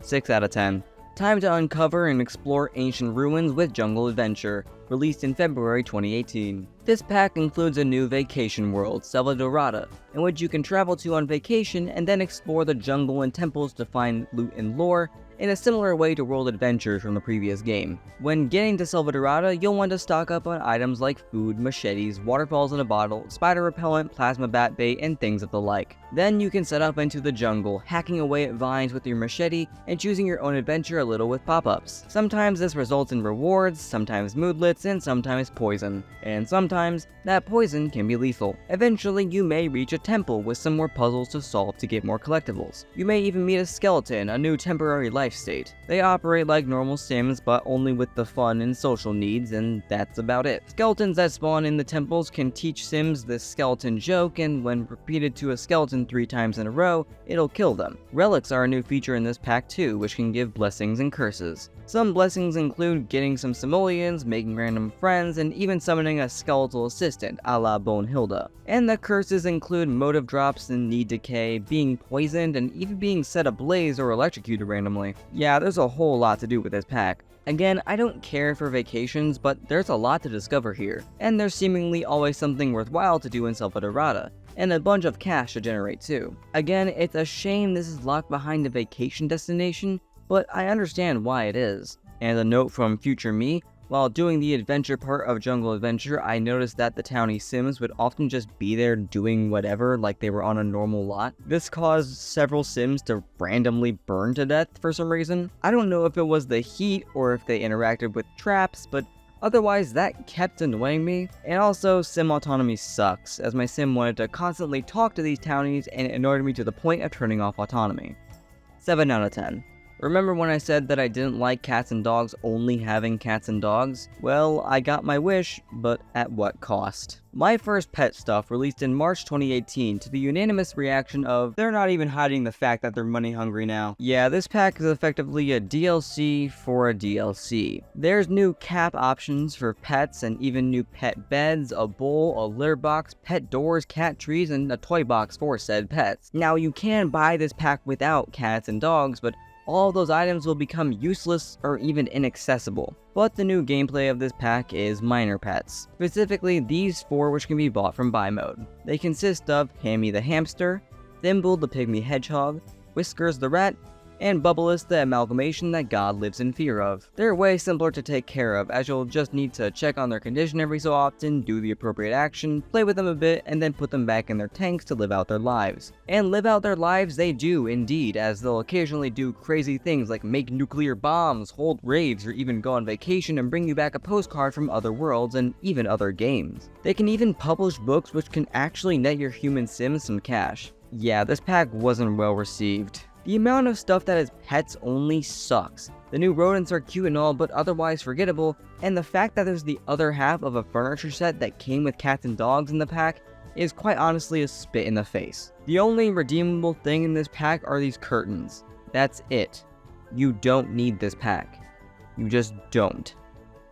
6 out of 10. Time to uncover and explore ancient ruins with Jungle Adventure, released in February 2018. This pack includes a new vacation world, Selva Dorada, in which you can travel to on vacation and then explore the jungle and temples to find loot and lore, in a similar way to World Adventures from the previous game. When getting to Selva Dorada, you'll want to stock up on items like food, machetes, waterfalls in a bottle, spider repellent, plasma bat bait, and things of the like. Then you can set up into the jungle, hacking away at vines with your machete, and choosing your own adventure a little with pop-ups. Sometimes this results in rewards, sometimes moodlets, and sometimes poison. And sometimes, that poison can be lethal. Eventually, you may reach a temple with some more puzzles to solve to get more collectibles. You may even meet a skeleton, a new temporary life state. They operate like normal Sims, but only with the fun and social needs, and that's about it. Skeletons that spawn in the temples can teach Sims this skeleton joke, and when repeated to a skeleton 3 times in a row, it'll kill them. Relics are a new feature in this pack too, which can give blessings and curses. Some blessings include getting some simoleons, making random friends, and even summoning a skeletal assistant, a la Bonehilda. And the curses include motive drops and need decay, being poisoned, and even being set ablaze or electrocuted randomly. Yeah, there's a whole lot to do with this pack. Again, I don't care for vacations, but there's a lot to discover here, and there's seemingly always something worthwhile to do in Selva Dorada, and a bunch of cash to generate too. Again, it's a shame this is locked behind a vacation destination, but I understand why it is. And a note from future me, while doing the adventure part of Jungle Adventure, I noticed that the townie Sims would often just be there doing whatever like they were on a normal lot. This caused several Sims to randomly burn to death for some reason. I don't know if it was the heat or if they interacted with traps, but otherwise that kept annoying me. And also, Sim autonomy sucks, as my Sim wanted to constantly talk to these townies and it annoyed me to the point of turning off autonomy. 7 out of 10. Remember when I said that I didn't like cats and dogs only having cats and dogs? Well, I got my wish, but at what cost? My first pet stuff released in March 2018 to the unanimous reaction of, they're not even hiding the fact that they're money hungry now. Yeah, this pack is effectively a DLC for a DLC. There's new cap options for pets and even new pet beds, a bowl, a litter box, pet doors, cat trees, and a toy box for said pets. Now you can buy this pack without cats and dogs, but all of those items will become useless or even inaccessible. But the new gameplay of this pack is minor pets, specifically these 4 which can be bought from buy mode. They consist of Hammy the hamster, Thimble the pygmy hedgehog, Whiskers the rat, and Bubbleless the amalgamation that God lives in fear of. They're way simpler to take care of, as you'll just need to check on their condition every so often, do the appropriate action, play with them a bit, and then put them back in their tanks to live out their lives. And live out their lives they do indeed, as they'll occasionally do crazy things like make nuclear bombs, hold raves, or even go on vacation and bring you back a postcard from other worlds and even other games. They can even publish books which can actually net your human sims some cash. Yeah, this pack wasn't well received. The amount of stuff that is pets only sucks. The new rodents are cute and all, but otherwise forgettable, and the fact that there's the other half of a furniture set that came with cats and dogs in the pack is quite honestly a spit in the face. The only redeemable thing in this pack are these curtains. That's it. You don't need this pack. You just don't.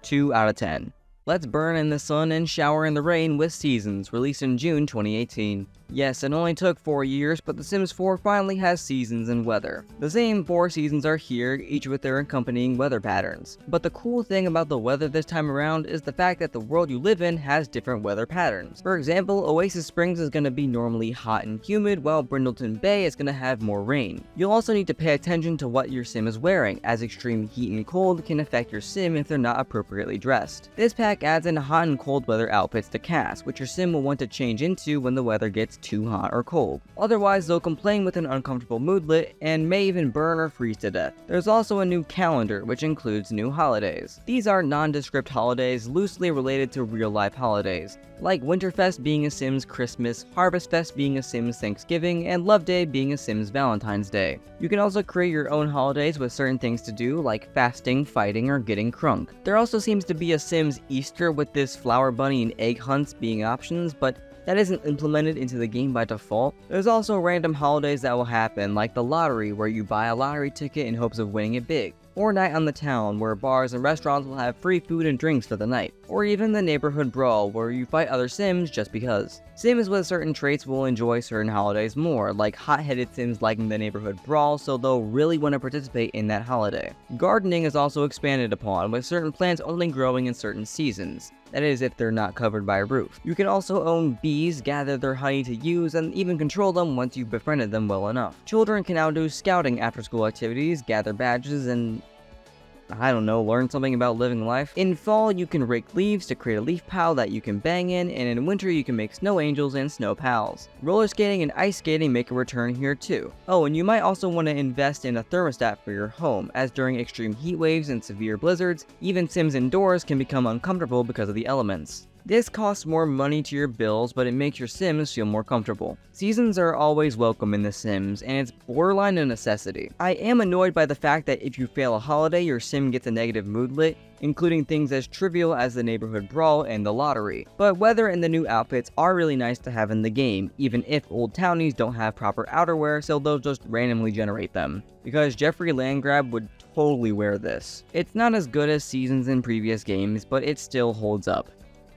2 out of 10. Let's burn in the sun and shower in the rain with Seasons, released in June 2018. Yes, it only took 4 years, but The Sims 4 finally has seasons and weather. The same 4 seasons are here, each with their accompanying weather patterns. But the cool thing about the weather this time around is the fact that the world you live in has different weather patterns. For example, Oasis Springs is going to be normally hot and humid, while Brindleton Bay is going to have more rain. You'll also need to pay attention to what your sim is wearing, as extreme heat and cold can affect your sim if they're not appropriately dressed. This pack adds in hot and cold weather outfits to cast, which your sim will want to change into when the weather gets too hot or cold. Otherwise, they'll complain with an uncomfortable moodlet and may even burn or freeze to death. There's also a new calendar, which includes new holidays. These are nondescript holidays loosely related to real-life holidays, like Winterfest being a Sims Christmas, Harvest Fest being a Sims Thanksgiving, and Love Day being a Sims Valentine's Day. You can also create your own holidays with certain things to do, like fasting, fighting, or getting crunk. There also seems to be a Sims Easter with this flower bunny and egg hunts being options, but that isn't implemented into the game by default. There's also random holidays that will happen, like the lottery, where you buy a lottery ticket in hopes of winning it big, or Night on the Town, where bars and restaurants will have free food and drinks for the night, or even the Neighborhood Brawl, where you fight other Sims just because. Sims with certain traits will enjoy certain holidays more, like hot-headed Sims liking the Neighborhood Brawl, so they'll really want to participate in that holiday. Gardening is also expanded upon, with certain plants only growing in certain seasons. That is, if they're not covered by a roof. You can also own bees, gather their honey to use, and even control them once you've befriended them well enough. Children can now do scouting after-school activities, gather badges, and I don't know, learn something about living life. In fall, you can rake leaves to create a leaf pile that you can bang in, and in winter you can make snow angels and snow pals. Roller skating and ice skating make a return here too. Oh, and you might also want to invest in a thermostat for your home, as during extreme heat waves and severe blizzards, even Sims indoors can become uncomfortable because of the elements. This costs more money to your bills, but it makes your Sims feel more comfortable. Seasons are always welcome in The Sims, and it's borderline a necessity. I am annoyed by the fact that if you fail a holiday, your Sim gets a negative moodlet, including things as trivial as the Neighborhood Brawl and the lottery. But weather and the new outfits are really nice to have in the game, even if old townies don't have proper outerwear, so they'll just randomly generate them. Because Jeffrey Landgrab would totally wear this. It's not as good as Seasons in previous games, but it still holds up.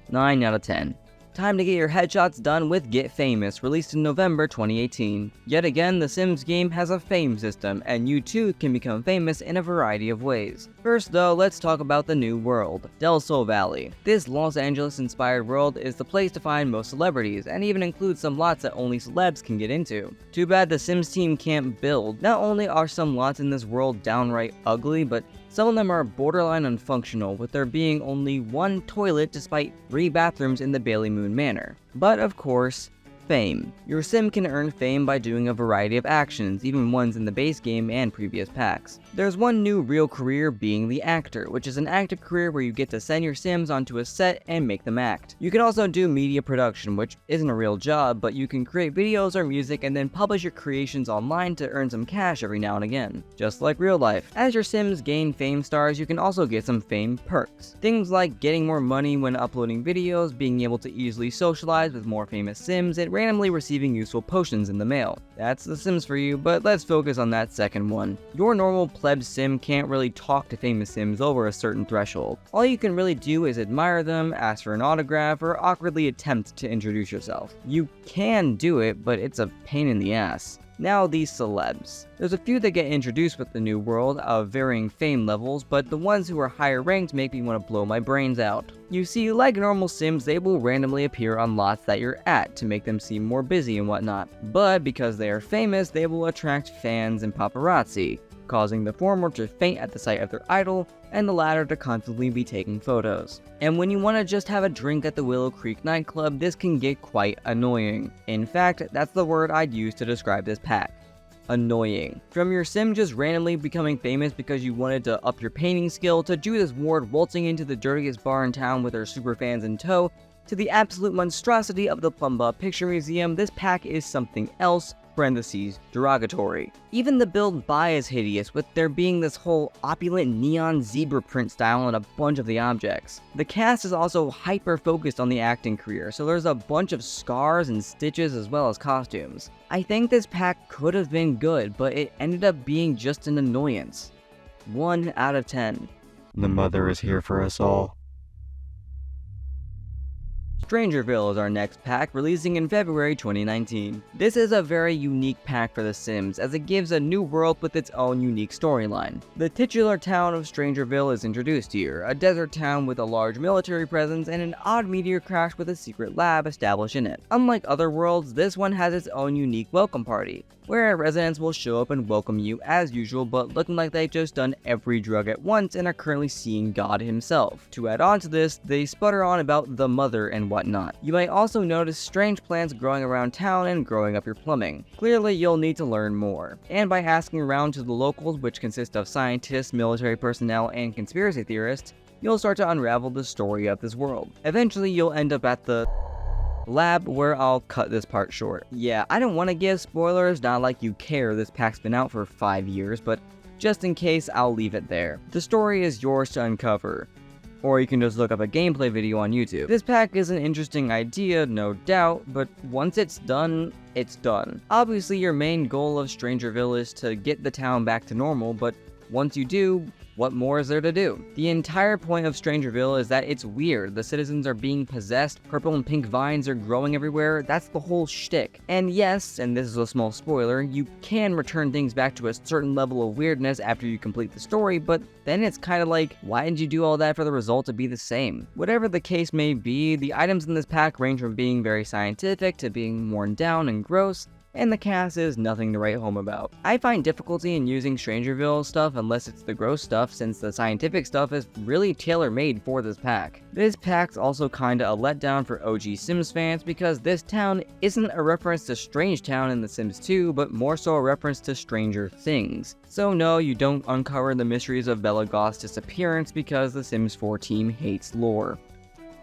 9 out of 10. Time to get your headshots done with Get Famous, released in November 2018. Yet again, the Sims game has a fame system, and you too can become famous in a variety of ways. First though, let's talk about the new world, Del Sol Valley. This Los Angeles-inspired world is the place to find most celebrities, and even includes some lots that only celebs can get into. Too bad the Sims team can't build. Not only are some lots in this world downright ugly, but some of them are borderline unfunctional, with there being only one toilet despite 3 bathrooms in the Bailey Moon Manor. But of course, fame. Your sim can earn fame by doing a variety of actions, even ones in the base game and previous packs. There's one new real career being the actor, which is an active career where you get to send your sims onto a set and make them act. You can also do media production, which isn't a real job, but you can create videos or music and then publish your creations online to earn some cash every now and again, just like real life. As your sims gain fame stars, you can also get some fame perks. Things like getting more money when uploading videos, being able to easily socialize with more famous sims, and randomly receiving useful potions in the mail. That's The Sims for you, but let's focus on that second one. Your normal pleb sim can't really talk to famous sims over a certain threshold. All you can really do is admire them, ask for an autograph, or awkwardly attempt to introduce yourself. You can do it, but it's a pain in the ass. Now these celebs. There's a few that get introduced with the new world of varying fame levels, but the ones who are higher ranked make me want to blow my brains out. You see, like normal Sims, they will randomly appear on lots that you're at to make them seem more busy and whatnot. But because they are famous, they will attract fans and paparazzi, causing the former to faint at the sight of their idol, and the latter to constantly be taking photos. And when you want to just have a drink at the Willow Creek nightclub, this can get quite annoying. In fact, that's the word I'd use to describe this pack. Annoying. From your sim just randomly becoming famous because you wanted to up your painting skill, to Judith Ward waltzing into the dirtiest bar in town with her superfans in tow, to the absolute monstrosity of the Plumba Picture Museum, this pack is something else, parentheses, derogatory. Even the build buy is hideous, with there being this whole opulent neon zebra print style on a bunch of the objects. The cast is also hyper-focused on the acting career, so there's a bunch of scars and stitches as well as costumes. I think this pack could have been good, but it ended up being just an annoyance. 1 out of 10. The mother is here for us all. Strangerville is our next pack, releasing in February 2019. This is a very unique pack for The Sims, as it gives a new world with its own unique storyline. The titular town of Strangerville is introduced here, a desert town with a large military presence and an odd meteor crash with a secret lab established in it. Unlike other worlds, this one has its own unique welcome party, where residents will show up and welcome you as usual, but looking like they've just done every drug at once and are currently seeing God himself. To add on to this, they sputter on about the mother and whatnot. You might also notice strange plants growing around town and growing up your plumbing. Clearly, you'll need to learn more. And by asking around to the locals, which consist of scientists, military personnel, and conspiracy theorists, you'll start to unravel the story of this world. Eventually, you'll end up at the lab, where I'll cut this part short. Yeah, I don't want to give spoilers, not like you care, this pack's been out for 5 years, but just in case, I'll leave it there. The story is yours to uncover, or you can just look up a gameplay video on YouTube. This pack is an interesting idea, no doubt, but once it's done, it's done. Obviously, your main goal of Strangerville is to get the town back to normal, but once you do, what more is there to do? The entire point of Strangerville is that it's weird. The citizens are being possessed, purple and pink vines are growing everywhere, that's the whole shtick. And yes, and this is a small spoiler, you can return things back to a certain level of weirdness after you complete the story, but then it's kinda like, why did you do all that for the result to be the same? Whatever the case may be, the items in this pack range from being very scientific to being worn down and gross, and the cast is nothing to write home about. I find difficulty in using Strangerville stuff unless it's the gross stuff, since the scientific stuff is really tailor-made for this pack. This pack's also kinda a letdown for OG Sims fans because this town isn't a reference to Strange Town in The Sims 2, but more so a reference to Stranger Things. So no, you don't uncover the mysteries of Bella Goth's disappearance because the Sims 4 team hates lore.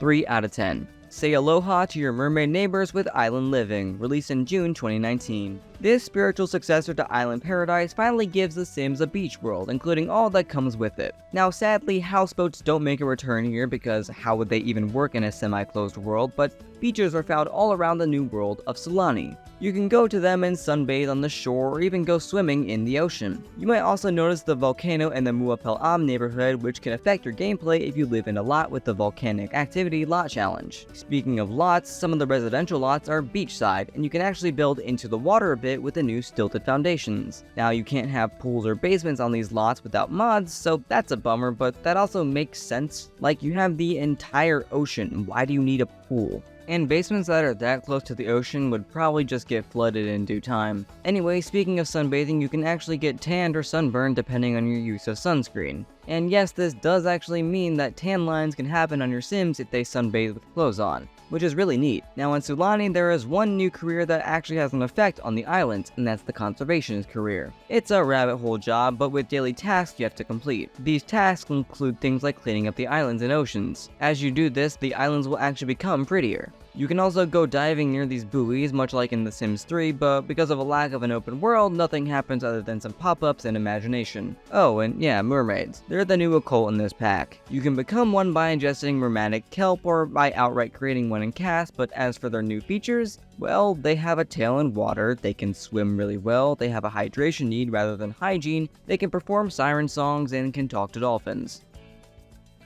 3 out of 10. Say aloha to your mermaid neighbors with Island Living, released in June 2019. This spiritual successor to Island Paradise finally gives The Sims a beach world, including all that comes with it. Now sadly, houseboats don't make a return here because how would they even work in a semi-closed world, but beaches are found all around the new world of Sulani. You can go to them and sunbathe on the shore or even go swimming in the ocean. You might also notice the volcano in the Muapel-Am neighborhood, which can affect your gameplay if you live in a lot with the Volcanic Activity Lot Challenge. Speaking of lots, some of the residential lots are beachside, and you can actually build into the water a bit with the new stilted foundations. Now you can't have pools or basements on these lots without mods, so that's a bummer, but that also makes sense. Like, you have the entire ocean, why do you need a pool? And basements that are that close to the ocean would probably just get flooded in due time. Anyway, speaking of sunbathing, you can actually get tanned or sunburned depending on your use of sunscreen. And yes, this does actually mean that tan lines can happen on your Sims if they sunbathe with clothes on, which is really neat. Now in Sulani, there is one new career that actually has an effect on the island, and that's the conservationist career. It's a rabbit hole job, but with daily tasks you have to complete. These tasks include things like cleaning up the islands and oceans. As you do this, the islands will actually become prettier. You can also go diving near these buoys, much like in The Sims 3, but because of a lack of an open world, nothing happens other than some pop-ups and imagination. Oh, and yeah, mermaids. They're the new occult in this pack. You can become one by ingesting mermanic kelp or by outright creating one in cast, but as for their new features, well, they have a tail in water, they can swim really well, they have a hydration need rather than hygiene, they can perform siren songs, and can talk to dolphins.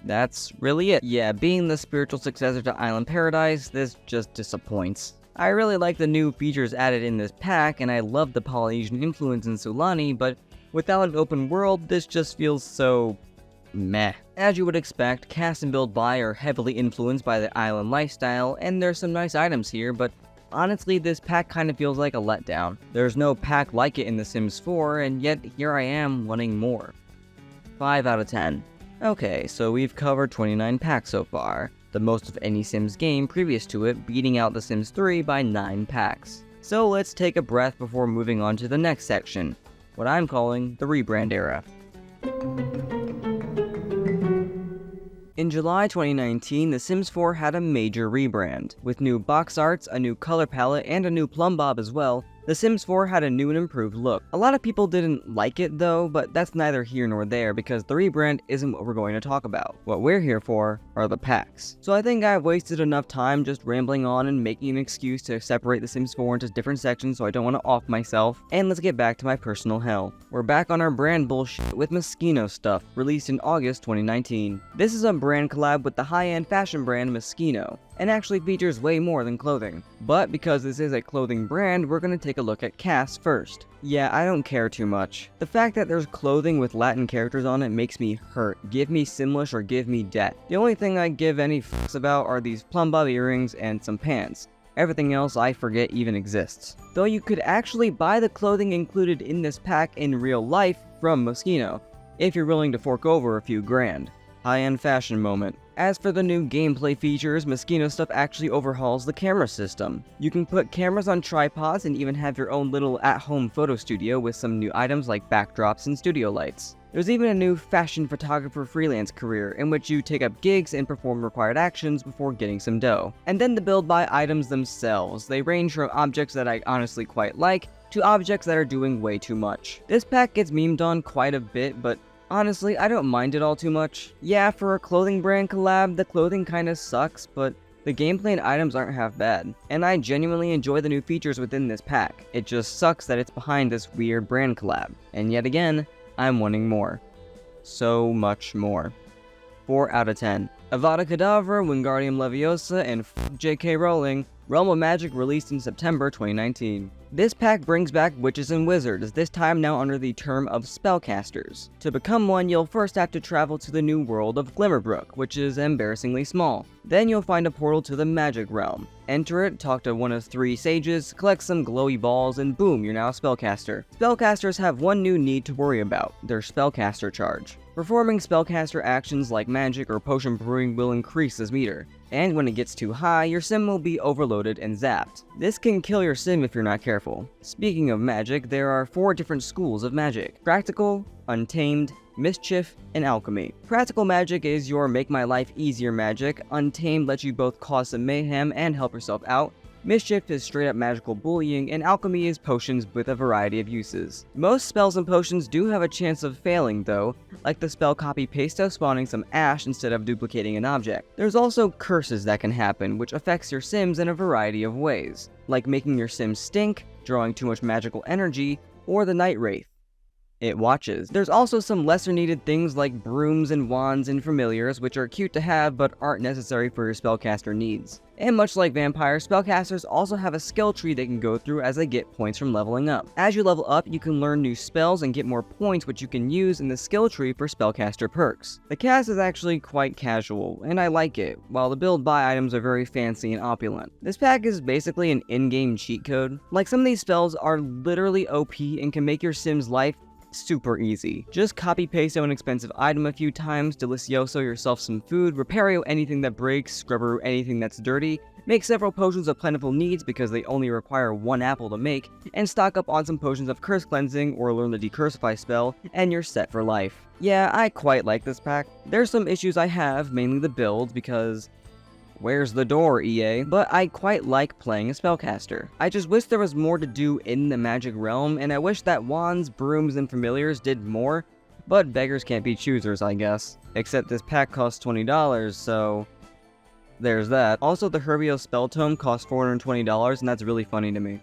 That's really it. Yeah, being the spiritual successor to Island Paradise, this just disappoints. I really like the new features added in this pack, and I love the Polynesian influence in Sulani, but without an open world, this just feels so meh. As you would expect, cast and build buy are heavily influenced by the island lifestyle, and there's some nice items here, but honestly, this pack kind of feels like a letdown. There's no pack like it in The Sims 4, and yet here I am wanting more. 5 out of 10. Okay, so we've covered 29 packs so far, the most of any Sims game previous to it, beating out The Sims 3 by 9 packs. So let's take a breath before moving on to the next section, what I'm calling the rebrand era. In July 2019, The Sims 4 had a major rebrand. With new box arts, a new color palette, and a new plumb bob as well, The Sims 4 had a new and improved look. A lot of people didn't like it though, but that's neither here nor there because the rebrand isn't what we're going to talk about. What we're here for are the packs. So I think I've wasted enough time just rambling on and making an excuse to separate The Sims 4 into different sections, so I don't want to off myself. And let's get back to my personal hell. We're back on our brand bullshit with Moschino stuff, released in August 2019. This is a brand collab with the high-end fashion brand Moschino, and actually features way more than clothing. But because this is a clothing brand, we're going to take a look at casts first. Yeah, I don't care too much. The fact that there's clothing with Latin characters on it makes me hurt. Give me Simlish or give me death. The only thing I give any fucks about are these plumb bob earrings and some pants. Everything else I forget even exists. Though you could actually buy the clothing included in this pack in real life from Moschino, if you're willing to fork over a few grand. High-end fashion moment. As for the new gameplay features, Moschino stuff actually overhauls the camera system. You can put cameras on tripods and even have your own little at-home photo studio with some new items like backdrops and studio lights. There's even a new fashion photographer freelance career in which you take up gigs and perform required actions before getting some dough. And then the build buy items themselves. They range from objects that I honestly quite like to objects that are doing way too much. This pack gets memed on quite a bit, but honestly, I don't mind it all too much. Yeah, for a clothing brand collab, the clothing kinda sucks, but the gameplay and items aren't half bad. And I genuinely enjoy the new features within this pack. It just sucks that it's behind this weird brand collab. And yet again, I'm wanting more. So much more. 4 out of 10. Avada Kedavra, Wingardium Leviosa, and J.K. Rowling, Realm of Magic released in September 2019. This pack brings back witches and wizards, this time now under the term of spellcasters. To become one, you'll first have to travel to the new world of Glimmerbrook, which is embarrassingly small. Then you'll find a portal to the magic realm. Enter it, talk to one of 3 sages, collect some glowy balls, and boom, you're now a spellcaster. Spellcasters have one new need to worry about, their spellcaster charge. Performing spellcaster actions like magic or potion brewing will increase this meter, and when it gets too high, your sim will be overloaded and zapped. This can kill your sim if you're not careful. Speaking of magic, there are 4 different schools of magic: practical, untamed, mischief, and alchemy. Practical magic is your make my life easier magic, untamed lets you both cause some mayhem and help yourself out, mischief is straight up magical bullying, and alchemy is potions with a variety of uses. Most spells and potions do have a chance of failing though, like the spell copy paste of spawning some ash instead of duplicating an object. There's also curses that can happen, which affects your sims in a variety of ways, like making your sims stink, drawing too much magical energy, or the night wraith. It watches. There's also some lesser needed things like brooms and wands and familiars, which are cute to have but aren't necessary for your spellcaster needs. And much like vampires, spellcasters also have a skill tree they can go through as they get points from leveling up. As you level up, you can learn new spells and get more points, which you can use in the skill tree for spellcaster perks. The cast is actually quite casual, and I like it, while the build buy items are very fancy and opulent. This pack is basically an in-game cheat code. Like, some of these spells are literally OP and can make your sim's life super easy. Just copy paste an expensive item a few times, delicioso yourself some food, repario anything that breaks, scrubberoo anything that's dirty, make several potions of plentiful needs because they only require 1 apple to make, and stock up on some potions of curse cleansing or learn the decursify spell, and you're set for life. Yeah, I quite like this pack. There's some issues I have, mainly the build, because where's the door, EA? But I quite like playing a spellcaster. I just wish there was more to do in the magic realm, and I wish that wands, brooms, and familiars did more, but beggars can't be choosers, I guess. Except this pack costs $20, so there's that. Also, the Herbio spell tome costs $420, and that's really funny to me.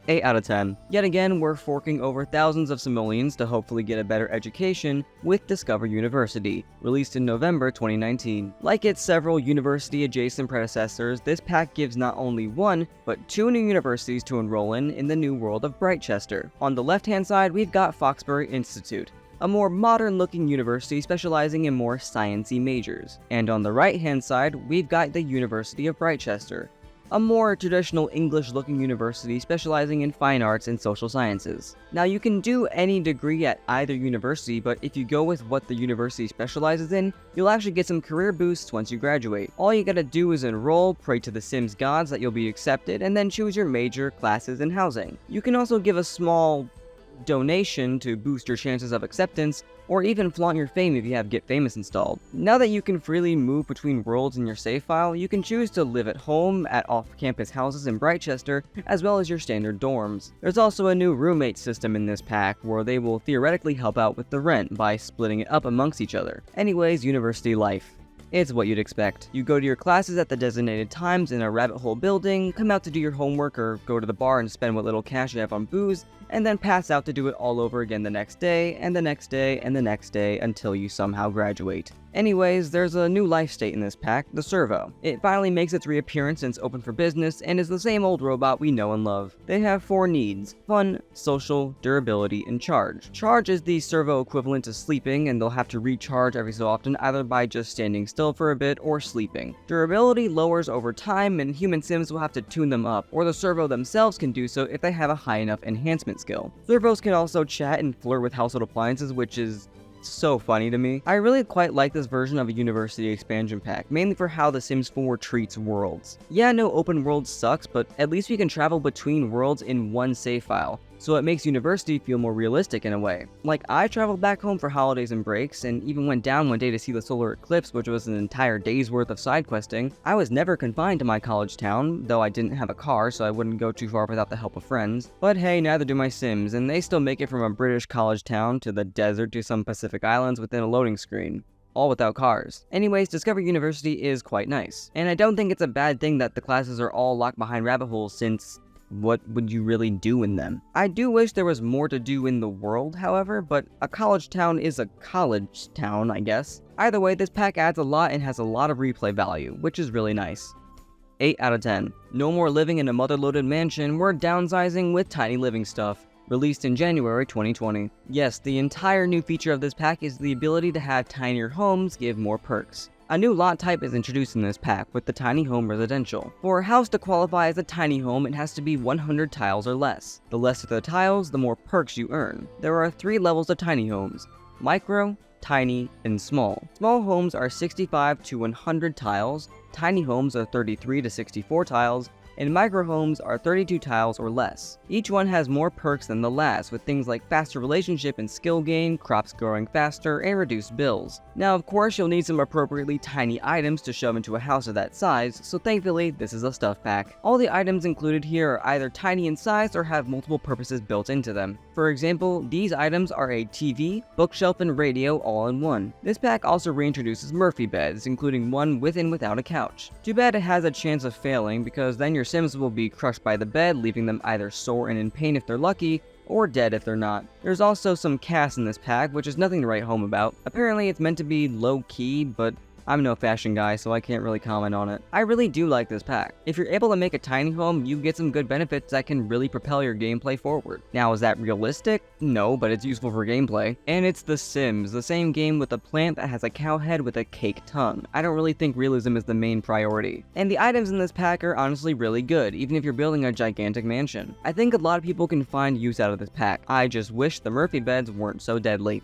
8 out of 10. Yet again, we're forking over thousands of simoleons to hopefully get a better education with Discover University, released in November 2019. Like its several university-adjacent predecessors, this pack gives not only one, but two new universities to enroll in the new world of Brightchester. On the left-hand side, we've got Foxbury Institute, a more modern-looking university specializing in more science-y majors. And on the right-hand side, we've got the University of Brightchester, a more traditional English-looking university specializing in fine arts and social sciences. Now, you can do any degree at either university, but if you go with what the university specializes in, you'll actually get some career boosts once you graduate. All you gotta do is enroll, pray to the Sims gods that you'll be accepted, and then choose your major, classes, and housing. You can also give a small donation to boost your chances of acceptance, or even flaunt your fame if you have Get Famous installed. Now that you can freely move between worlds in your save file, you can choose to live at home, at off-campus houses in Brightchester, as well as your standard dorms. There's also a new roommate system in this pack, where they will theoretically help out with the rent by splitting it up amongst each other. Anyways, university life. It's what you'd expect. You go to your classes at the designated times in a rabbit hole building, come out to do your homework or go to the bar and spend what little cash you have on booze, and then pass out to do it all over again the next day, and the next day, and the next day, until you somehow graduate. Anyways, there's a new life state in this pack, the Servo. It finally makes its reappearance since Open for Business, and is the same old robot we know and love. They have 4 needs: fun, social, durability, and charge. Charge is the Servo equivalent to sleeping, and they'll have to recharge every so often either by just standing still for a bit or sleeping. Durability lowers over time, and human Sims will have to tune them up, or the Servo themselves can do so if they have a high enough enhancement skill. Servos can also chat and flirt with household appliances, which is so funny to me. I really quite like this version of a university expansion pack, mainly for how The Sims 4 treats worlds. Yeah, no open world sucks, but at least we can travel between worlds in one save file, so it makes university feel more realistic in a way. Like, I traveled back home for holidays and breaks, and even went down one day to see the solar eclipse, which was an entire day's worth of side questing. I was never confined to my college town, though I didn't have a car, so I wouldn't go too far without the help of friends. But hey, neither do my Sims, and they still make it from a British college town to the desert to some Pacific islands within a loading screen, all without cars. Anyways, Discover University is quite nice, and I don't think it's a bad thing that the classes are all locked behind rabbit holes, since what would you really do in them? I do wish there was more to do in the world, however, but a college town is a college town, I guess. Either way, this pack adds a lot and has a lot of replay value, which is really nice. 8 out of 10. No more living in a mother-loaded mansion, we're downsizing with tiny living stuff. Released in January 2020. Yes, the entire new feature of this pack is the ability to have tinier homes give more perks. A new lot type is introduced in this pack with the Tiny Home Residential. For a house to qualify as a tiny home, it has to be 100 tiles or less. The lesser the tiles, the more perks you earn. There are 3 levels of tiny homes: micro, tiny, and small. Small homes are 65 to 100 tiles, tiny homes are 33 to 64 tiles, and micro homes are 32 tiles or less. Each one has more perks than the last, with things like faster relationship and skill gain, crops growing faster, and reduced bills. Now, of course, you'll need some appropriately tiny items to shove into a house of that size, so thankfully, this is a stuff pack. All the items included here are either tiny in size or have multiple purposes built into them. For example, these items are a TV, bookshelf, and radio all in one. This pack also reintroduces Murphy beds, including one with and without a couch. Too bad it has a chance of failing, because then your Sims will be crushed by the bed, leaving them either sore and in pain if they're lucky, or dead if they're not. There's also some cast in this pack, which is nothing to write home about. Apparently it's meant to be low-key, but I'm no fashion guy, so I can't really comment on it. I really do like this pack. If you're able to make a tiny home, you get some good benefits that can really propel your gameplay forward. Now, is that realistic? No, but it's useful for gameplay. And it's The Sims, the same game with a plant that has a cow head with a cake tongue. I don't really think realism is the main priority. And the items in this pack are honestly really good, even if you're building a gigantic mansion. I think a lot of people can find use out of this pack. I just wish the Murphy beds weren't so deadly.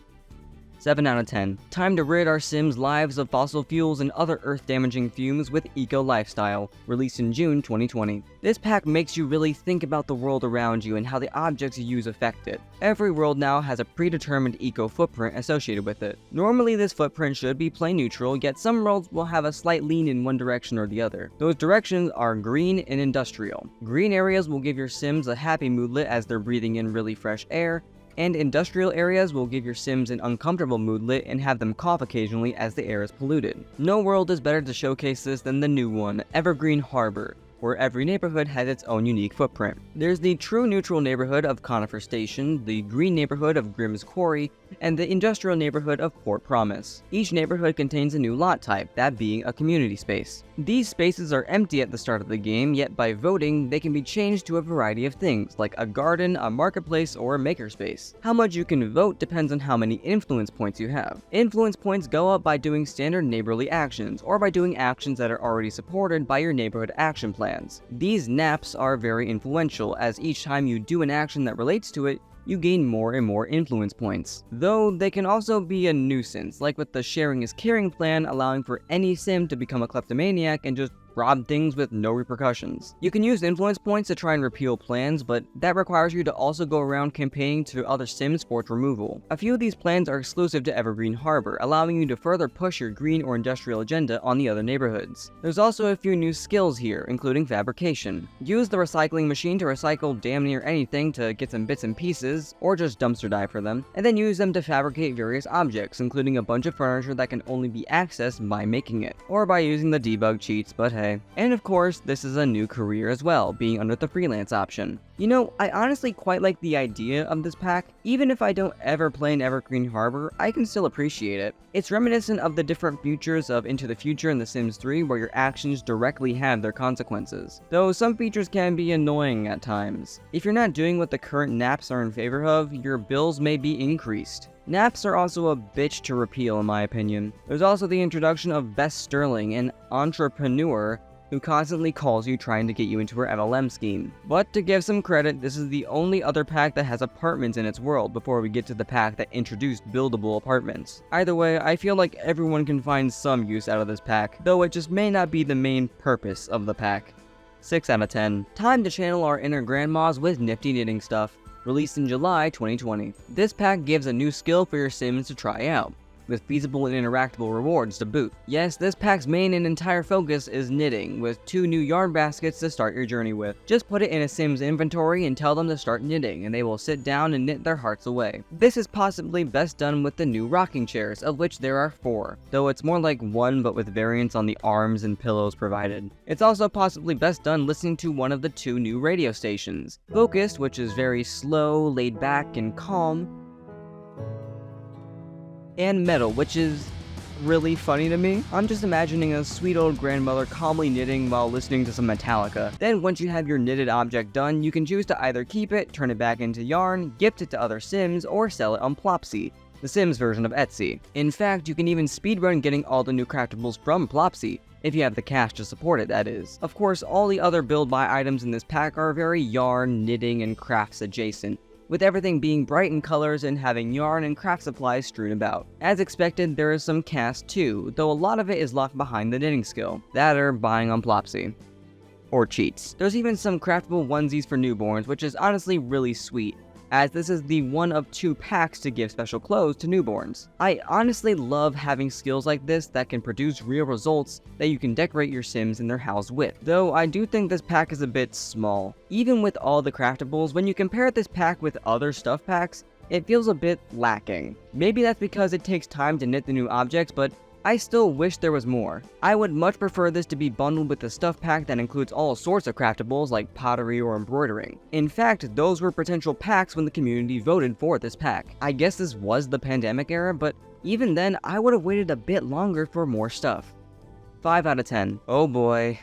7 out of 10. Time to rid our Sims' lives of fossil fuels and other earth-damaging fumes with Eco Lifestyle, released in June 2020. This pack makes you really think about the world around you and how the objects you use affect it. Every world now has a predetermined eco footprint associated with it. Normally this footprint should be plain neutral, yet some worlds will have a slight lean in one direction or the other. Those directions are green and industrial. Green areas will give your Sims a happy moodlet as they're breathing in really fresh air, and industrial areas will give your Sims an uncomfortable moodlet and have them cough occasionally as the air is polluted. No world is better to showcase this than the new one, Evergreen Harbor. where every neighborhood has its own unique footprint. There's the true neutral neighborhood of Conifer Station, the green neighborhood of Grimm's Quarry, and the industrial neighborhood of Port Promise. Each neighborhood contains a new lot type, that being a community space. These spaces are empty at the start of the game, yet by voting, they can be changed to a variety of things, like a garden, a marketplace, or a makerspace. How much you can vote depends on how many influence points you have. Influence points go up by doing standard neighborly actions, or by doing actions that are already supported by your neighborhood action plans. These naps are very influential, as each time you do an action that relates to it, you gain more and more influence points. Though they can also be a nuisance, like with the sharing is caring plan, allowing for any sim to become a kleptomaniac and just rob things with no repercussions. You can use influence points to try and repeal plans, but that requires you to also go around campaigning to other sims for its removal. A few of these plans are exclusive to Evergreen Harbor, allowing you to further push your green or industrial agenda on the other neighborhoods. There's also a few new skills here, including fabrication. Use the recycling machine to recycle damn near anything to get some bits and pieces, or just dumpster dive for them, and then use them to fabricate various objects, including a bunch of furniture that can only be accessed by making it, or by using the debug cheats, but hey. And of course, this is a new career as well, being under the freelance option. You know, I honestly quite like the idea of this pack. Even if I don't ever play in Evergreen Harbor, I can still appreciate it. It's reminiscent of the different features of Into the Future in The Sims 3, where your actions directly have their consequences, though some features can be annoying at times. If you're not doing what the current naps are in favor of, your bills may be increased. Naps are also a bitch to repeal in my opinion. There's also the introduction of Bess Sterling, an entrepreneur who constantly calls you trying to get you into her MLM scheme. But to give some credit, this is the only other pack that has apartments in its world before we get to the pack that introduced buildable apartments. Either way, I feel like everyone can find some use out of this pack, though it just may not be the main purpose of the pack. 6 out of 10. Time to channel our inner grandmas with nifty knitting stuff. Released in July 2020. This pack gives a new skill for your sims to try out, with feasible and interactable rewards to boot. Yes, this pack's main and entire focus is knitting, with 2 new yarn baskets to start your journey with. Just put it in a sim's inventory and tell them to start knitting, and they will sit down and knit their hearts away. This is possibly best done with the new rocking chairs, of which there are 4, though it's more like 1 but with variants on the arms and pillows provided. It's also possibly best done listening to one of the 2 new radio stations. Focused, which is very slow, laid back, and calm, and Metal, which is really funny to me. I'm just imagining a sweet old grandmother calmly knitting while listening to some Metallica. Then once you have your knitted object done, you can choose to either keep it, turn it back into yarn, gift it to other sims, or sell it on Plopsy, the Sims version of Etsy. In fact, you can even speedrun getting all the new craftables from Plopsy, if you have the cash to support it, that is. Of course, all the other build buy items in this pack are very yarn, knitting, and crafts adjacent, with everything being bright in colors and having yarn and craft supplies strewn about. As expected, there is some cast too, though a lot of it is locked behind the knitting skill, that or buying on Plopsy, or cheats. There's even some craftable onesies for newborns, which is honestly really sweet, as this is the one of 2 packs to give special clothes to newborns. I honestly love having skills like this that can produce real results that you can decorate your sims in their house with, though I do think this pack is a bit small. Even with all the craftables, when you compare this pack with other stuff packs, it feels a bit lacking. Maybe that's because it takes time to knit the new objects, but I still wish there was more. I would much prefer this to be bundled with a stuff pack that includes all sorts of craftables like pottery or embroidering. In fact, those were potential packs when the community voted for this pack. I guess this was the pandemic era, but even then, I would have waited a bit longer for more stuff. 5 out of 10. Oh boy,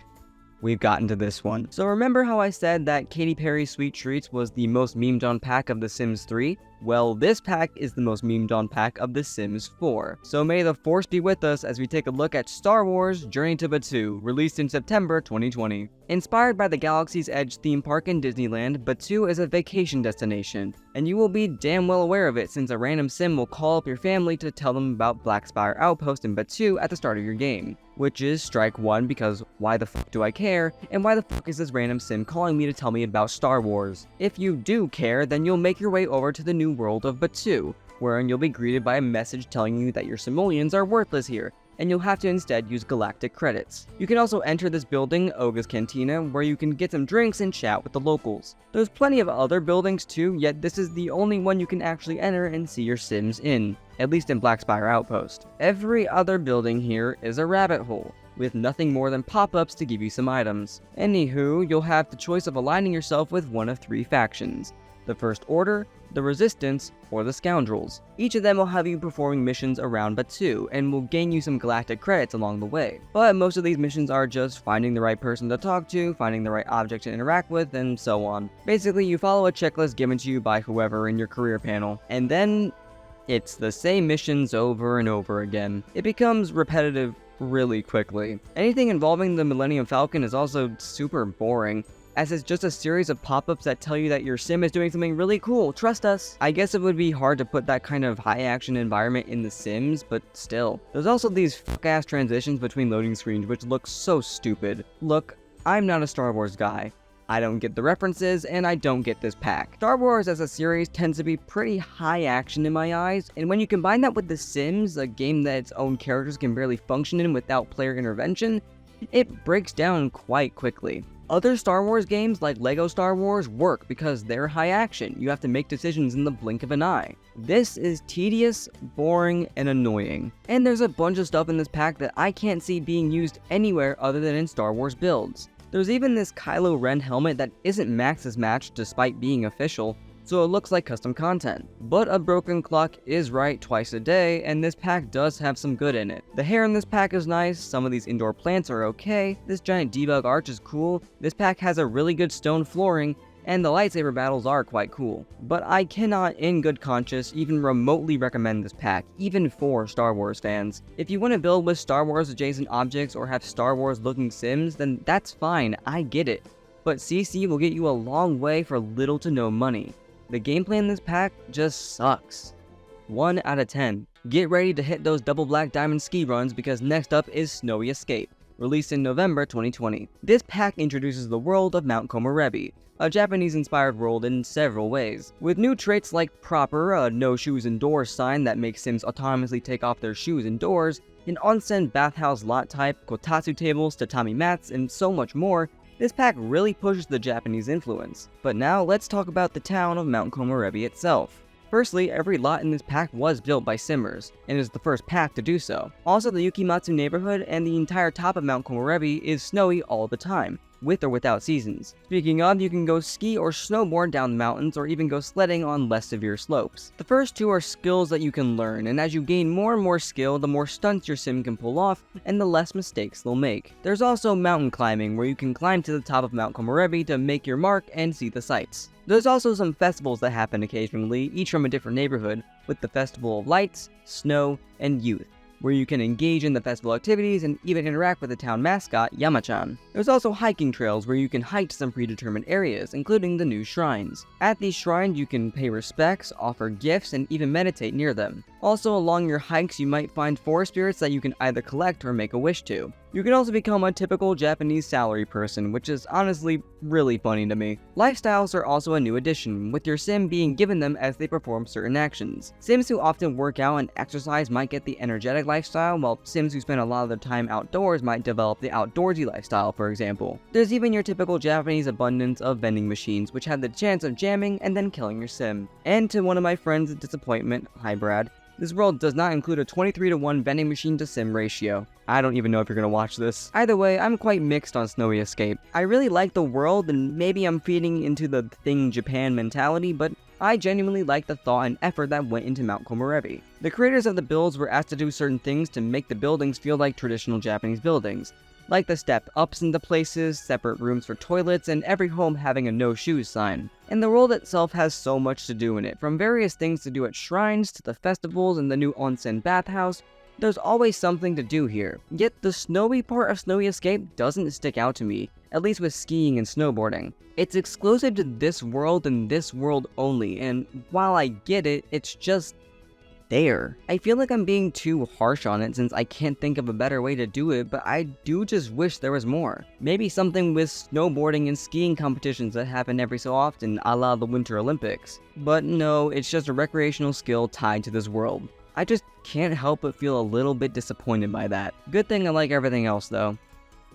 we've gotten to this one. So remember how I said that Katy Perry's Sweet Treats was the most memed on pack of The Sims 3? Well, this pack is the most memed on pack of The Sims 4. So may the force be with us as we take a look at Star Wars Journey to Batuu, released in September 2020. Inspired by the Galaxy's Edge theme park in Disneyland, Batuu is a vacation destination, and you will be damn well aware of it since a random sim will call up your family to tell them about Black Spire Outpost in Batuu at the start of your game. Which is strike 1 because why the fuck do I care, and why the fuck is this random sim calling me to tell me about Star Wars? If you do care, then you'll make your way over to the new world of Batuu, wherein you'll be greeted by a message telling you that your simoleons are worthless here, and you'll have to instead use galactic credits. You can also enter this building, Oga's Cantina, where you can get some drinks and chat with the locals. There's plenty of other buildings too, yet this is the only one you can actually enter and see your sims in, at least in Black Spire Outpost. Every other building here is a rabbit hole, with nothing more than pop-ups to give you some items. Anywho, you'll have the choice of aligning yourself with one of 3 factions: the First Order, the Resistance, or the Scoundrels. Each of them will have you performing missions around but 2, and will gain you some galactic credits along the way. But most of these missions are just finding the right person to talk to, finding the right object to interact with, and so on. Basically, you follow a checklist given to you by whoever in your career panel, and then it's the same missions over and over again. It becomes repetitive really quickly. Anything involving the Millennium Falcon is also super boring, as it's just a series of pop-ups that tell you that your sim is doing something really cool, trust us. I guess it would be hard to put that kind of high-action environment in The Sims, but still. There's also these fuck-ass transitions between loading screens which look so stupid. Look, I'm not a Star Wars guy. I don't get the references, and I don't get this pack. Star Wars as a series tends to be pretty high action in my eyes, and when you combine that with The Sims, a game that its own characters can barely function in without player intervention, it breaks down quite quickly. Other Star Wars games like LEGO Star Wars work because they're high action. You have to make decisions in the blink of an eye. This is tedious, boring, and annoying. And there's a bunch of stuff in this pack that I can't see being used anywhere other than in Star Wars builds. There's even this Kylo Ren helmet that isn't Max's match despite being official, so it looks like custom content. But a broken clock is right twice a day, and this pack does have some good in it. The hair in this pack is nice, some of these indoor plants are okay, this giant debug arch is cool, this pack has a really good stone flooring, and the lightsaber battles are quite cool. But I cannot, in good conscience, even remotely recommend this pack, even for Star Wars fans. If you want to build with Star Wars adjacent objects or have Star Wars looking sims, then that's fine, I get it. But CC will get you a long way for little to no money. The gameplay in this pack just sucks. 1 out of 10. Get ready to hit those double black diamond ski runs because next up is Snowy Escape, released in November 2020. This pack introduces the world of Mount Komorebi, a Japanese-inspired world in several ways, with new traits like Proper, a no shoes indoors sign that makes sims autonomously take off their shoes indoors, an onsen bathhouse lot type, kotatsu tables, tatami mats, and so much more. This pack really pushes the Japanese influence. But now let's talk about the town of Mount Komorebi itself. Firstly, every lot in this pack was built by simmers, and is the first pack to do so. Also, the Yukimatsu neighborhood and the entire top of Mount Komorebi is snowy all the time, with or without seasons. Speaking of, you can go ski or snowboard down the mountains or even go sledding on less severe slopes. The first 2 are skills that you can learn, and as you gain more and more skill, the more stunts your sim can pull off and the less mistakes they'll make. There's also mountain climbing, where you can climb to the top of Mount Komorebi to make your mark and see the sights. There's also some festivals that happen occasionally, each from a different neighborhood, with the Festival of Lights, Snow, and Youth, where you can engage in the festival activities and even interact with the town mascot, Yamachan. There's also hiking trails where you can hike to some predetermined areas, including the new shrines. At these shrines, you can pay respects, offer gifts, and even meditate near them. Also, along your hikes, you might find forest spirits that you can either collect or make a wish to. You can also become a typical Japanese salary person, which is honestly really funny to me. Lifestyles are also a new addition, with your sim being given them as they perform certain actions. Sims who often work out and exercise might get the energetic lifestyle, while sims who spend a lot of their time outdoors might develop the outdoorsy lifestyle, for example. There's even your typical Japanese abundance of vending machines, which have the chance of jamming and then killing your sim. And to one of my friends' disappointment, hi Brad, this world does not include a 23:1 vending machine to sim ratio. I don't even know if you're gonna watch this. Either way, I'm quite mixed on Snowy Escape. I really like the world, and maybe I'm feeding into the Thing Japan mentality, but I genuinely like the thought and effort that went into Mount Komorebi. The creators of the builds were asked to do certain things to make the buildings feel like traditional Japanese buildings, like the step-ups into places, separate rooms for toilets, and every home having a no shoes sign. And the world itself has so much to do in it, from various things to do at shrines to the festivals and the new onsen bathhouse. There's always something to do here. Yet the snowy part of Snowy Escape doesn't stick out to me, at least with skiing and snowboarding. It's exclusive to this world and this world only, and while I get it, it's just there. I feel like I'm being too harsh on it since I can't think of a better way to do it, but I do just wish there was more. Maybe something with snowboarding and skiing competitions that happen every so often, a la the Winter Olympics. But no, it's just a recreational skill tied to this world. I just can't help but feel a little bit disappointed by that. Good thing I like everything else though.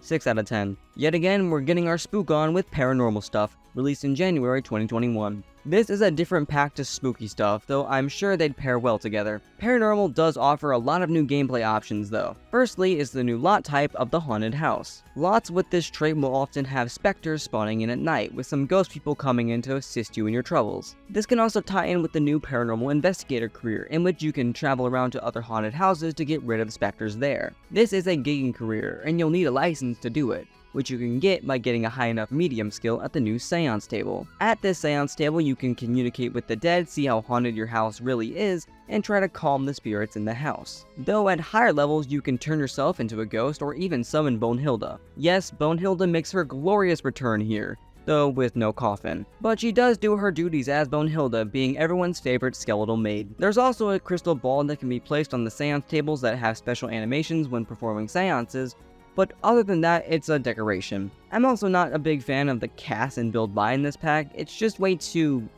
6 out of 10. Yet again, we're getting our spook on with paranormal stuff, released in January 2021. This is a different pack to spooky stuff, though I'm sure they'd pair well together. Paranormal does offer a lot of new gameplay options though. Firstly is the new lot type of the haunted house. Lots with this trait will often have specters spawning in at night, with some ghost people coming in to assist you in your troubles. This can also tie in with the new paranormal investigator career, in which you can travel around to other haunted houses to get rid of specters there. This is a gigging career, and you'll need a license to do it, which you can get by getting a high enough medium skill at the new seance table. At this seance table, you can communicate with the dead, see how haunted your house really is, and try to calm the spirits in the house. Though at higher levels, you can turn yourself into a ghost or even summon Bonehilda. Yes, Bonehilda makes her glorious return here, though with no coffin. But she does do her duties as Bonehilda, being everyone's favorite skeletal maid. There's also a crystal ball that can be placed on the seance tables that have special animations when performing seances, but other than that, it's a decoration. I'm also not a big fan of the cast and build buy in this pack. It's just way too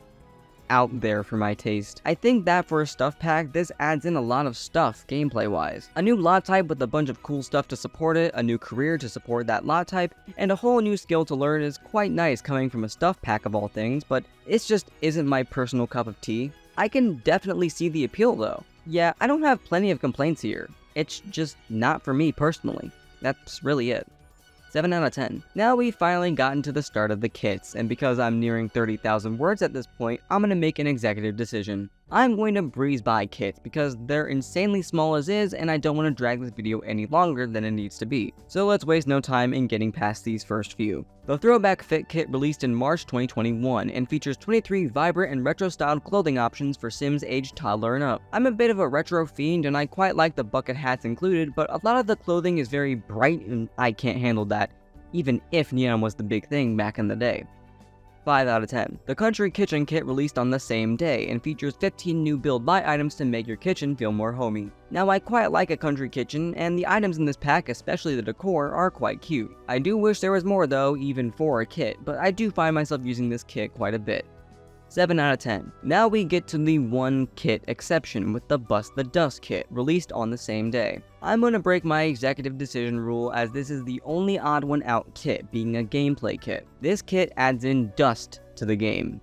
out there for my taste. I think that for a stuff pack, this adds in a lot of stuff gameplay wise. A new lot type with a bunch of cool stuff to support it, a new career to support that lot type, and a whole new skill to learn is quite nice coming from a stuff pack of all things, but it just isn't my personal cup of tea. I can definitely see the appeal though. Yeah, I don't have plenty of complaints here. It's just not for me personally. That's really it. 7 out of 10. Now we've finally gotten to the start of the kits, and because I'm nearing 30,000 words at this point, I'm gonna make an executive decision. I'm going to breeze by kits because they're insanely small as is, and I don't want to drag this video any longer than it needs to be. So let's waste no time in getting past these first few. The Throwback Fit kit released in March 2021 and features 23 vibrant and retro-styled clothing options for Sims aged toddler and up. I'm a bit of a retro fiend and I quite like the bucket hats included, but a lot of the clothing is very bright and I can't handle that, even if neon was the big thing back in the day. 5 out of 10. The Country Kitchen kit released on the same day and features 15 new build buy items to make your kitchen feel more homey. Now I quite like a country kitchen, and the items in this pack, especially the decor, are quite cute. I do wish there was more though, even for a kit, but I do find myself using this kit quite a bit. 7 out of 10. Now we get to the one kit exception with the Bust the Dust kit, released on the same day. I'm gonna break my executive decision rule as this is the only odd one out kit, being a gameplay kit. This kit adds in dust to the game.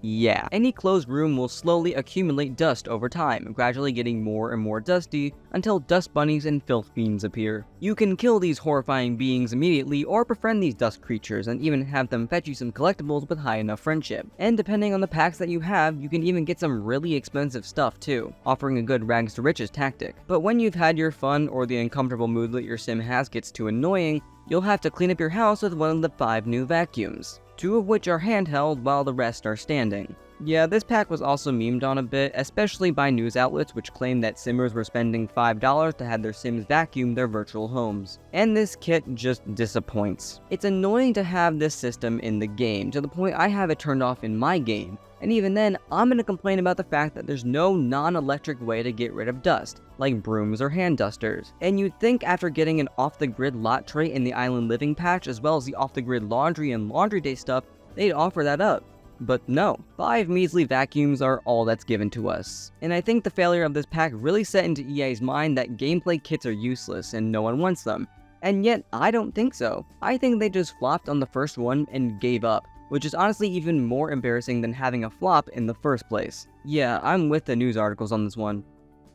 Yeah, any closed room will slowly accumulate dust over time, gradually getting more and more dusty until dust bunnies and filth fiends appear. You can kill these horrifying beings immediately or befriend these dust creatures and even have them fetch you some collectibles with high enough friendship. And depending on the packs that you have, you can even get some really expensive stuff too, offering a good rags to riches tactic. But when you've had your fun or the uncomfortable mood that your sim has gets too annoying, you'll have to clean up your house with one of the 5 new vacuums, 2 of which are handheld while the rest are standing. Yeah, this pack was also memed on a bit, especially by news outlets which claimed that simmers were spending $5 to have their sims vacuum their virtual homes. And this kit just disappoints. It's annoying to have this system in the game, to the point I have it turned off in my game. And even then, I'm gonna complain about the fact that there's no non-electric way to get rid of dust, like brooms or hand dusters. And you'd think after getting an off-the-grid lot tray in the Island Living patch, as well as the off-the-grid laundry and laundry day stuff, they'd offer that up. But no, 5 measly vacuums are all that's given to us. And I think the failure of this pack really set into EA's mind that gameplay kits are useless and no one wants them. And yet, I don't think so. I think they just flopped on the first one and gave up, which is honestly even more embarrassing than having a flop in the first place. Yeah, I'm with the news articles on this one.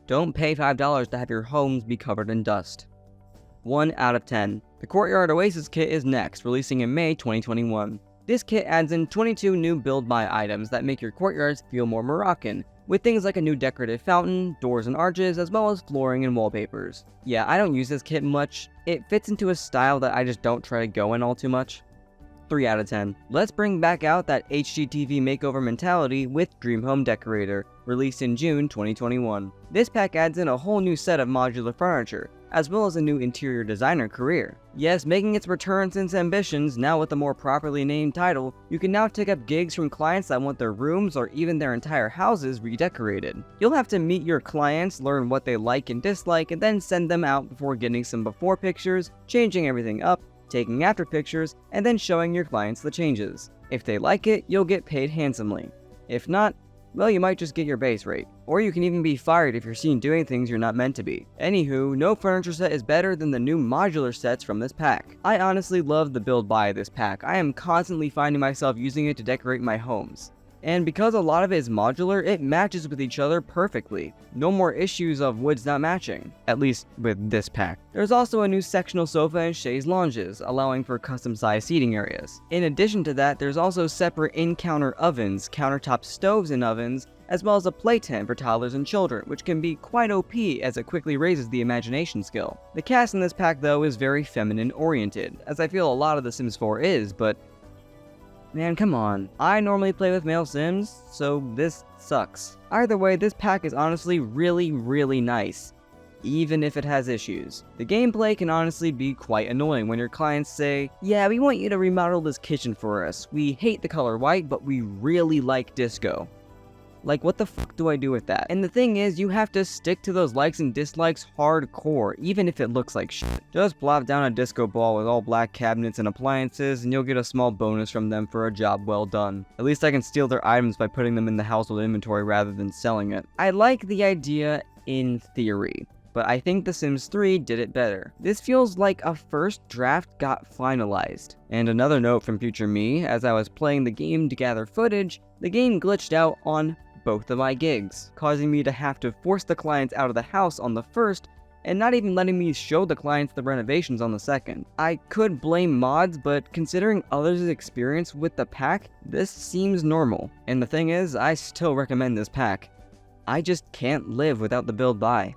Don't pay $5 to have your homes be covered in dust. 1 out of 10. The Courtyard Oasis kit is next, releasing in May 2021. This kit adds in 22 new build buy items that make your courtyards feel more Moroccan, with things like a new decorative fountain, doors and arches, as well as flooring and wallpapers. Yeah, I don't use this kit much. It fits into a style that I just don't try to go in all too much. 3 out of 10. Let's bring back out that HGTV makeover mentality with Dream Home Decorator, released in June 2021. This pack adds in a whole new set of modular furniture, as well as a new interior designer career. Yes, making its return since Ambitions, now with a more properly named title, you can now take up gigs from clients that want their rooms or even their entire houses redecorated. You'll have to meet your clients, learn what they like and dislike, and then send them out before getting some before pictures, changing everything up, taking after pictures, and then showing your clients the changes. If they like it, you'll get paid handsomely. If not, well, you might just get your base rate. Or you can even be fired if you're seen doing things you're not meant to be. Anywho, no furniture set is better than the new modular sets from this pack. I honestly love the build buy of this pack. I am constantly finding myself using it to decorate my homes. And because a lot of it is modular, it matches with each other perfectly. No more issues of woods not matching, at least with this pack. There's also a new sectional sofa and chaise lounges, allowing for custom-sized seating areas. In addition to that, there's also separate in-counter ovens, countertop stoves and ovens, as well as a playtent for toddlers and children, which can be quite OP as it quickly raises the imagination skill. The cast in this pack though is very feminine oriented, as I feel a lot of The Sims 4 is, but man, come on. I normally play with male Sims, so this sucks. Either way, this pack is honestly really nice, even if it has issues. The gameplay can honestly be quite annoying when your clients say, yeah, we want you to remodel this kitchen for us. We hate the color white, but we really like disco. Like, what the fuck do I do with that? And the thing is, you have to stick to those likes and dislikes hardcore, even if it looks like shit. Just plop down a disco ball with all black cabinets and appliances, and you'll get a small bonus from them for a job well done. At least I can steal their items by putting them in the household inventory rather than selling it. I like the idea in theory, but I think The Sims 3 did it better. This feels like a first draft got finalized. And another note from future me, as I was playing the game to gather footage, the game glitched out on both of my gigs, causing me to have to force the clients out of the house on the first, and not even letting me show the clients the renovations on the second. I could blame mods, but considering others' experience with the pack, this seems normal. And the thing is, I still recommend this pack. I just can't live without the build buy.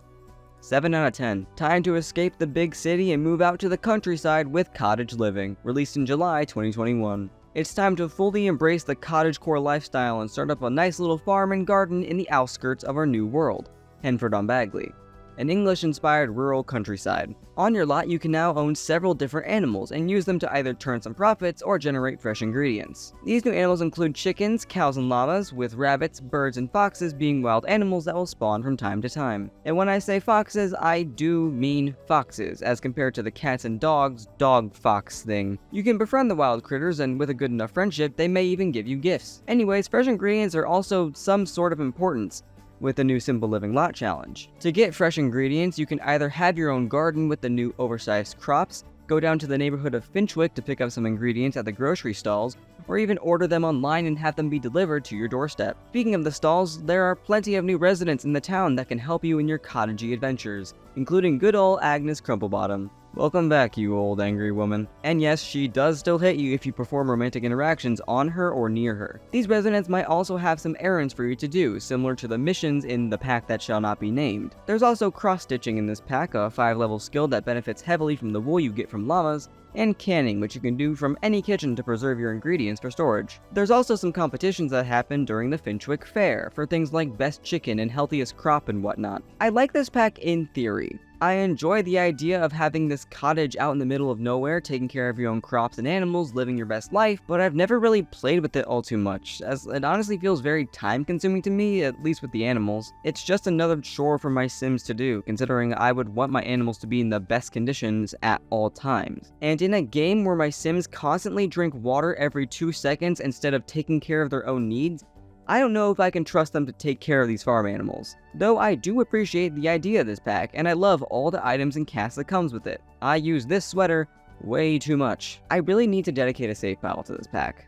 7 out of 10. Time to escape the big city and move out to the countryside with Cottage Living, released in July 2021. It's time to fully embrace the cottagecore lifestyle and start up a nice little farm and garden in the outskirts of our new world, Henford-on-Bagley, an English-inspired rural countryside. On your lot, you can now own several different animals and use them to either turn some profits or generate fresh ingredients. These new animals include chickens, cows, and llamas, with rabbits, birds, and foxes being wild animals that will spawn from time to time. And when I say foxes, I do mean foxes, as compared to the cats and dogs, dog-fox thing. You can befriend the wild critters, and with a good enough friendship, they may even give you gifts. Anyways, fresh ingredients are also some sort of importance with the new Simple Living Lot Challenge. To get fresh ingredients, you can either have your own garden with the new oversized crops, go down to the neighborhood of Finchwick to pick up some ingredients at the grocery stalls, or even order them online and have them be delivered to your doorstep. Speaking of the stalls, there are plenty of new residents in the town that can help you in your cottagey adventures, including good old Agnes Crumplebottom. Welcome back, you old angry woman. And yes, she does still hit you if you perform romantic interactions on her or near her. These residents might also have some errands for you to do, similar to the missions in the pack that shall not be named. There's also cross-stitching in this pack, a 5-level skill that benefits heavily from the wool you get from llamas, and canning, which you can do from any kitchen to preserve your ingredients for storage. There's also some competitions that happen during the Finchwick Fair, for things like best chicken and healthiest crop and whatnot. I like this pack in theory. I enjoy the idea of having this cottage out in the middle of nowhere, taking care of your own crops and animals, living your best life, but I've never really played with it all too much, as it honestly feels very time-consuming to me, at least with the animals. It's just another chore for my Sims to do, considering I would want my animals to be in the best conditions at all times. And in a game where my Sims constantly drink water every 2 seconds instead of taking care of their own needs, I don't know if I can trust them to take care of these farm animals. Though I do appreciate the idea of this pack, and I love all the items and cast that comes with it. I use this sweater way too much. I really need to dedicate a save file to this pack.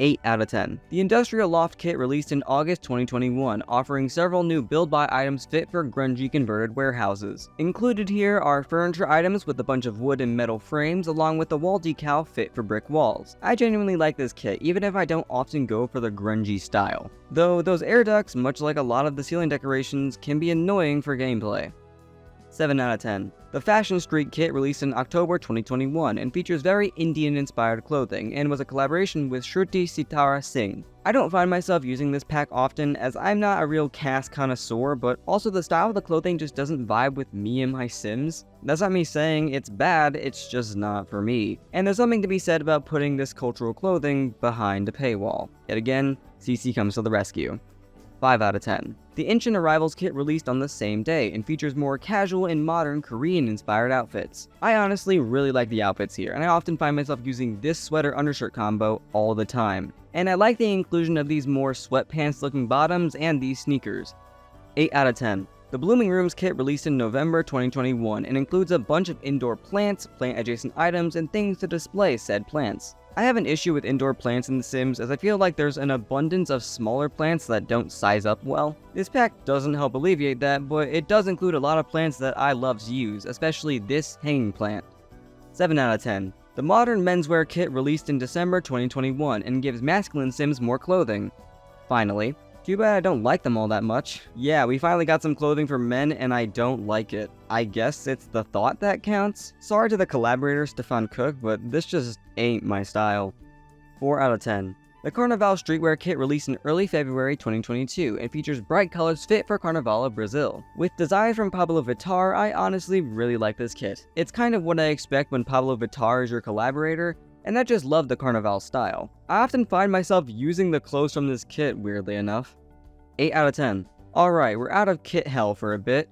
8 out of 10. The Industrial Loft Kit released in August 2021, offering several new build-buy items fit for grungy converted warehouses. Included here are furniture items with a bunch of wood and metal frames, along with the wall decal fit for brick walls. I genuinely like this kit, even if I don't often go for the grungy style. Though those air ducts, much like a lot of the ceiling decorations, can be annoying for gameplay. 7 out of 10. The Fashion Street Kit released in October 2021 and features very Indian-inspired clothing and was a collaboration with Shruti Sitara Singh. I don't find myself using this pack often as I'm not a real cast connoisseur, but also the style of the clothing just doesn't vibe with me and my Sims. That's not me saying it's bad, it's just not for me. And there's something to be said about putting this cultural clothing behind a paywall. Yet again, CC comes to the rescue. 5 out of 10. The Ancient Arrivals kit released on the same day and features more casual and modern Korean-inspired outfits. I honestly really like the outfits here, and I often find myself using this sweater undershirt combo all the time. And I like the inclusion of these more sweatpants-looking bottoms and these sneakers. 8 out of 10. The Blooming Rooms kit released in November 2021 and includes a bunch of indoor plants, plant-adjacent items, and things to display said plants. I have an issue with indoor plants in The Sims as I feel like there's an abundance of smaller plants that don't size up well. This pack doesn't help alleviate that, but it does include a lot of plants that I love to use, especially this hanging plant. 7 out of 10. The Modern Menswear kit released in December 2021 and gives masculine Sims more clothing. Finally. Too bad I don't like them all that much. Yeah, we finally got some clothing for men and I don't like it. I guess it's the thought that counts? Sorry to the collaborator Stefan Cook, but this just ain't my style. 4 out of 10. The Carnaval Streetwear kit released in early February 2022 and features bright colors fit for Carnaval Brazil. With designs from Pablo Vittar, I honestly really like this kit. It's kind of what I expect when Pablo Vittar is your collaborator, and I just love the Carnaval style. I often find myself using the clothes from this kit, weirdly enough. 8 out of 10. Alright, we're out of kit hell for a bit,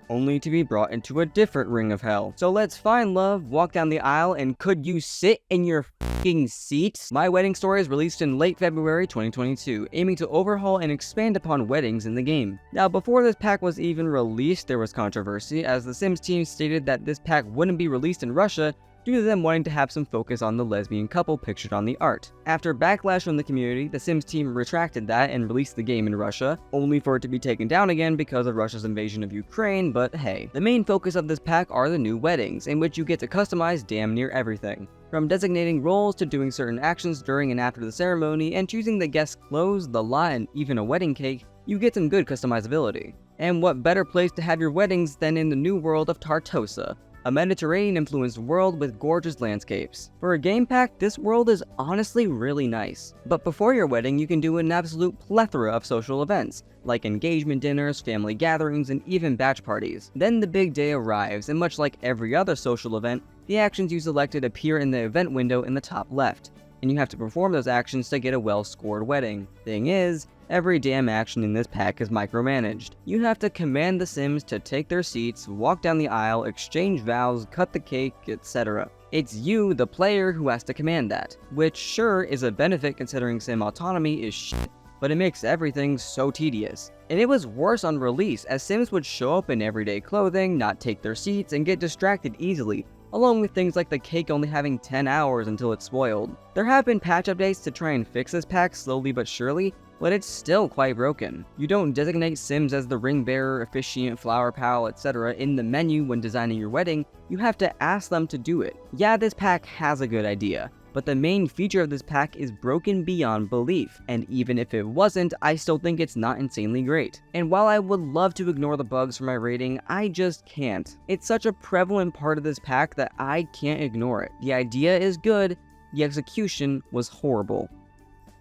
only to be brought into a different ring of hell. So let's find love, walk down the aisle, and could you sit in your f***ing seat? My Wedding Story is released in late February 2022, aiming to overhaul and expand upon weddings in the game. Now, before this pack was even released, there was controversy, as the Sims team stated that this pack wouldn't be released in Russia due to them wanting to have some focus on the lesbian couple pictured on the art. After backlash from the community, the Sims team retracted that and released the game in Russia, only for it to be taken down again because of Russia's invasion of Ukraine, but hey. The main focus of this pack are the new weddings, in which you get to customize damn near everything. From designating roles to doing certain actions during and after the ceremony, and choosing the guest's clothes, the lot, and even a wedding cake, you get some good customizability. And what better place to have your weddings than in the new world of Tartosa, a Mediterranean-influenced world with gorgeous landscapes. For a game pack, this world is honestly really nice. But before your wedding, you can do an absolute plethora of social events, like engagement dinners, family gatherings, and even batch parties. Then the big day arrives, and much like every other social event, the actions you selected appear in the event window in the top left, and you have to perform those actions to get a well-scored wedding. Thing is, every damn action in this pack is micromanaged. You have to command the Sims to take their seats, walk down the aisle, exchange vows, cut the cake, etc. It's you, the player, who has to command that, which sure is a benefit considering Sim autonomy is shit, but it makes everything so tedious. And it was worse on release, as Sims would show up in everyday clothing, not take their seats, and get distracted easily, along with things like the cake only having 10 hours until it's spoiled. There have been patch updates to try and fix this pack slowly but surely, but it's still quite broken. You don't designate Sims as the ring bearer, officiant, flower pal, etc. in the menu when designing your wedding, you have to ask them to do it. Yeah, this pack has a good idea, but the main feature of this pack is broken beyond belief, and even if it wasn't, I still think it's not insanely great. And while I would love to ignore the bugs for my rating, I just can't. It's such a prevalent part of this pack that I can't ignore it. The idea is good, the execution was horrible.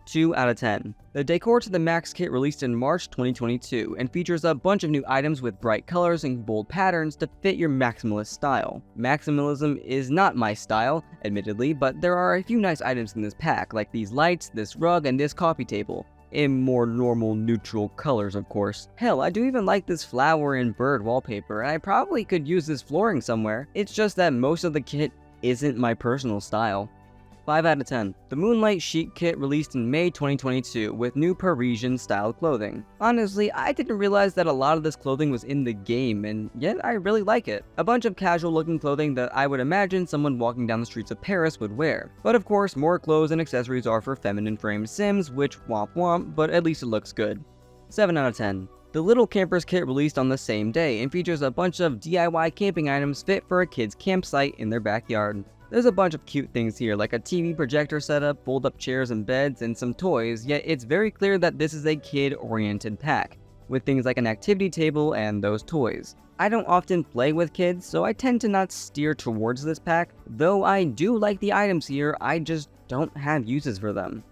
2 out of 10. The Decor to the Max kit released in March 2022 and features a bunch of new items with bright colors and bold patterns to fit your maximalist style. Maximalism is not my style, admittedly, but there are a few nice items in this pack, like these lights, this rug, and this coffee table. In more normal, neutral colors, of course. Hell, I do even like this flower and bird wallpaper, and I probably could use this flooring somewhere. It's just that most of the kit isn't my personal style. 5 out of 10. The Moonlight Chic kit released in May 2022 with new Parisian style clothing. Honestly, I didn't realize that a lot of this clothing was in the game, and yet I really like it. A bunch of casual looking clothing that I would imagine someone walking down the streets of Paris would wear. But of course, more clothes and accessories are for feminine framed Sims, which womp womp, but at least it looks good. 7 out of 10. The Little Campers kit released on the same day and features a bunch of DIY camping items fit for a kid's campsite in their backyard. There's a bunch of cute things here, like a TV projector setup, fold-up chairs and beds, and some toys, yet it's very clear that this is a kid-oriented pack, with things like an activity table and those toys. I don't often play with kids, so I tend to not steer towards this pack, though I do like the items here, I just don't have uses for them.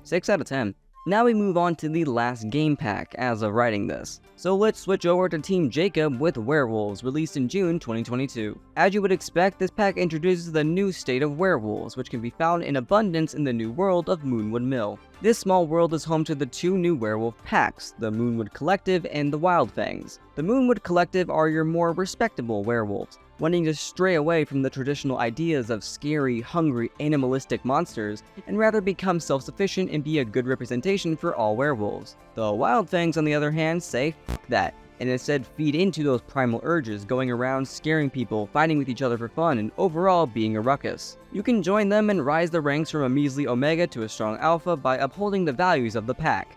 6 out of 10. Now we move on to the last game pack as of writing this. So let's switch over to Team Jacob with Werewolves, released in June 2022. As you would expect, this pack introduces the new state of werewolves, which can be found in abundance in the new world of Moonwood Mill. This small world is home to the two new werewolf packs, the Moonwood Collective and the Wildfangs. The Moonwood Collective are your more respectable werewolves, wanting to stray away from the traditional ideas of scary, hungry, animalistic monsters, and rather become self-sufficient and be a good representation for all werewolves. The Wildfangs, on the other hand, say "F that," and instead feed into those primal urges, going around scaring people, fighting with each other for fun, and overall being a ruckus. You can join them and rise the ranks from a measly Omega to a strong Alpha by upholding the values of the pack.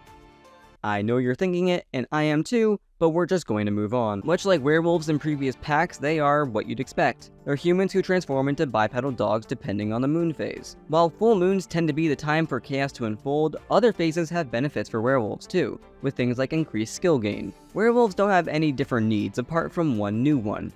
I know you're thinking it, and I am too, but we're just going to move on. Much like werewolves in previous packs, they are what you'd expect. They're humans who transform into bipedal dogs depending on the moon phase. While full moons tend to be the time for chaos to unfold, other phases have benefits for werewolves too, with things like increased skill gain. Werewolves don't have any different needs apart from one new one: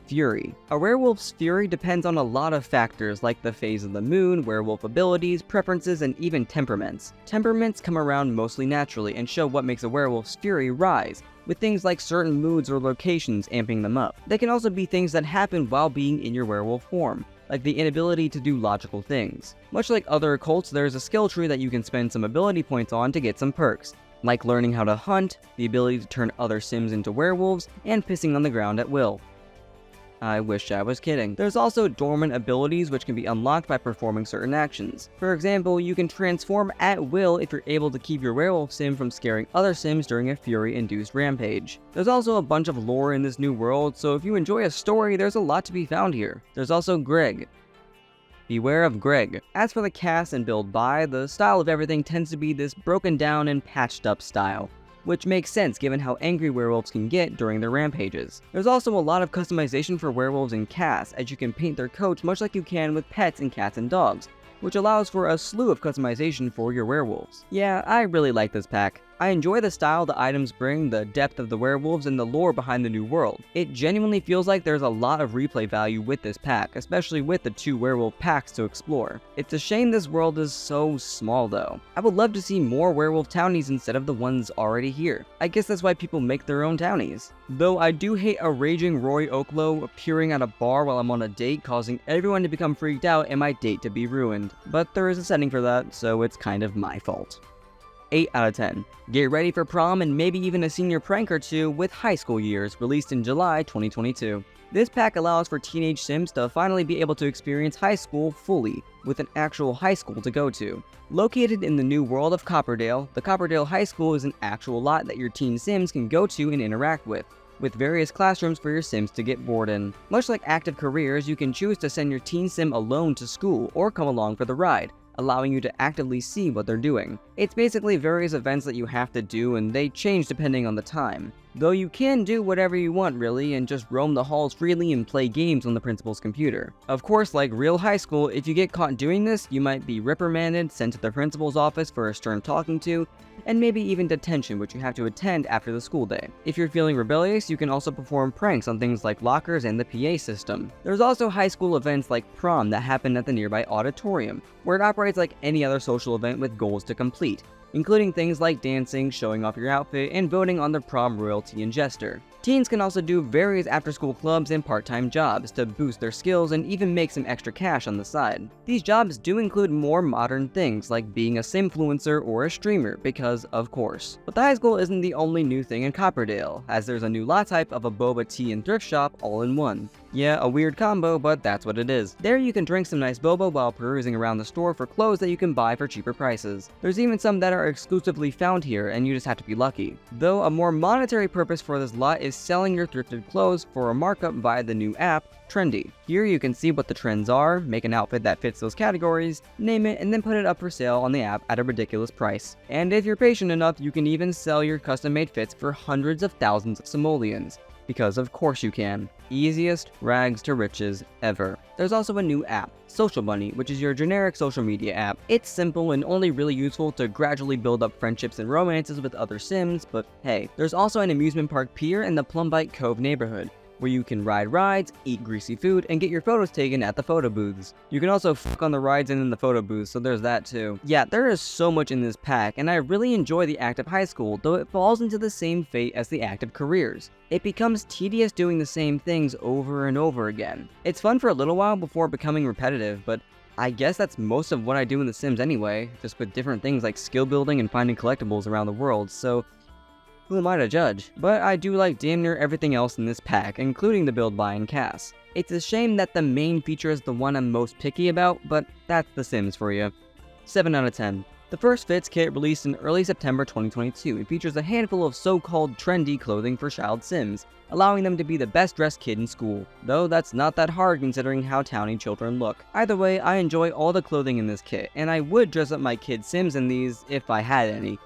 fury. A werewolf's fury depends on a lot of factors like the phase of the moon, werewolf abilities, preferences, and even temperaments. Temperaments come around mostly naturally and show what makes a werewolf's fury rise, with things like certain moods or locations amping them up. They can also be things that happen while being in your werewolf form, like the inability to do logical things. Much like other occults, there is a skill tree that you can spend some ability points on to get some perks, like learning how to hunt, the ability to turn other sims into werewolves, and pissing on the ground at will. I wish I was kidding. There's also dormant abilities which can be unlocked by performing certain actions. For example, you can transform at will if you're able to keep your werewolf sim from scaring other sims during a fury-induced rampage. There's also a bunch of lore in this new world, so if you enjoy a story, there's a lot to be found here. There's also Greg. Beware of Greg. As for the cast and build buy, the style of everything tends to be this broken down and patched up style, which makes sense given how angry werewolves can get during their rampages. There's also a lot of customization for werewolves in casts, as you can paint their coats much like you can with pets in cats and dogs, which allows for a slew of customization for your werewolves. Yeah, I really like this pack. I enjoy the style the items bring, the depth of the werewolves, and the lore behind the new world. It genuinely feels like there's a lot of replay value with this pack, especially with the 2 werewolf packs to explore. It's a shame this world is so small though. I would love to see more werewolf townies instead of the ones already here. I guess that's why people make their own townies. Though I do hate a raging Roy Oklo appearing at a bar while I'm on a date, causing everyone to become freaked out and my date to be ruined. But there is a setting for that, so it's kind of my fault. 8 out of 10. Get ready for prom and maybe even a senior prank or two with High School Years, released in July 2022. This pack allows for teenage sims to finally be able to experience high school fully, with an actual high school to go to. Located in the new world of Copperdale, the Copperdale High School is an actual lot that your teen sims can go to and interact with various classrooms for your sims to get bored in. Much like active careers, you can choose to send your teen sim alone to school or come along for the ride, allowing you to actively see what they're doing. It's basically various events that you have to do, and they change depending on the time. Though you can do whatever you want really, and just roam the halls freely and play games on the principal's computer. Of course, like real high school, if you get caught doing this, you might be reprimanded, sent to the principal's office for a stern talking to, and maybe even detention, which you have to attend after the school day. If you're feeling rebellious, you can also perform pranks on things like lockers and the PA system. There's also high school events like prom that happen at the nearby auditorium, where it operates like any other social event with goals to complete, including things like dancing, showing off your outfit, and voting on the prom royalty and jester. Teens can also do various after-school clubs and part-time jobs to boost their skills and even make some extra cash on the side. These jobs do include more modern things like being a simfluencer or a streamer, because of course. But the high school isn't the only new thing in Copperdale, as there's a new lot type of a boba tea and thrift shop all in one. Yeah, a weird combo, but that's what it is. There you can drink some nice boba while perusing around the store for clothes that you can buy for cheaper prices. There's even some that are exclusively found here, and you just have to be lucky. Though a more monetary purpose for this lot is selling your thrifted clothes for a markup via the new app, Trendy. Here you can see what the trends are, make an outfit that fits those categories, name it, and then put it up for sale on the app at a ridiculous price. And if you're patient enough, you can even sell your custom-made fits for hundreds of thousands of simoleons. Because of course you can. Easiest rags to riches ever. There's also a new app, Social Bunny, which is your generic social media app. It's simple and only really useful to gradually build up friendships and romances with other sims, but hey. There's also an amusement park pier in the Plumbite Cove neighborhood, where you can ride rides, eat greasy food, and get your photos taken at the photo booths. You can also fuck on the rides and in the photo booths, so there's that too. Yeah, there is so much in this pack, and I really enjoy the active high school, though it falls into the same fate as the active careers. It becomes tedious doing the same things over and over again. It's fun for a little while before becoming repetitive, but I guess that's most of what I do in The Sims anyway, just with different things like skill building and finding collectibles around the world, so who am I to judge? But I do like damn near everything else in this pack, including the build, buy, and cast. It's a shame that the main feature is the one I'm most picky about, but that's The Sims for you. 7 out of 10. The first Fits kit released in early September 2022 and features a handful of so-called trendy clothing for child Sims, allowing them to be the best dressed kid in school, though that's not that hard considering how towny children look. Either way, I enjoy all the clothing in this kit, and I would dress up my kid Sims in these if I had any.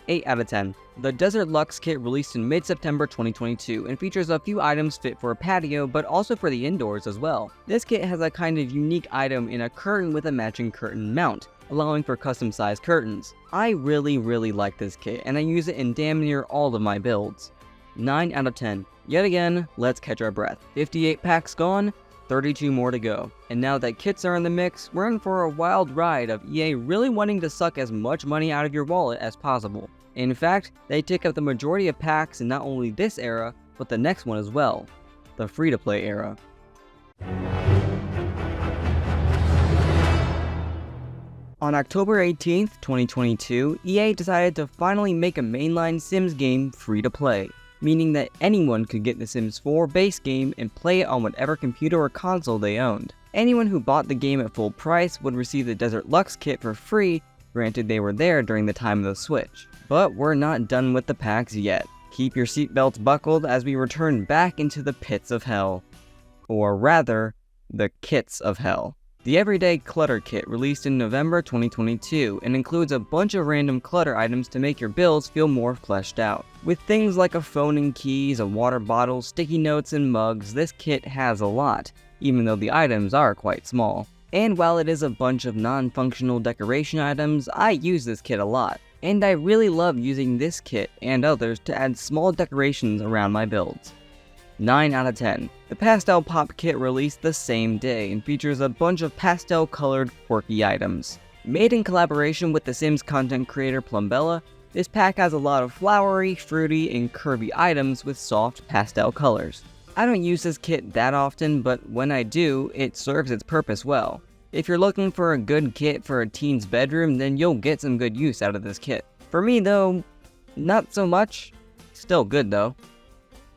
8 out of 10. The Desert Luxe kit released in mid-September 2022 and features a few items fit for a patio but also for the indoors as well. This kit has a kind of unique item in a curtain with a matching curtain mount, allowing for custom-sized curtains. I really like this kit, and I use it in damn near all of my builds. 9 out of 10. Yet again, let's catch our breath. 58 packs gone, 32 more to go. And now that kits are in the mix, we're in for a wild ride of EA really wanting to suck as much money out of your wallet as possible. In fact, they take up the majority of packs in not only this era, but the next one as well, the free-to-play era. On October 18th, 2022, EA decided to finally make a mainline Sims game free-to-play, meaning that anyone could get the Sims 4 base game and play it on whatever computer or console they owned. Anyone who bought the game at full price would receive the Desert Luxe kit for free, granted they were there during the time of the Switch. But we're not done with the packs yet. Keep your seatbelts buckled as we return back into the pits of hell. Or rather, the kits of hell. The Everyday Clutter Kit released in November 2022 and includes a bunch of random clutter items to make your builds feel more fleshed out. With things like a phone and keys, a water bottle, sticky notes, and mugs, this kit has a lot, even though the items are quite small. And while it is a bunch of non-functional decoration items, I use this kit a lot. And I really love using this kit and others to add small decorations around my builds. 9 out of 10. The Pastel Pop kit released the same day and features a bunch of pastel-colored quirky items. Made in collaboration with The Sims content creator Plumbella, this pack has a lot of flowery, fruity, and curvy items with soft pastel colors. I don't use this kit that often, but when I do, it serves its purpose well. If you're looking for a good kit for a teen's bedroom, then you'll get some good use out of this kit. For me though, not so much. Still good though.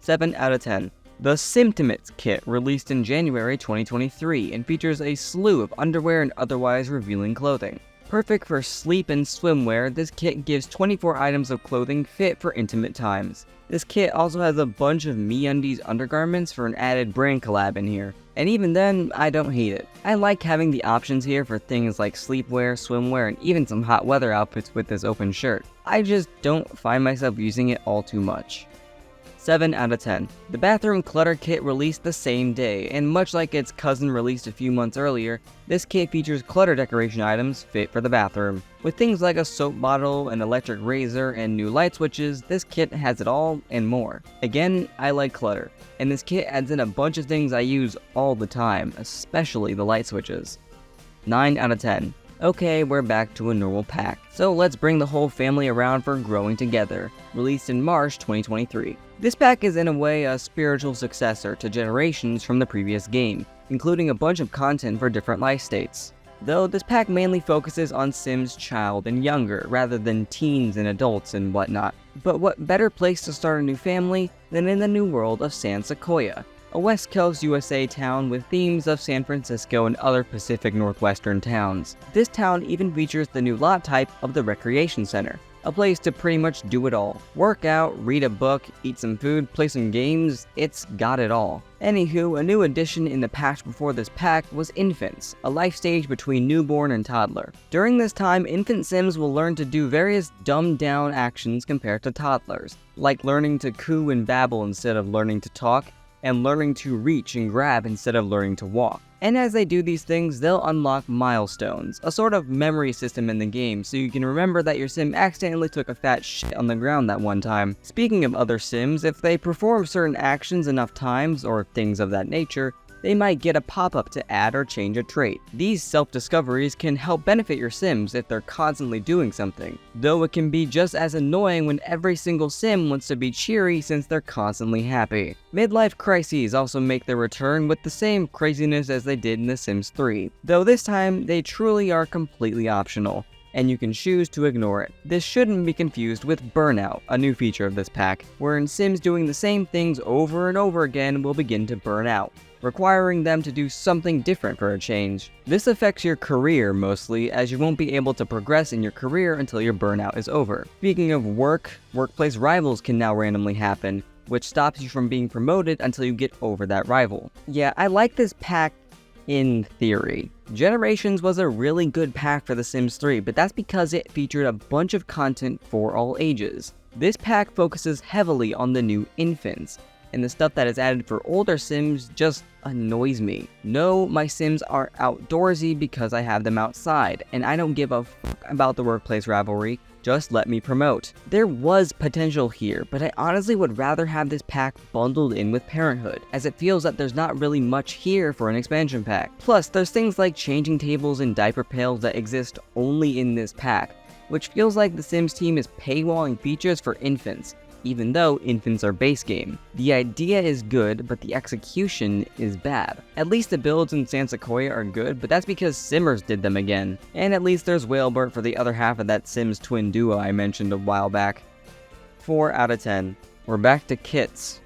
7 out of 10. The Simtimates kit released in January 2023 and features a slew of underwear and otherwise revealing clothing. Perfect for sleep and swimwear, this kit gives 24 items of clothing fit for intimate times. This kit also has a bunch of MeUndies undergarments for an added brand collab in here. And even then, I don't hate it. I like having the options here for things like sleepwear, swimwear, and even some hot weather outfits with this open shirt. I just don't find myself using it all too much. 7 out of 10. The Bathroom Clutter Kit released the same day, and much like its cousin released a few months earlier, this kit features clutter decoration items fit for the bathroom. With things like a soap bottle, an electric razor, and new light switches, this kit has it all and more. Again, I like clutter, and this kit adds in a bunch of things I use all the time, especially the light switches. 9 out of 10. Okay, we're back to a normal pack, so let's bring the whole family around for Growing Together, released in March 2023. This pack is in a way a spiritual successor to Generations from the previous game, including a bunch of content for different life states. Though this pack mainly focuses on Sims child and younger, rather than teens and adults and whatnot. But what better place to start a new family than in the new world of San Sequoia, a West Coast USA town with themes of San Francisco and other Pacific Northwestern towns. This town even features the new lot type of the Recreation Center, a place to pretty much do it all. Work out, read a book, eat some food, play some games, it's got it all. Anywho, a new addition in the patch before this pack was Infants, a life stage between newborn and toddler. During this time, infant Sims will learn to do various dumbed-down actions compared to toddlers, like learning to coo and babble instead of learning to talk, and learning to reach and grab instead of learning to walk. And as they do these things, they'll unlock milestones, a sort of memory system in the game, so you can remember that your Sim accidentally took a fat shit on the ground that one time. Speaking of other Sims, if they perform certain actions enough times, or things of that nature, They might get a pop-up to add or change a trait. These self-discoveries can help benefit your Sims if they're constantly doing something, though it can be just as annoying when every single Sim wants to be cheery since they're constantly happy. Midlife crises also make their return with the same craziness as they did in The Sims 3, though this time they truly are completely optional, and you can choose to ignore it. This shouldn't be confused with burnout, a new feature of this pack, wherein Sims doing the same things over and over again will begin to burn out, requiring them to do something different for a change. This affects your career mostly, as you won't be able to progress in your career until your burnout is over. Speaking of work, workplace rivals can now randomly happen, which stops you from being promoted until you get over that rival. Yeah, I like this pack in theory. Generations was a really good pack for The Sims 3, but that's because it featured a bunch of content for all ages. This pack focuses heavily on the new infants, and the stuff that is added for older Sims just annoys me. No, my Sims are outdoorsy because I have them outside, and I don't give a fuck about the workplace rivalry. Just let me promote. There was potential here, but I honestly would rather have this pack bundled in with Parenthood, as it feels that there's not really much here for an expansion pack. Plus, there's things like changing tables and diaper pails that exist only in this pack, which feels like the Sims team is paywalling features for infants, even though infants are base game. The idea is good, but the execution is bad. At least the builds in San Sequoia are good, but that's because Simmers did them again. And at least there's Whalebert for the other half of that Sims twin duo I mentioned a while back. 4 out of 10. We're back to kits.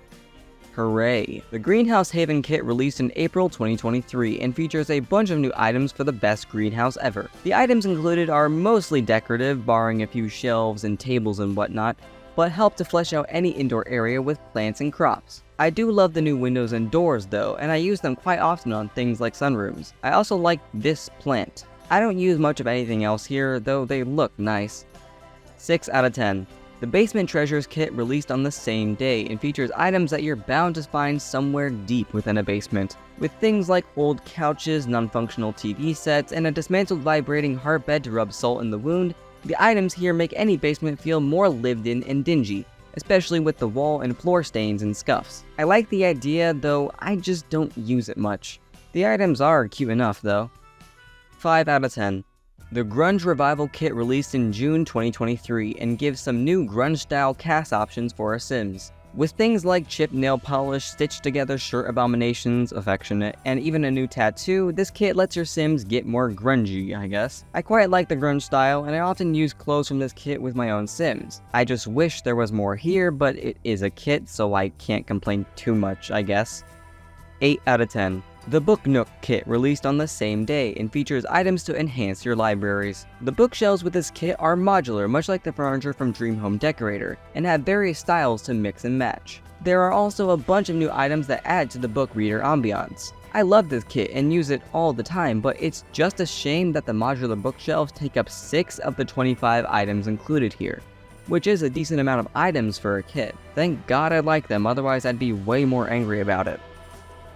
Hooray! The Greenhouse Haven kit released in April 2023 and features a bunch of new items for the best greenhouse ever. The items included are mostly decorative, barring a few shelves and tables and whatnot, but help to flesh out any indoor area with plants and crops. I do love the new windows and doors though, and I use them quite often on things like sunrooms. I also like this plant. I don't use much of anything else here, though they look nice. 6 out of 10. The Basement Treasures kit released on the same day and features items that you're bound to find somewhere deep within a basement, with things like old couches, non-functional TV sets, and a dismantled vibrating heart bed to rub salt in the wound. The items here make any basement feel more lived in and dingy, especially with the wall and floor stains and scuffs. I like the idea, though I just don't use it much. The items are cute enough though. 5 out of 10. The Grunge Revival kit released in June 2023 and gives some new grunge-style cast options for our Sims. With things like chipped nail polish, stitched together shirt abominations, affectionate, and even a new tattoo, this kit lets your Sims get more grungy, I guess. I quite like the grunge style, and I often use clothes from this kit with my own Sims. I just wish there was more here, but it is a kit, so I can't complain too much, I guess. 8 out of 10. The Book Nook kit released on the same day and features items to enhance your libraries. The bookshelves with this kit are modular, much like the furniture from Dream Home Decorator, and have various styles to mix and match. There are also a bunch of new items that add to the book reader ambiance. I love this kit and use it all the time, but it's just a shame that the modular bookshelves take up 6 of the 25 items included here, which is a decent amount of items for a kit. Thank God I like them, otherwise I'd be way more angry about it.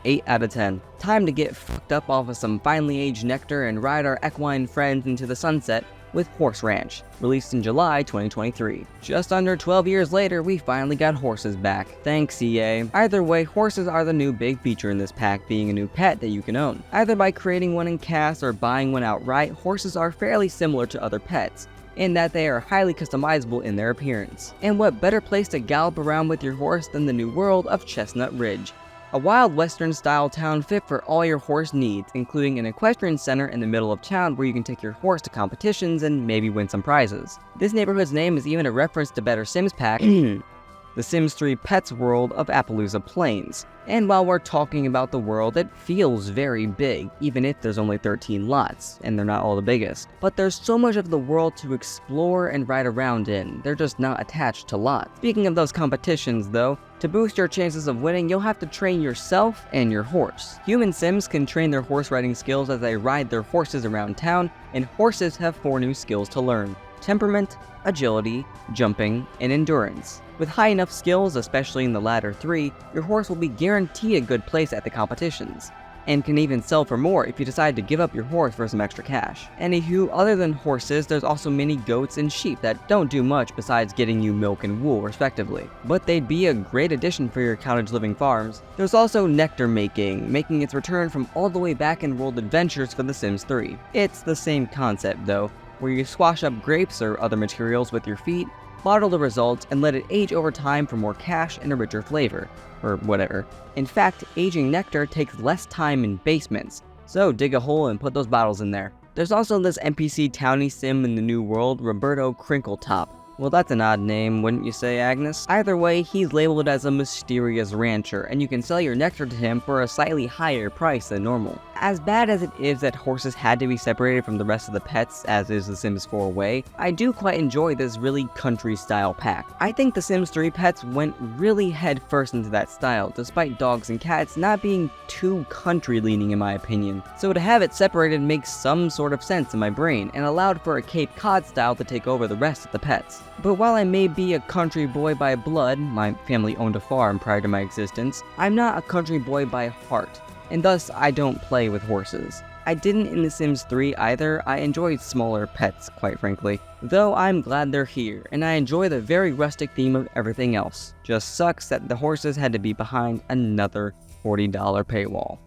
8 out of 10. Time to get fucked up off of some finely aged nectar and ride our equine friends into the sunset with Horse Ranch, released in July 2023. Just under 12 years later, we finally got horses back. Thanks, EA. Either way, horses are the new big feature in this pack, being a new pet that you can own. Either by creating one in cast or buying one outright, horses are fairly similar to other pets, in that they are highly customizable in their appearance. And what better place to gallop around with your horse than the new world of Chestnut Ridge? A wild western-style town fit for all your horse needs, including an equestrian center in the middle of town where you can take your horse to competitions and maybe win some prizes. This neighborhood's name is even a reference to Better Sims pack, The Sims 3 Pets World of Appaloosa Plains. And while we're talking about the world, it feels very big, even if there's only 13 lots, and they're not all the biggest. But there's so much of the world to explore and ride around in, they're just not attached to lots. Speaking of those competitions though, to boost your chances of winning, you'll have to train yourself and your horse. Human Sims can train their horse riding skills as they ride their horses around town, and horses have 4 new skills to learn: temperament, agility, jumping, and endurance. With high enough skills, especially in the latter 3, your horse will be guaranteed a good place at the competitions. and can even sell for more if you decide to give up your horse for some extra cash. Anywho, other than horses, there's also many goats and sheep that don't do much besides getting you milk and wool respectively, but they'd be a great addition for your cottage living farms. There's also nectar making its return from all the way back in World Adventures for The Sims 3. It's the same concept though, where you squash up grapes or other materials with your feet, bottle the results, and let it age over time for more cash and a richer flavor, or whatever. In fact, aging nectar takes less time in basements, so dig a hole and put those bottles in there. There's also this NPC townie sim in the new world, Roberto Crinkletop. Well, that's an odd name, wouldn't you say, Agnes? Either way, he's labeled as a mysterious rancher, and you can sell your nectar to him for a slightly higher price than normal. As bad as it is that horses had to be separated from the rest of the pets, as is the Sims 4 way, I do quite enjoy this really country-style pack. I think the Sims 3 pets went really headfirst into that style, despite dogs and cats not being too country-leaning in my opinion. So to have it separated makes some sort of sense in my brain, and allowed for a Cape Cod style to take over the rest of the pets. But while I may be a country boy by blood, my family owned a farm prior to my existence, I'm not a country boy by heart, and thus I don't play with horses. I didn't in The Sims 3 either. I enjoyed smaller pets, quite frankly. Though I'm glad they're here, and I enjoy the very rustic theme of everything else. Just sucks that the horses had to be behind another $40 paywall.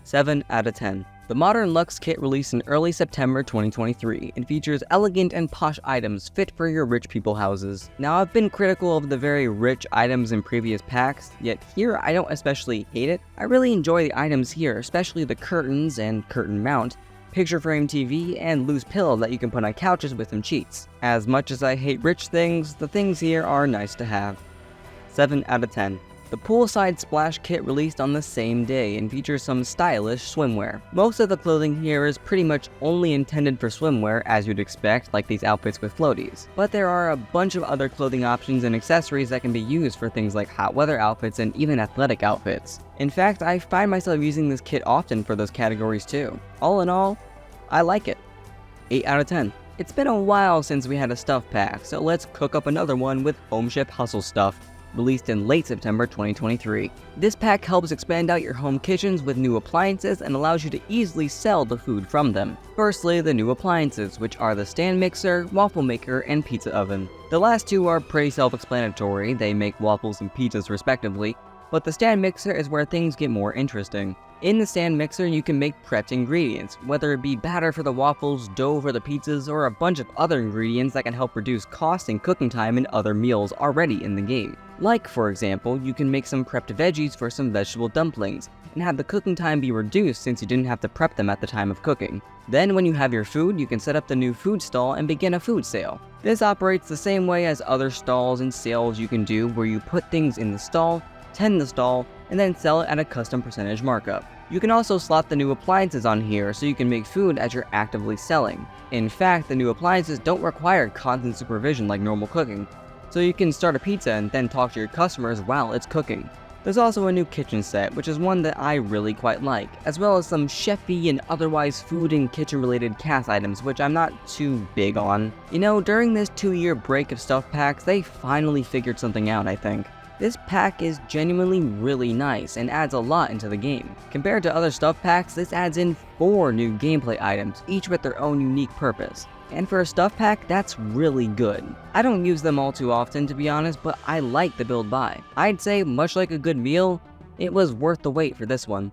7 out of 10. The Modern Luxe kit released in early September 2023 and features elegant and posh items fit for your rich people houses. Now, I've been critical of the very rich items in previous packs, yet here I don't especially hate it. I really enjoy the items here, especially the curtains and curtain mount, picture frame TV, and loose pillow that you can put on couches with some sheets. As much as I hate rich things, the things here are nice to have. 7 out of 10. The Poolside Splash kit released on the same day and features some stylish swimwear. Most of the clothing here is pretty much only intended for swimwear, as you'd expect, like these outfits with floaties. But there are a bunch of other clothing options and accessories that can be used for things like hot weather outfits and even athletic outfits. In fact, I find myself using this kit often for those categories too. All in all, I like it. 8 out of 10. It's been a while since we had a stuff pack, so let's cook up another one with Home Chef Hustle Stuff, released in late September 2023. This pack helps expand out your home kitchens with new appliances and allows you to easily sell the food from them. Firstly, the new appliances, which are the stand mixer, waffle maker, and pizza oven. The last two are pretty self-explanatory, they make waffles and pizzas respectively, but the stand mixer is where things get more interesting. In the stand mixer, you can make prepped ingredients, whether it be batter for the waffles, dough for the pizzas, or a bunch of other ingredients that can help reduce cost and cooking time in other meals already in the game. Like, for example, you can make some prepped veggies for some vegetable dumplings, and have the cooking time be reduced since you didn't have to prep them at the time of cooking. Then when you have your food, you can set up the new food stall and begin a food sale. This operates the same way as other stalls and sales you can do, where you put things in the stall, tend the stall, and then sell it at a custom percentage markup. You can also slot the new appliances on here so you can make food as you're actively selling. In fact, the new appliances don't require constant supervision like normal cooking, so you can start a pizza and then talk to your customers while it's cooking. There's also a new kitchen set, which is one that I really quite like, as well as some chefy and otherwise food and kitchen related cast items, which I'm not too big on. You know, during this 2-year break of stuff packs, they finally figured something out, I think. This pack is genuinely really nice and adds a lot into the game. Compared to other stuff packs, this adds in 4 new gameplay items, each with their own unique purpose. And for a stuff pack, that's really good. I don't use them all too often, to be honest, but I like the build buy. I'd say, much like a good meal, it was worth the wait for this one.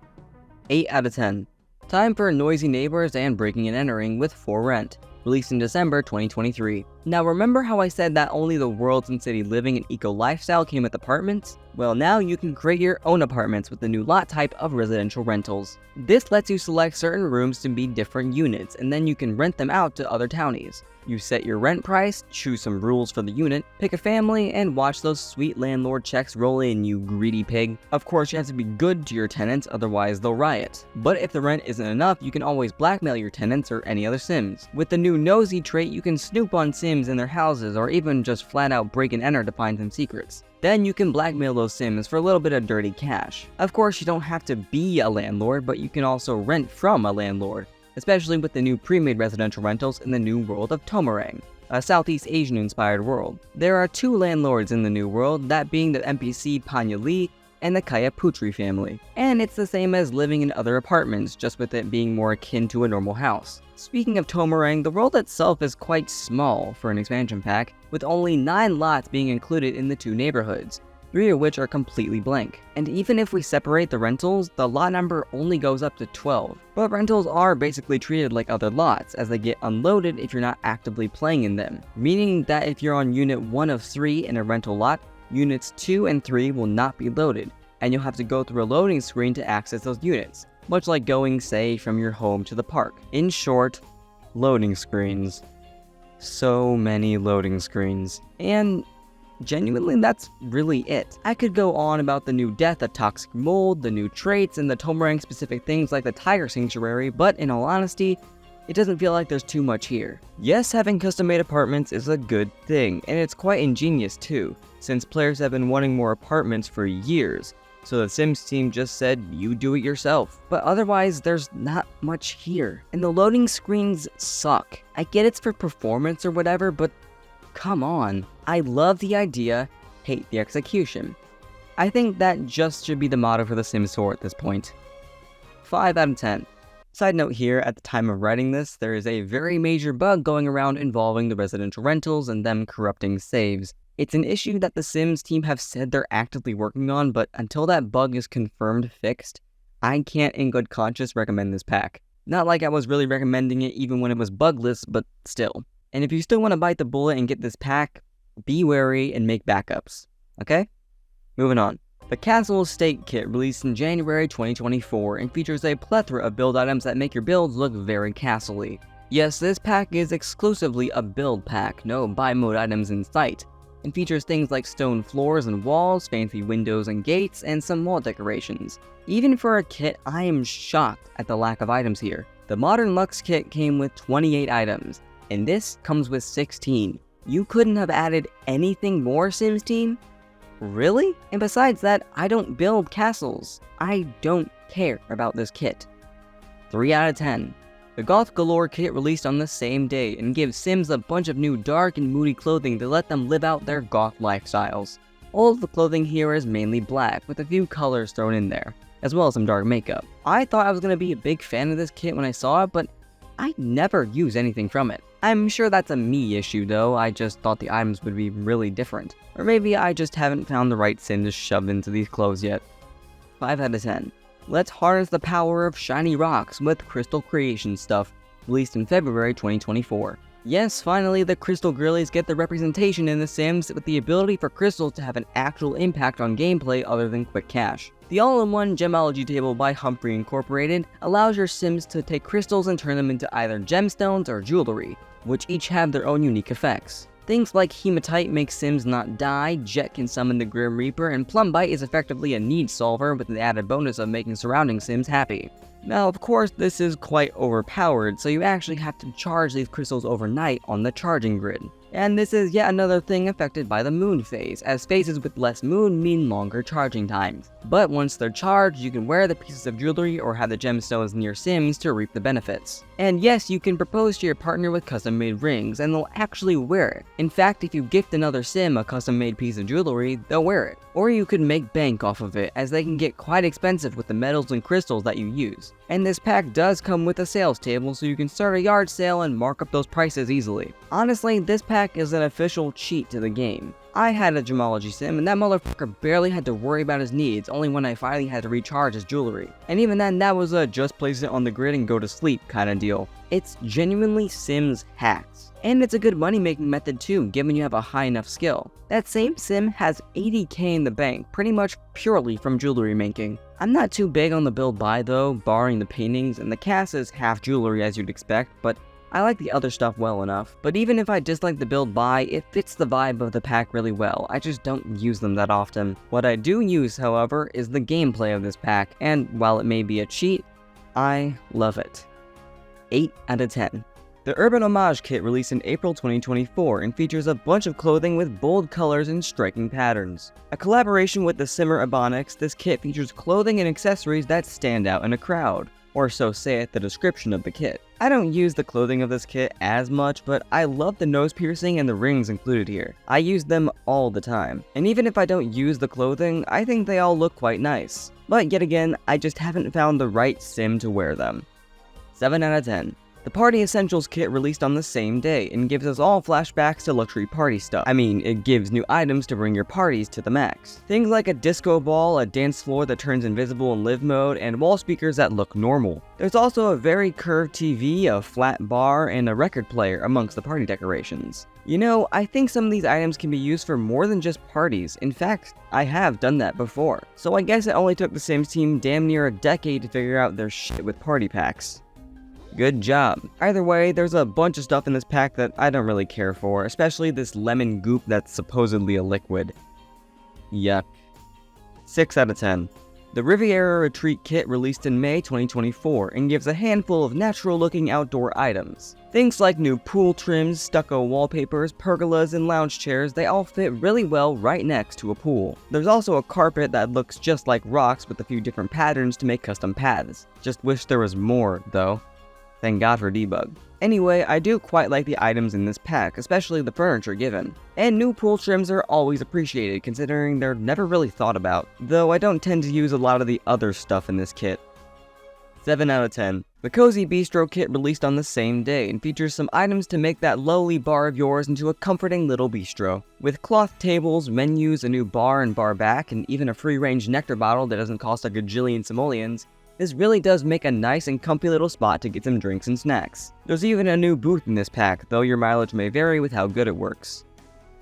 8 out of 10. Time for Noisy Neighbors and Breaking and Entering with For Rent, released in December 2023. Now, remember how I said that only the Worlds and City Living and Eco Lifestyle came with apartments? Well, now you can create your own apartments with the new lot type of residential rentals. This lets you select certain rooms to be different units, and then you can rent them out to other townies. You set your rent price, choose some rules for the unit, pick a family, and watch those sweet landlord checks roll in, you greedy pig. Of course, you have to be good to your tenants, otherwise they'll riot. But if the rent isn't enough, you can always blackmail your tenants or any other Sims. With the new nosy trait, you can snoop on Sims in their houses, or even just flat out break and enter to find some secrets. Then you can blackmail those Sims for a little bit of dirty cash. Of course, you don't have to be a landlord, but you can also rent from a landlord, especially with the new pre-made residential rentals in the new world of Tomarang, a Southeast Asian-inspired world. There are 2 landlords in the new world, that being the NPC Panya Lee, and the Kayaputri family. And it's the same as living in other apartments, just with it being more akin to a normal house. Speaking of Tomarang, the world itself is quite small for an expansion pack, with only 9 lots being included in the 2 neighborhoods, 3 of which are completely blank. And even if we separate the rentals, the lot number only goes up to 12. But rentals are basically treated like other lots, as they get unloaded if you're not actively playing in them, meaning that if you're on unit 1 of 3 in a rental lot, units 2 and 3 will not be loaded, and you'll have to go through a loading screen to access those units, much like going, say, from your home to the park. In short, loading screens. So many loading screens. And genuinely, that's really it. I could go on about the new death of toxic mold, the new traits, and the Tomarang specific things like the tiger sanctuary, but in all honesty, it doesn't feel like there's too much here. Yes, having custom-made apartments is a good thing, and it's quite ingenious too, since players have been wanting more apartments for years, so the Sims team just said, you do it yourself. But otherwise, there's not much here. And the loading screens suck. I get it's for performance or whatever, but come on. I love the idea, hate the execution. I think that just should be the motto for the Sims 4 at this point. 5 out of 10. Side note here, at the time of writing this, there is a very major bug going around involving the residential rentals and them corrupting saves. It's an issue that the Sims team have said they're actively working on, but until that bug is confirmed fixed, I can't in good conscience recommend this pack. Not like I was really recommending it even when it was bugless, but still. And if you still want to bite the bullet and get this pack, be wary and make backups. Okay? Moving on. The Castle Estate kit released in January 2024 and features a plethora of build items that make your builds look very castle-y. Yes, this pack is exclusively a build pack, no buy mode items in sight, and features things like stone floors and walls, fancy windows and gates, and some wall decorations. Even for a kit, I am shocked at the lack of items here. The Modern Luxe kit came with 28 items, and this comes with 16. You couldn't have added anything more, Sims team? Really? And besides that, I don't build castles. I don't care about this kit. 3 out of 10. The Goth Galore kit released on the same day and gives Sims a bunch of new dark and moody clothing to let them live out their goth lifestyles. All of the clothing here is mainly black, with a few colors thrown in there, as well as some dark makeup. I thought I was going to be a big fan of this kit when I saw it, but I never use anything from it. I'm sure that's a me issue though, I just thought the items would be really different. Or maybe I just haven't found the right Sim to shove into these clothes yet. 5 out of 10. Let's harness the power of shiny rocks with Crystal Creation stuff, released in February 2024. Yes, finally the Crystal Girlies get the representation in The Sims with the ability for crystals to have an actual impact on gameplay other than quick cash. The all-in-one gemology table by Humphrey Incorporated allows your Sims to take crystals and turn them into either gemstones or jewelry, which each have their own unique effects. Things like Hematite make Sims not die, Jet can summon the Grim Reaper, and Plumbite is effectively a need solver with the added bonus of making surrounding Sims happy. Now, of course, this is quite overpowered, so you actually have to charge these crystals overnight on the charging grid. And this is yet another thing affected by the moon phase, as phases with less moon mean longer charging times. But once they're charged, you can wear the pieces of jewelry or have the gemstones near Sims to reap the benefits. And yes, you can propose to your partner with custom-made rings, and they'll actually wear it. In fact, if you gift another Sim a custom-made piece of jewelry, they'll wear it. Or you could make bank off of it, as they can get quite expensive with the metals and crystals that you use. And this pack does come with a sales table, so you can start a yard sale and mark up those prices easily. Honestly, this pack is an official cheat to the game. I had a gemology Sim, and that motherfucker barely had to worry about his needs, only when I finally had to recharge his jewelry. And even then, that was a just place it on the grid and go to sleep kind of deal. It's genuinely Sims hacks. And it's a good money-making method too, given you have a high enough skill. That same Sim has 80k in the bank, pretty much purely from jewelry making. I'm not too big on the build buy though, barring the paintings, and the cast is half jewelry as you'd expect, but I like the other stuff well enough. But even if I dislike the build buy, it fits the vibe of the pack really well. I just don't use them that often. What I do use, however, is the gameplay of this pack, and while it may be a cheat, I love it. 8 out of 10. The Urban Homage kit released in April 2024 and features a bunch of clothing with bold colors and striking patterns. A collaboration with the Simmer Ebonics, this kit features clothing and accessories that stand out in a crowd. or so saith the description of the kit. I don't use the clothing of this kit as much, but I love the nose piercing and the rings included here. I use them all the time. And even if I don't use the clothing, I think they all look quite nice. But yet again, I just haven't found the right sim to wear them. 7 out of 10. The Party Essentials kit released on the same day and gives us all flashbacks to luxury party stuff. I mean, it gives new items to bring your parties to the max. Things like a disco ball, a dance floor that turns invisible in live mode, and wall speakers that look normal. There's also a very curved TV, a flat bar, and a record player amongst the party decorations. You know, I think some of these items can be used for more than just parties. In fact, I have done that before. So I guess it only took the Sims team damn near a decade to figure out their shit with party packs. Good job. Either way, there's a bunch of stuff in this pack that I don't really care for, especially this lemon goop that's supposedly a liquid. Yuck. 6 out of 10. The Riviera Retreat kit released in May 2024 and gives a handful of natural-looking outdoor items. Things like new pool trims, stucco wallpapers, pergolas, and lounge chairs, they all fit really well right next to a pool. There's also a carpet that looks just like rocks with a few different patterns to make custom paths. Just wish there was more, though. Thank God for debug. Anyway, I do quite like the items in this pack, especially the furniture given. And new pool trims are always appreciated considering they're never really thought about, though I don't tend to use a lot of the other stuff in this kit. 7 out of 10. The Cozy Bistro kit released on the same day and features some items to make that lowly bar of yours into a comforting little bistro. With cloth tables, menus, a new bar and bar back, and even a free-range nectar bottle that doesn't cost a gajillion simoleons, this really does make a nice and comfy little spot to get some drinks and snacks. There's even a new booth in this pack, though your mileage may vary with how good it works.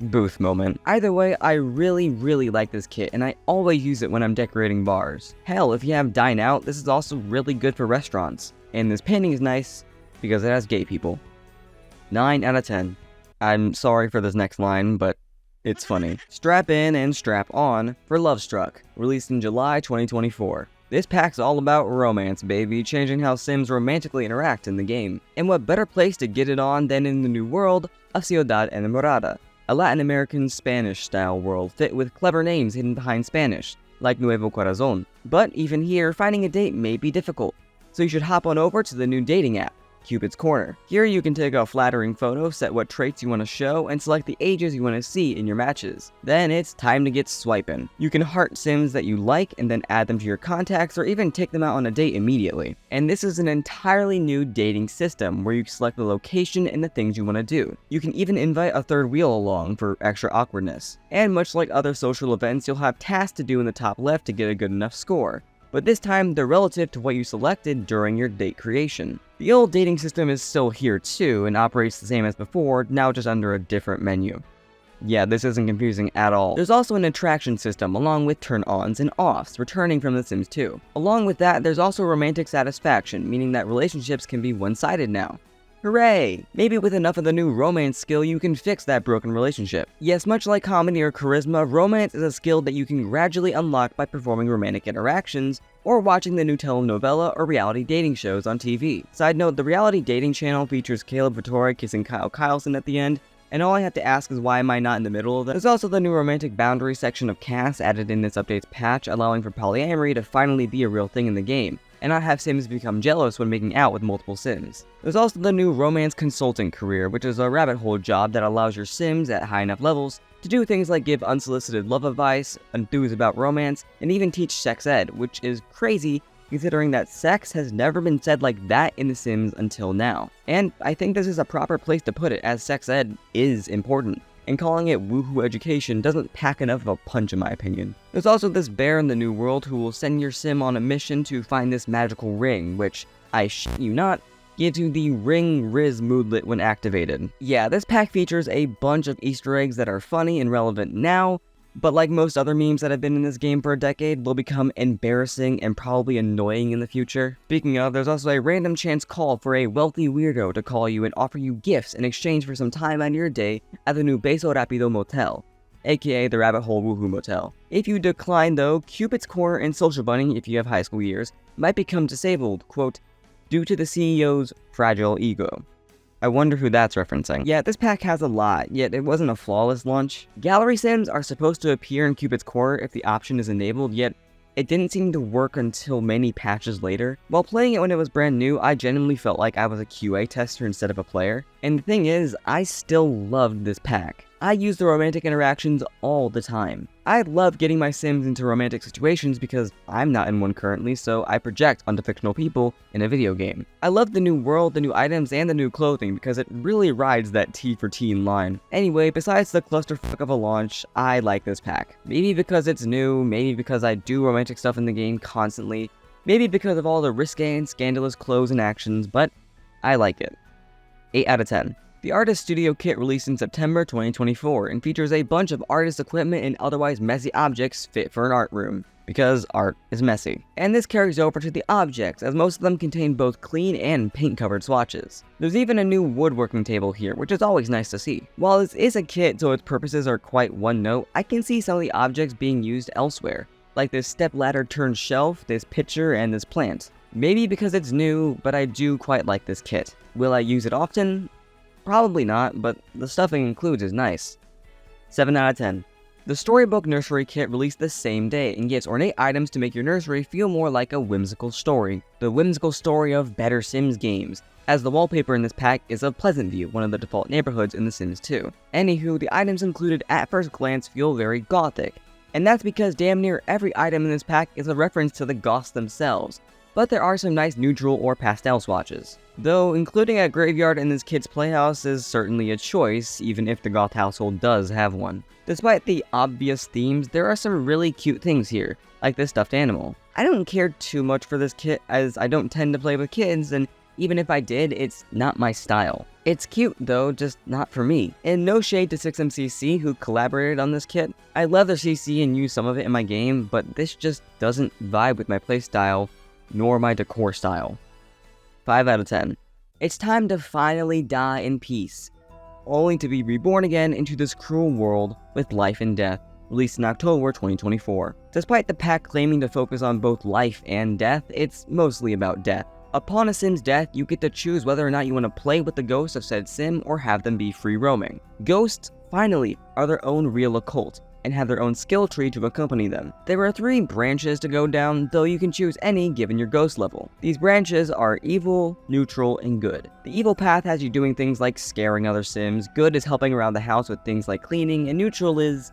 Booth moment. Either way, I really like this kit, and I always use it when I'm decorating bars. Hell, if you have dine out, this is also really good for restaurants. And this painting is nice because it has gay people. 9 out of 10. I'm sorry for this next line, but it's funny. Strap in and strap on for Love Struck, released in July 2024. This pack's all about romance, baby, changing how Sims romantically interact in the game. And what better place to get it on than in the new world of Ciudad Enamorada, a Latin American Spanish-style world fit with clever names hidden behind Spanish, like Nuevo Corazon. But even here, finding a date may be difficult, so you should hop on over to the new dating app, Cupid's Corner. Here you can take a flattering photo, set what traits you want to show, and select the ages you want to see in your matches. Then it's time to get swiping. You can heart Sims that you like and then add them to your contacts or even take them out on a date immediately. And this is an entirely new dating system where you select the location and the things you want to do. You can even invite a third wheel along for extra awkwardness. And much like other social events, you'll have tasks to do in the top left to get a good enough score. But this time they're relative to what you selected during your date creation. The old dating system is still here too and operates the same as before, now just under a different menu. Yeah, this isn't confusing at all. There's also an attraction system along with turn-ons and offs returning from The Sims 2. Along with that, there's also romantic satisfaction, meaning that relationships can be one-sided now. Hooray! Maybe with enough of the new romance skill, you can fix that broken relationship. Yes, much like comedy or charisma, romance is a skill that you can gradually unlock by performing romantic interactions or watching the new telenovela or reality dating shows on TV. Side note, the reality dating channel features Caleb Vittori kissing Kyle Kyleson at the end, and all I have to ask is why am I not in the middle of that? There's also the new romantic boundary section of casts added in this update's patch, allowing for polyamory to finally be a real thing in the game, and not have Sims become jealous when making out with multiple Sims. There's also the new romance consultant career, which is a rabbit hole job that allows your Sims at high enough levels to do things like give unsolicited love advice, enthuse about romance, and even teach sex ed, which is crazy considering that sex has never been said like that in The Sims until now. And I think this is a proper place to put it, as sex ed is important, and calling it woohoo education doesn't pack enough of a punch in my opinion. There's also this bear in the new world who will send your Sim on a mission to find this magical ring, which, I shit you not, gives you the Ring Riz moodlet when activated. Yeah, this pack features a bunch of Easter eggs that are funny and relevant now, but like most other memes that have been in this game for a decade, will become embarrassing and probably annoying in the future. Speaking of, there's also a random chance call for a wealthy weirdo to call you and offer you gifts in exchange for some time out of your day at the new Beso Rapido Motel, aka the Rabbit Hole Woohoo Motel. If you decline though, Cupid's Corner and Social Bunny, if you have high school years, might become disabled, quote, due to the CEO's fragile ego. I wonder who that's referencing. Yeah, this pack has a lot, yet it wasn't a flawless launch. Gallery Sims are supposed to appear in Cupid's Corner if the option is enabled, yet it didn't seem to work until many patches later. While playing it when it was brand new, I genuinely felt like I was a QA tester instead of a player. And the thing is, I still loved this pack. I use the romantic interactions all the time. I love getting my Sims into romantic situations because I'm not in one currently, so I project onto fictional people in a video game. I love the new world, the new items, and the new clothing because it really rides that T for teen line. Anyway, besides the clusterfuck of a launch, I like this pack. Maybe because it's new, maybe because I do romantic stuff in the game constantly, maybe because of all the risque and scandalous clothes and actions, but I like it. 8 out of 10. The Artist Studio kit released in September 2024 and features a bunch of artist equipment and otherwise messy objects fit for an art room, because art is messy. And this carries over to the objects, as most of them contain both clean and paint-covered swatches. There's even a new woodworking table here, which is always nice to see. While this is a kit, so its purposes are quite one note, I can see some of the objects being used elsewhere, like this stepladder turned shelf, this pitcher, and this plant. Maybe because it's new, but I do quite like this kit. Will I use it often? Probably not, but the stuff it includes is nice. 7 out of 10. The Storybook Nursery Kit released the same day and gets ornate items to make your nursery feel more like a whimsical story. The whimsical story of better Sims games, as the wallpaper in this pack is of Pleasant View, one of the default neighborhoods in The Sims 2. Anywho, the items included at first glance feel very gothic, and that's because damn near every item in this pack is a reference to the goths themselves, but there are some nice neutral or pastel swatches. Though including a graveyard in this kid's playhouse is certainly a choice, even if the goth household does have one. Despite the obvious themes, there are some really cute things here, like this stuffed animal. I don't care too much for this kit as I don't tend to play with kids, and even if I did, it's not my style. It's cute though, just not for me. And no shade to 6MCC who collaborated on this kit. I love their CC and use some of it in my game, but this just doesn't vibe with my playstyle, nor my decor style. 5 out of 10. It's time to finally die in peace, only to be reborn again into this cruel world with Life and Death, released in October 2024. Despite the pack claiming to focus on both life and death, it's mostly about death. Upon a Sim's death, you get to choose whether or not you want to play with the ghosts of said Sim or have them be free roaming. Ghosts, finally, are their own real occult, and have their own skill tree to accompany them. There are 3 branches to go down, though you can choose any given your ghost level. These branches are evil, neutral, and good. The evil path has you doing things like scaring other Sims, good is helping around the house with things like cleaning, and neutral is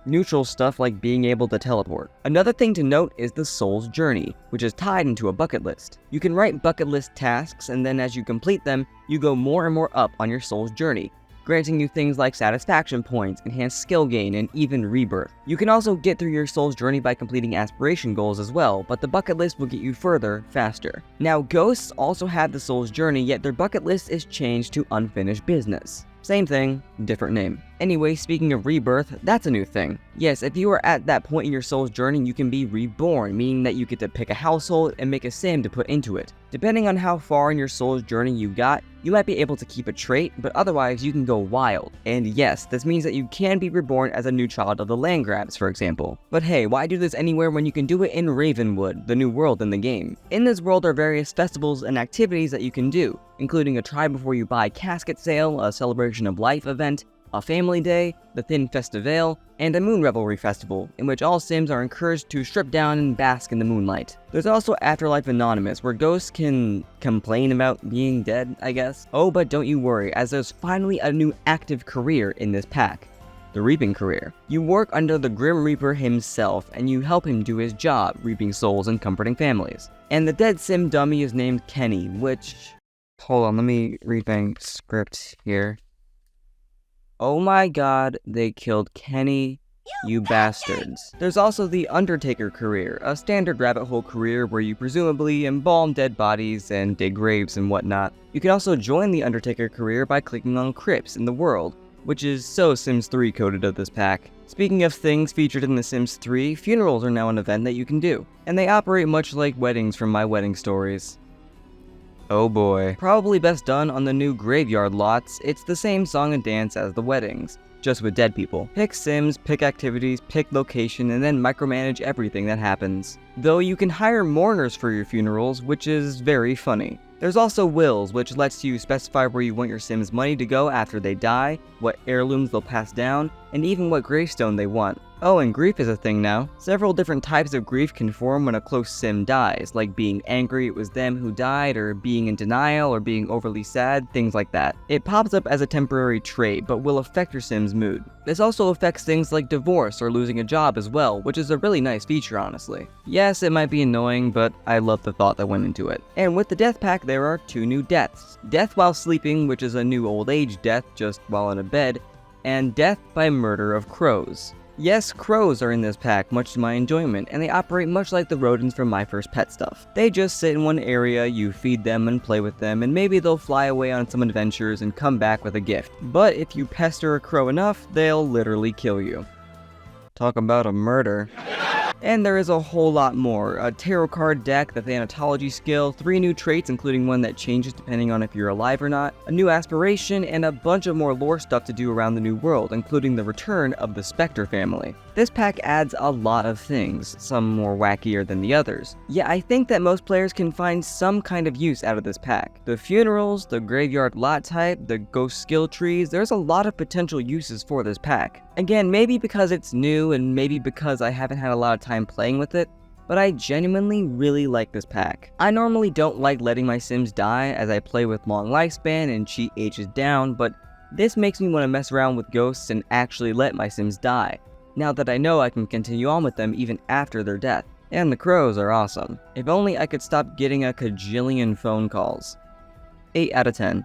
neutral stuff like being able to teleport. Another thing to note is the soul's journey, which is tied into a bucket list. You can write bucket list tasks, and then as you complete them, you go more and more up on your soul's journey, granting you things like satisfaction points, enhanced skill gain, and even rebirth. You can also get through your soul's journey by completing aspiration goals as well, but the bucket list will get you further, faster. Now, ghosts also have the soul's journey, yet their bucket list is changed to unfinished business. Same thing, different name. Anyway, speaking of rebirth, that's a new thing. Yes, if you are at that point in your soul's journey, you can be reborn, meaning that you get to pick a household and make a Sim to put into it. Depending on how far in your soul's journey you got, you might be able to keep a trait, but otherwise you can go wild. And yes, this means that you can be reborn as a new child of the land grabs, for example. But hey, why do this anywhere when you can do it in Ravenwood, the new world in the game? In this world are various festivals and activities that you can do, including a try before you buy casket sale, a celebration of life event, a family day, the Thin Festival, and a moon revelry festival, in which all Sims are encouraged to strip down and bask in the moonlight. There's also Afterlife Anonymous, where ghosts can complain about being dead, I guess. Oh, but don't you worry, as there's finally a new active career in this pack. The Reaping Career. You work under the Grim Reaper himself, and you help him do his job, reaping souls and comforting families. And the dead Sim dummy is named Kenny, which... Hold on, let me read my script here. Oh my god, they killed Kenny, you bastards. There's also the Undertaker Career, a standard rabbit hole career where you presumably embalm dead bodies and dig graves and whatnot. You can also join the Undertaker Career by clicking on crypts in the world, which is so Sims 3 coded of this pack. Speaking of things featured in The Sims 3, funerals are now an event that you can do, and they operate much like weddings from my wedding stories. Oh boy. Probably best done on the new graveyard lots. It's the same song and dance as the weddings, just with dead people. Pick Sims, pick activities, pick location, and then micromanage everything that happens. Though you can hire mourners for your funerals, which is very funny. There's also wills, which lets you specify where you want your Sims' money to go after they die, what heirlooms they'll pass down, and even what gravestone they want. Oh, and grief is a thing now. Several different types of grief can form when a close sim dies, like being angry it was them who died, or being in denial, or being overly sad, things like that. It pops up as a temporary trait, but will affect your sim's mood. This also affects things like divorce or losing a job as well, which is a really nice feature, honestly. Yes, it might be annoying, but I love the thought that went into it. And with the death pack, there are 2 new deaths. Death while sleeping, which is a new old age death just while in a bed, and death by murder of crows. Yes, crows are in this pack, much to my enjoyment, and they operate much like the rodents from My First Pet stuff. They just sit in one area, you feed them and play with them, and maybe they'll fly away on some adventures and come back with a gift. But if you pester a crow enough, they'll literally kill you. Talk about a murder. And there is a whole lot more. A tarot card deck, the Thanatology skill, 3 new traits including one that changes depending on if you're alive or not, a new aspiration, and a bunch of more lore stuff to do around the new world, including the return of the Spectre family. This pack adds a lot of things, some more wackier than the others. Yeah, I think that most players can find some kind of use out of this pack. The funerals, the graveyard lot type, the ghost skill trees, there's a lot of potential uses for this pack. Again, maybe because it's new and maybe because I haven't had a lot of time playing with it, but I genuinely really like this pack. I normally don't like letting my sims die as I play with long lifespan and cheat ages down, but this makes me want to mess around with ghosts and actually let my sims die, now that I know I can continue on with them even after their death. And the crows are awesome. If only I could stop getting a kajillion phone calls. 8 out of 10.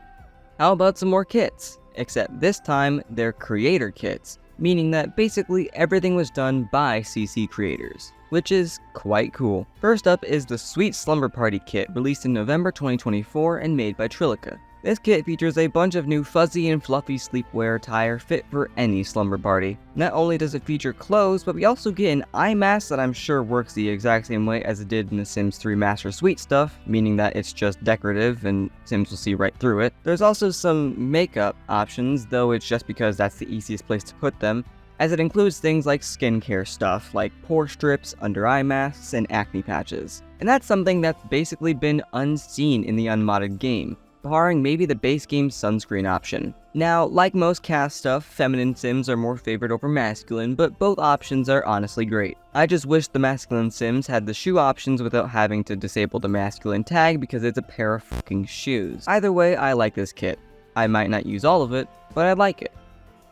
How about some more kits? Except this time, they're creator kits, meaning that basically everything was done by CC creators, which is quite cool. First up is the Sweet Slumber Party kit, released in November 2024 and made by Trillica. This kit features a bunch of new fuzzy and fluffy sleepwear attire fit for any slumber party. Not only does it feature clothes, but we also get an eye mask that I'm sure works the exact same way as it did in the Sims 3 Master Suite stuff, meaning that it's just decorative and Sims will see right through it. There's also some makeup options, though it's just because that's the easiest place to put them, as it includes things like skincare stuff like pore strips, under eye masks, and acne patches. And that's something that's basically been unseen in the unmodded game, barring maybe the base game sunscreen option. Now, like most cast stuff, feminine sims are more favored over masculine, but both options are honestly great. I just wish the masculine sims had the shoe options without having to disable the masculine tag because it's a pair of fucking shoes. Either way, I like this kit. I might not use all of it, but I like it.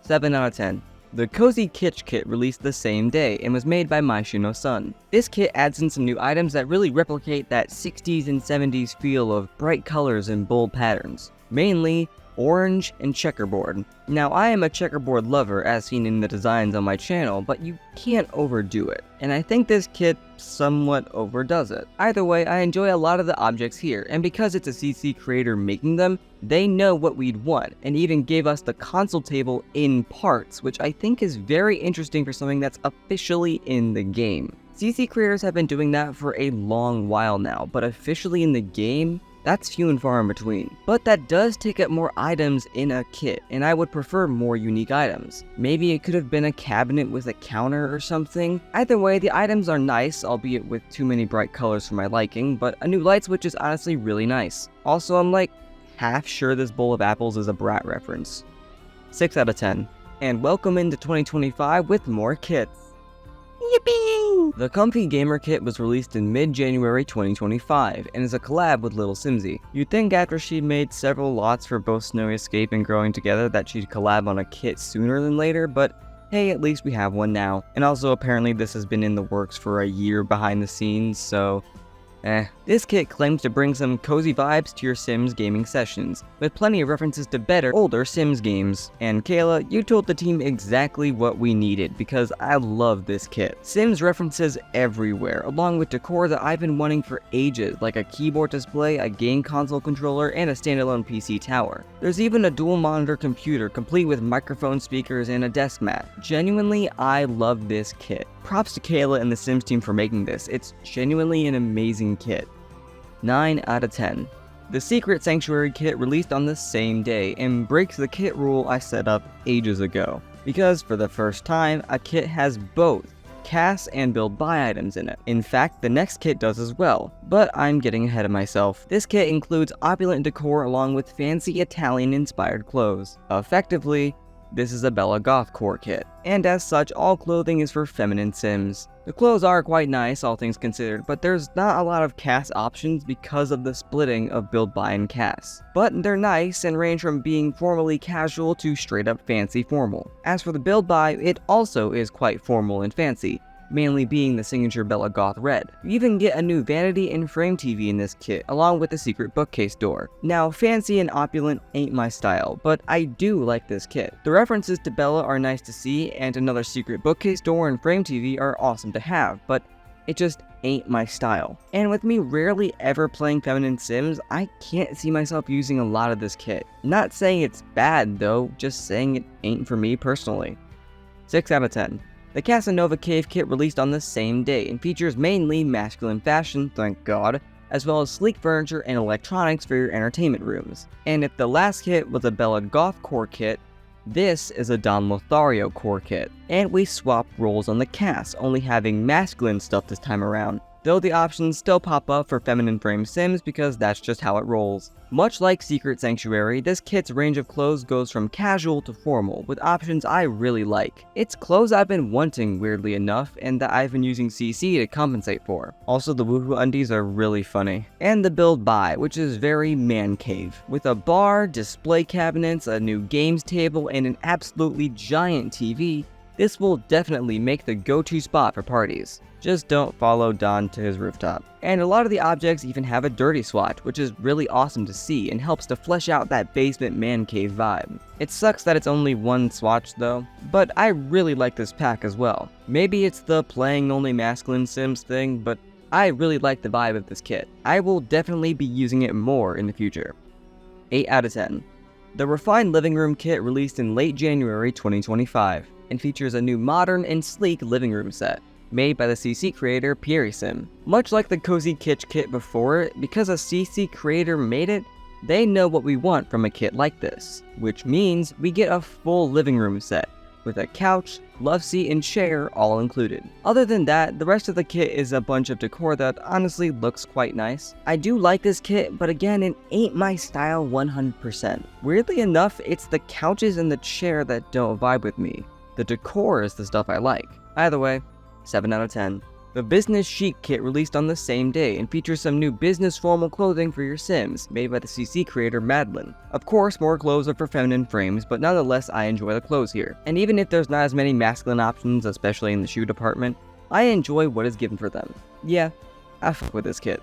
7 out of 10. The Cozy Kitsch kit released the same day and was made by Maishu-no-sun. This kit adds in some new items that really replicate that 60s and 70s feel of bright colors and bold patterns, mainly orange and checkerboard. Now, I am a checkerboard lover as seen in the designs on my channel, but you can't overdo it, and I think this kit somewhat overdoes it. Either way, I enjoy a lot of the objects here, and because it's a CC creator making them, they know what we'd want, and even gave us the console table in parts, which I think is very interesting for something that's officially in the game. CC creators have been doing that for a long while now, but officially in the game, that's few and far in between. But that does take up more items in a kit, and I would prefer more unique items. Maybe it could have been a cabinet with a counter or something. Either way, the items are nice, albeit with too many bright colors for my liking, but a new light switch is honestly really nice. Also, I'm like half sure this bowl of apples is a Brat reference. 6 out of 10. And welcome into 2025 with more kits. Yippee! The Comfy Gamer Kit was released in mid-January 2025 and is a collab with Little Simsy. You'd think after she'd made several lots for both Snowy Escape and Growing Together that she'd collab on a kit sooner than later, but hey, at least we have one now. And also apparently this has been in the works for a year behind the scenes, so This kit claims to bring some cozy vibes to your Sims gaming sessions, with plenty of references to better, older Sims games. And Kayla, you told the team exactly what we needed, because I love this kit. Sims references everywhere, along with decor that I've been wanting for ages, like a keyboard display, a game console controller, and a standalone PC tower. There's even a dual monitor computer, complete with microphone speakers and a desk mat. Genuinely, I love this kit. Props to Kayla and the Sims team for making this. It's genuinely an amazing kit. 9 out of 10. The Secret Sanctuary kit released on the same day and breaks the kit rule I set up ages ago, because for the first time, a kit has both cast and build buy items in it. In fact, the next kit does as well, but I'm getting ahead of myself. This kit includes opulent decor along with fancy Italian-inspired clothes. Effectively, This is a Bella Goth core kit, and as such, all clothing is for feminine Sims. The clothes are quite nice, all things considered, but there's not a lot of cast options because of the splitting of build, buy, and cast. But they're nice and range from being formally casual to straight up fancy formal. As for the build buy, it also is quite formal and fancy, mainly being the signature Bella Goth red. You even get a new vanity and frame TV in this kit, along with a secret bookcase door. Now, fancy and opulent ain't my style, but I do like this kit. The references to Bella are nice to see, and another secret bookcase door and frame TV are awesome to have, but it just ain't my style. And with me rarely ever playing feminine Sims, I can't see myself using a lot of this kit. Not saying it's bad though, just saying it ain't for me personally. 6 out of 10. The Casanova Cave kit released on the same day and features mainly masculine fashion, thank god, as well as sleek furniture and electronics for your entertainment rooms. And if the last kit was a Bella Goth core kit, this is a Don Lothario core kit. And we swapped roles on the cast, only having masculine stuff this time around, though the options still pop up for feminine frame Sims because that's just how it rolls. Much like Secret Sanctuary, this kit's range of clothes goes from casual to formal, with options I really like. It's clothes I've been wanting, weirdly enough, and that I've been using CC to compensate for. Also, the woohoo undies are really funny. And the build buy, which is very man cave, with a bar, display cabinets, a new games table, and an absolutely giant TV. This will definitely make the go-to spot for parties. Just don't follow Don to his rooftop. And a lot of the objects even have a dirty swatch, which is really awesome to see and helps to flesh out that basement man cave vibe. It sucks that it's only one swatch though, but I really like this pack as well. Maybe it's the playing only masculine Sims thing, but I really like the vibe of this kit. I will definitely be using it more in the future. 8 out of 10. The Refined Living Room kit released in late January 2025 and features a new modern and sleek living room set, made by the CC creator PierreSim. Much like the Cozy Kitsch kit before it, because a CC creator made it, they know what we want from a kit like this, which means we get a full living room set, with a couch, love seat, and chair all included. Other than that, the rest of the kit is a bunch of decor that honestly looks quite nice. I do like this kit, but again, it ain't my style 100%. Weirdly enough, it's the couches and the chair that don't vibe with me. The decor is the stuff I like. Either way, 7 out of 10. The Business Chic kit released on the same day and features some new business formal clothing for your Sims, made by the CC creator Madeline. Of course, more clothes are for feminine frames, but nonetheless I enjoy the clothes here. And even if there's not as many masculine options, especially in the shoe department, I enjoy what is given for them. Yeah, I fuck with this kit.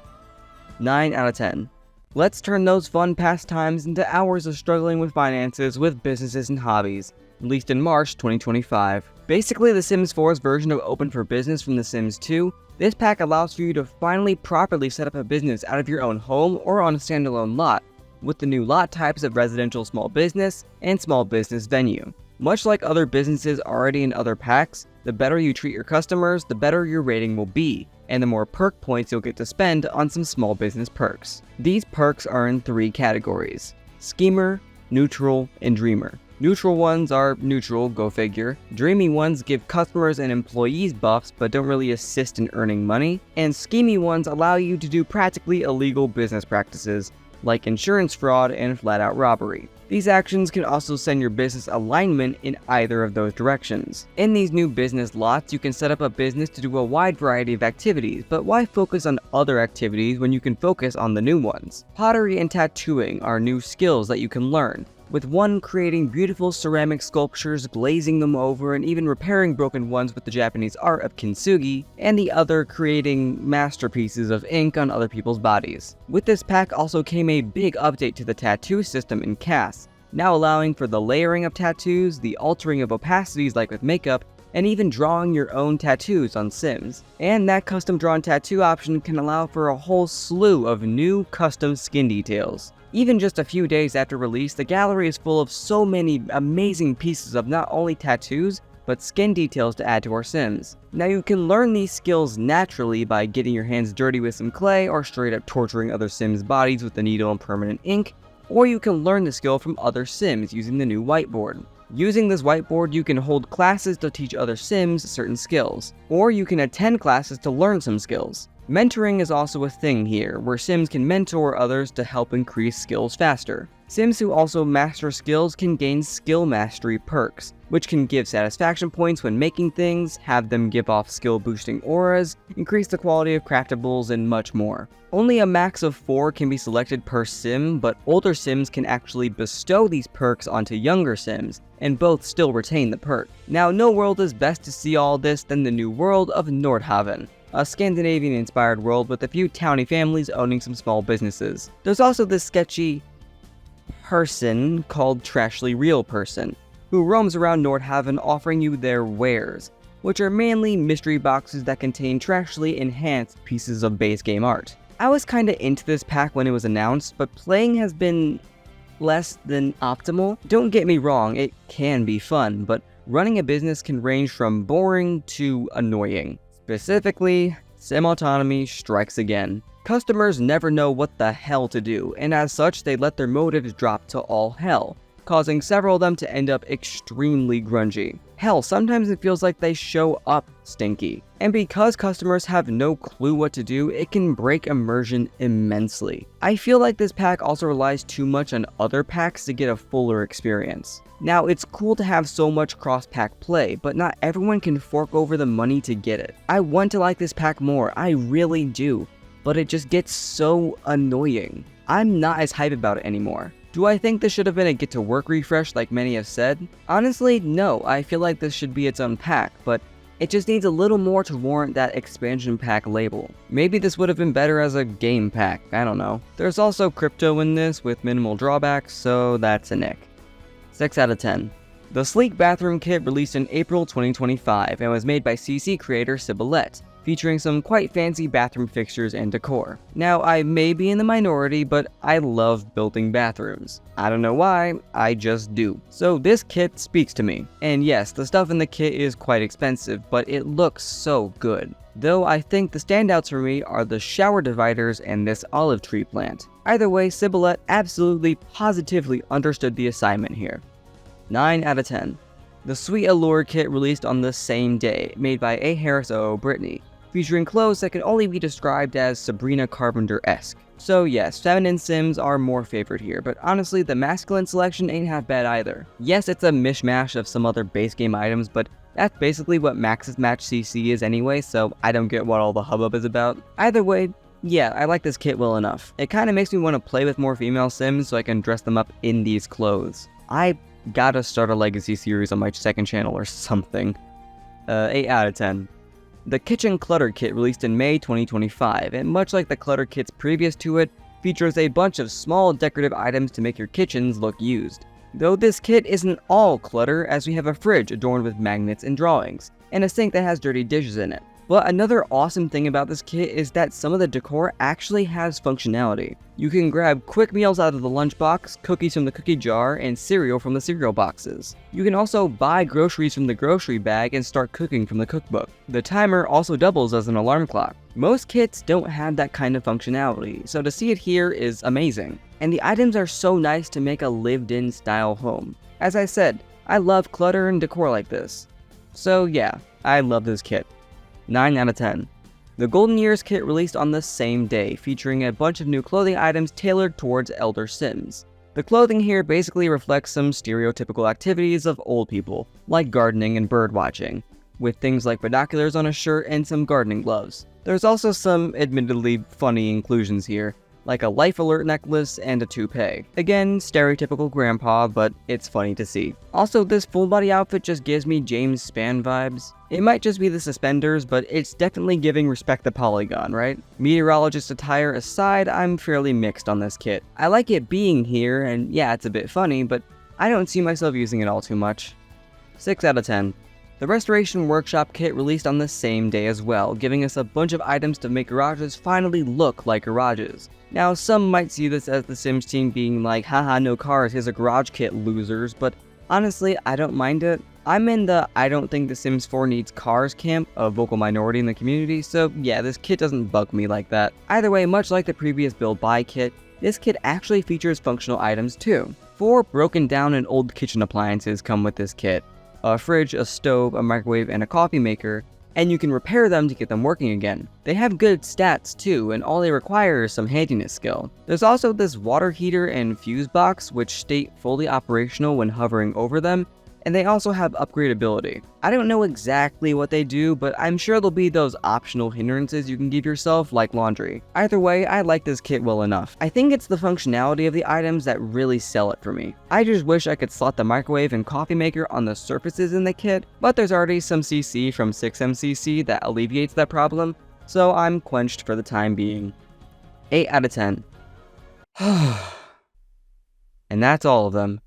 9 out of 10. Let's turn those fun pastimes into hours of struggling with finances with businesses and hobbies. Released in March 2025. Basically the Sims 4's version of Open for Business from The Sims 2, this pack allows for you to finally properly set up a business out of your own home or on a standalone lot, with the new lot types of residential small business and small business venue. Much like other businesses already in other packs, the better you treat your customers, the better your rating will be, and the more perk points you'll get to spend on some small business perks. These perks are in 3 categories: Schemer, Neutral, and Dreamer. Neutral ones are neutral, go figure. Dreamy ones give customers and employees buffs but don't really assist in earning money. And schemy ones allow you to do practically illegal business practices, like insurance fraud and flat-out robbery. These actions can also send your business alignment in either of those directions. In these new business lots, you can set up a business to do a wide variety of activities, but why focus on other activities when you can focus on the new ones? Pottery and tattooing are new skills that you can learn, with one creating beautiful ceramic sculptures, glazing them over, and even repairing broken ones with the Japanese art of kintsugi, and the other creating masterpieces of ink on other people's bodies. With this pack also came a big update to the tattoo system in CAS, now allowing for the layering of tattoos, the altering of opacities like with makeup, and even drawing your own tattoos on Sims. And that custom drawn tattoo option can allow for a whole slew of new custom skin details. Even just a few days after release, the gallery is full of so many amazing pieces of not only tattoos, but skin details to add to our Sims. Now you can learn these skills naturally by getting your hands dirty with some clay or straight up torturing other Sims' bodies with a needle and permanent ink, or you can learn the skill from other Sims using the new whiteboard. Using this whiteboard, you can hold classes to teach other Sims certain skills, or you can attend classes to learn some skills. Mentoring is also a thing here, where Sims can mentor others to help increase skills faster. Sims who also master skills can gain skill mastery perks, which can give satisfaction points when making things, have them give off skill boosting auras, increase the quality of craftables, and much more. Only a max of 4 can be selected per sim, but older sims can actually bestow these perks onto younger sims, and both still retain the perk. Now, no world is best to see all this than the new world of Nordhaven, a Scandinavian-inspired world with a few towny families owning some small businesses. There's also this sketchy person called Trashly Real Person, who roams around Nordhaven offering you their wares, which are mainly mystery boxes that contain trashly enhanced pieces of base game art. I was kinda into this pack when it was announced, but playing has been less than optimal. Don't get me wrong, it can be fun, but running a business can range from boring to annoying. Specifically, sim autonomy strikes again. Customers never know what the hell to do, and as such they let their motives drop to all hell, causing several of them to end up extremely grungy. Hell, sometimes it feels like they show up stinky. And because customers have no clue what to do, it can break immersion immensely. I feel like this pack also relies too much on other packs to get a fuller experience. Now, it's cool to have so much cross-pack play, but not everyone can fork over the money to get it. I want to like this pack more, I really do, but it just gets so annoying. I'm not as hype about it anymore. Do I think this should have been a get-to-work refresh like many have said? Honestly, no, I feel like this should be its own pack, but it just needs a little more to warrant that expansion pack label. Maybe this would have been better as a game pack, I don't know. There's also crypto in this with minimal drawbacks, so that's a nick. 6 out of 10. The Sleek Bathroom Kit released in April 2025 and was made by CC creator Sibylette, featuring some quite fancy bathroom fixtures and decor. Now, I may be in the minority, but I love building bathrooms. I don't know why, I just do. So this kit speaks to me. And yes, the stuff in the kit is quite expensive, but it looks so good. Though I think the standouts for me are the shower dividers and this olive tree plant. Either way, Sibylette absolutely positively understood the assignment here. 9 out of 10. The Sweet Allure Kit released on the same day, made by A. Harris O. Brittany, featuring clothes that can only be described as Sabrina Carpenter-esque. So yes, feminine sims are more favored here, but honestly the masculine selection ain't half bad either. Yes, it's a mishmash of some other base game items, but that's basically what Max's Match CC is anyway, so I don't get what all the hubbub is about. Either way, yeah, I like this kit well enough. It kinda makes me want to play with more female sims so I can dress them up in these clothes. I gotta start a legacy series on my second channel or something. 8 out of 10. The Kitchen Clutter Kit released in May 2025, and much like the clutter kits previous to it, features a bunch of small decorative items to make your kitchens look used. Though this kit isn't all clutter, as we have a fridge adorned with magnets and drawings, and a sink that has dirty dishes in it. But another awesome thing about this kit is that some of the decor actually has functionality. You can grab quick meals out of the lunchbox, cookies from the cookie jar, and cereal from the cereal boxes. You can also buy groceries from the grocery bag and start cooking from the cookbook. The timer also doubles as an alarm clock. Most kits don't have that kind of functionality, so to see it here is amazing. And the items are so nice to make a lived-in style home. As I said, I love clutter and decor like this. So yeah, I love this kit. 9 out of 10. The Golden Years kit released on the same day, featuring a bunch of new clothing items tailored towards elder sims. The clothing here basically reflects some stereotypical activities of old people, like gardening and bird watching, with things like binoculars on a shirt and some gardening gloves. There's also some admittedly funny inclusions here, like a life alert necklace and a toupee. Again, stereotypical grandpa, but it's funny to see. Also, this full body outfit just gives me James Spann vibes. It might just be the suspenders, but it's definitely giving Respect the Polygon, right? Meteorologist attire aside, I'm fairly mixed on this kit. I like it being here, and yeah, it's a bit funny, but I don't see myself using it all too much. 6 out of 10. The Restoration Workshop kit released on the same day as well, giving us a bunch of items to make garages finally look like garages. Now, some might see this as the Sims team being like, haha, no cars, here's a garage kit, losers, but honestly, I don't mind it. I'm in the I don't think The Sims 4 needs cars camp, a vocal minority in the community, so yeah, this kit doesn't bug me like that. Either way, much like the previous build buy kit, this kit actually features functional items too. 4 broken down and old kitchen appliances come with this kit. A fridge, a stove, a microwave, and a coffee maker, and you can repair them to get them working again. They have good stats too, and all they require is some handiness skill. There's also this water heater and fuse box which stay fully operational when hovering over them, and they also have upgradability. I don't know exactly what they do, but I'm sure there'll be those optional hindrances you can give yourself, like laundry. Either way, I like this kit well enough. I think it's the functionality of the items that really sell it for me. I just wish I could slot the microwave and coffee maker on the surfaces in the kit, but there's already some CC from 6MCC that alleviates that problem, so I'm quenched for the time being. 8 out of 10. And that's all of them.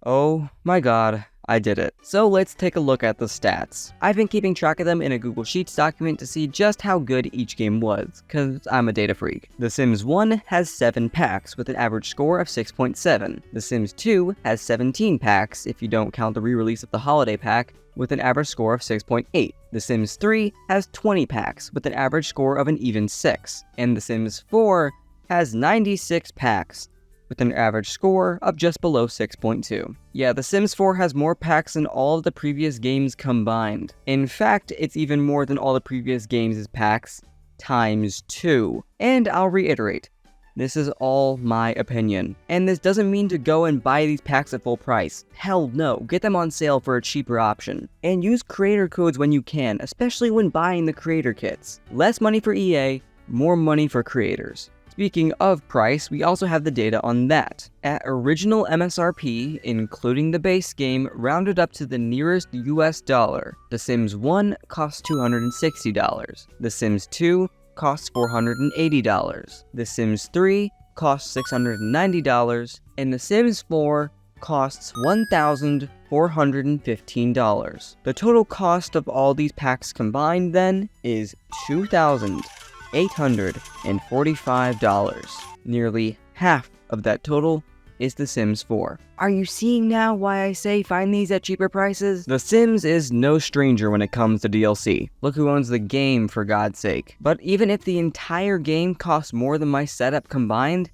Oh my god, I did it. So let's take a look at the stats. I've been keeping track of them in a Google Sheets document to see just how good each game was, cause I'm a data freak. The Sims 1 has 7 packs with an average score of 6.7. The Sims 2 has 17 packs, if you don't count the re-release of the holiday pack, with an average score of 6.8. The Sims 3 has 20 packs with an average score of an even 6. And The Sims 4 has 96 packs with an average score of just below 6.2. Yeah, The Sims 4 has more packs than all of the previous games combined. In fact, it's even more than all the previous games' packs times 2. And I'll reiterate, this is all my opinion. And this doesn't mean to go and buy these packs at full price. Hell no, get them on sale for a cheaper option. And use creator codes when you can, especially when buying the creator kits. Less money for EA, more money for creators. Speaking of price, we also have the data on that. At original MSRP, including the base game, rounded up to the nearest US dollar, The Sims 1 costs $260, The Sims 2 costs $480, The Sims 3 costs $690, and The Sims 4 costs $1,415. The total cost of all these packs combined then is $2,845. Nearly half of that total is The Sims 4. Are you seeing now why I say find these at cheaper prices? The Sims is no stranger when it comes to DLC. Look who owns the game, for God's sake. But even if the entire game costs more than my setup combined,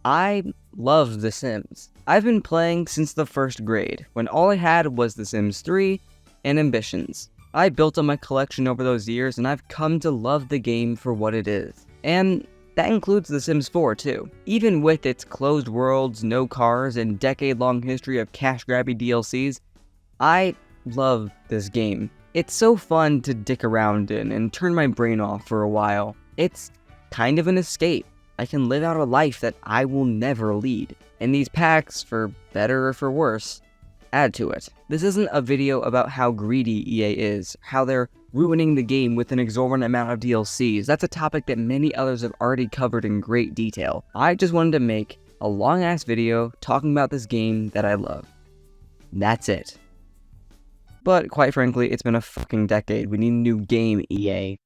I love The Sims. I've been playing since the first grade, when all I had was The Sims 3 and Ambitions. I built up my collection over those years, and I've come to love the game for what it is. And that includes The Sims 4 too. Even with its closed worlds, no cars, and decade-long history of cash-grabby DLCs, I love this game. It's so fun to dick around in and turn my brain off for a while. It's kind of an escape. I can live out a life that I will never lead. And these packs, for better or for worse, add to it. This isn't a video about how greedy EA is, how they're ruining the game with an exorbitant amount of DLCs. That's a topic that many others have already covered in great detail. I just wanted to make a long-ass video talking about this game that I love. That's it. But quite frankly, it's been a fucking decade. We need a new game, EA.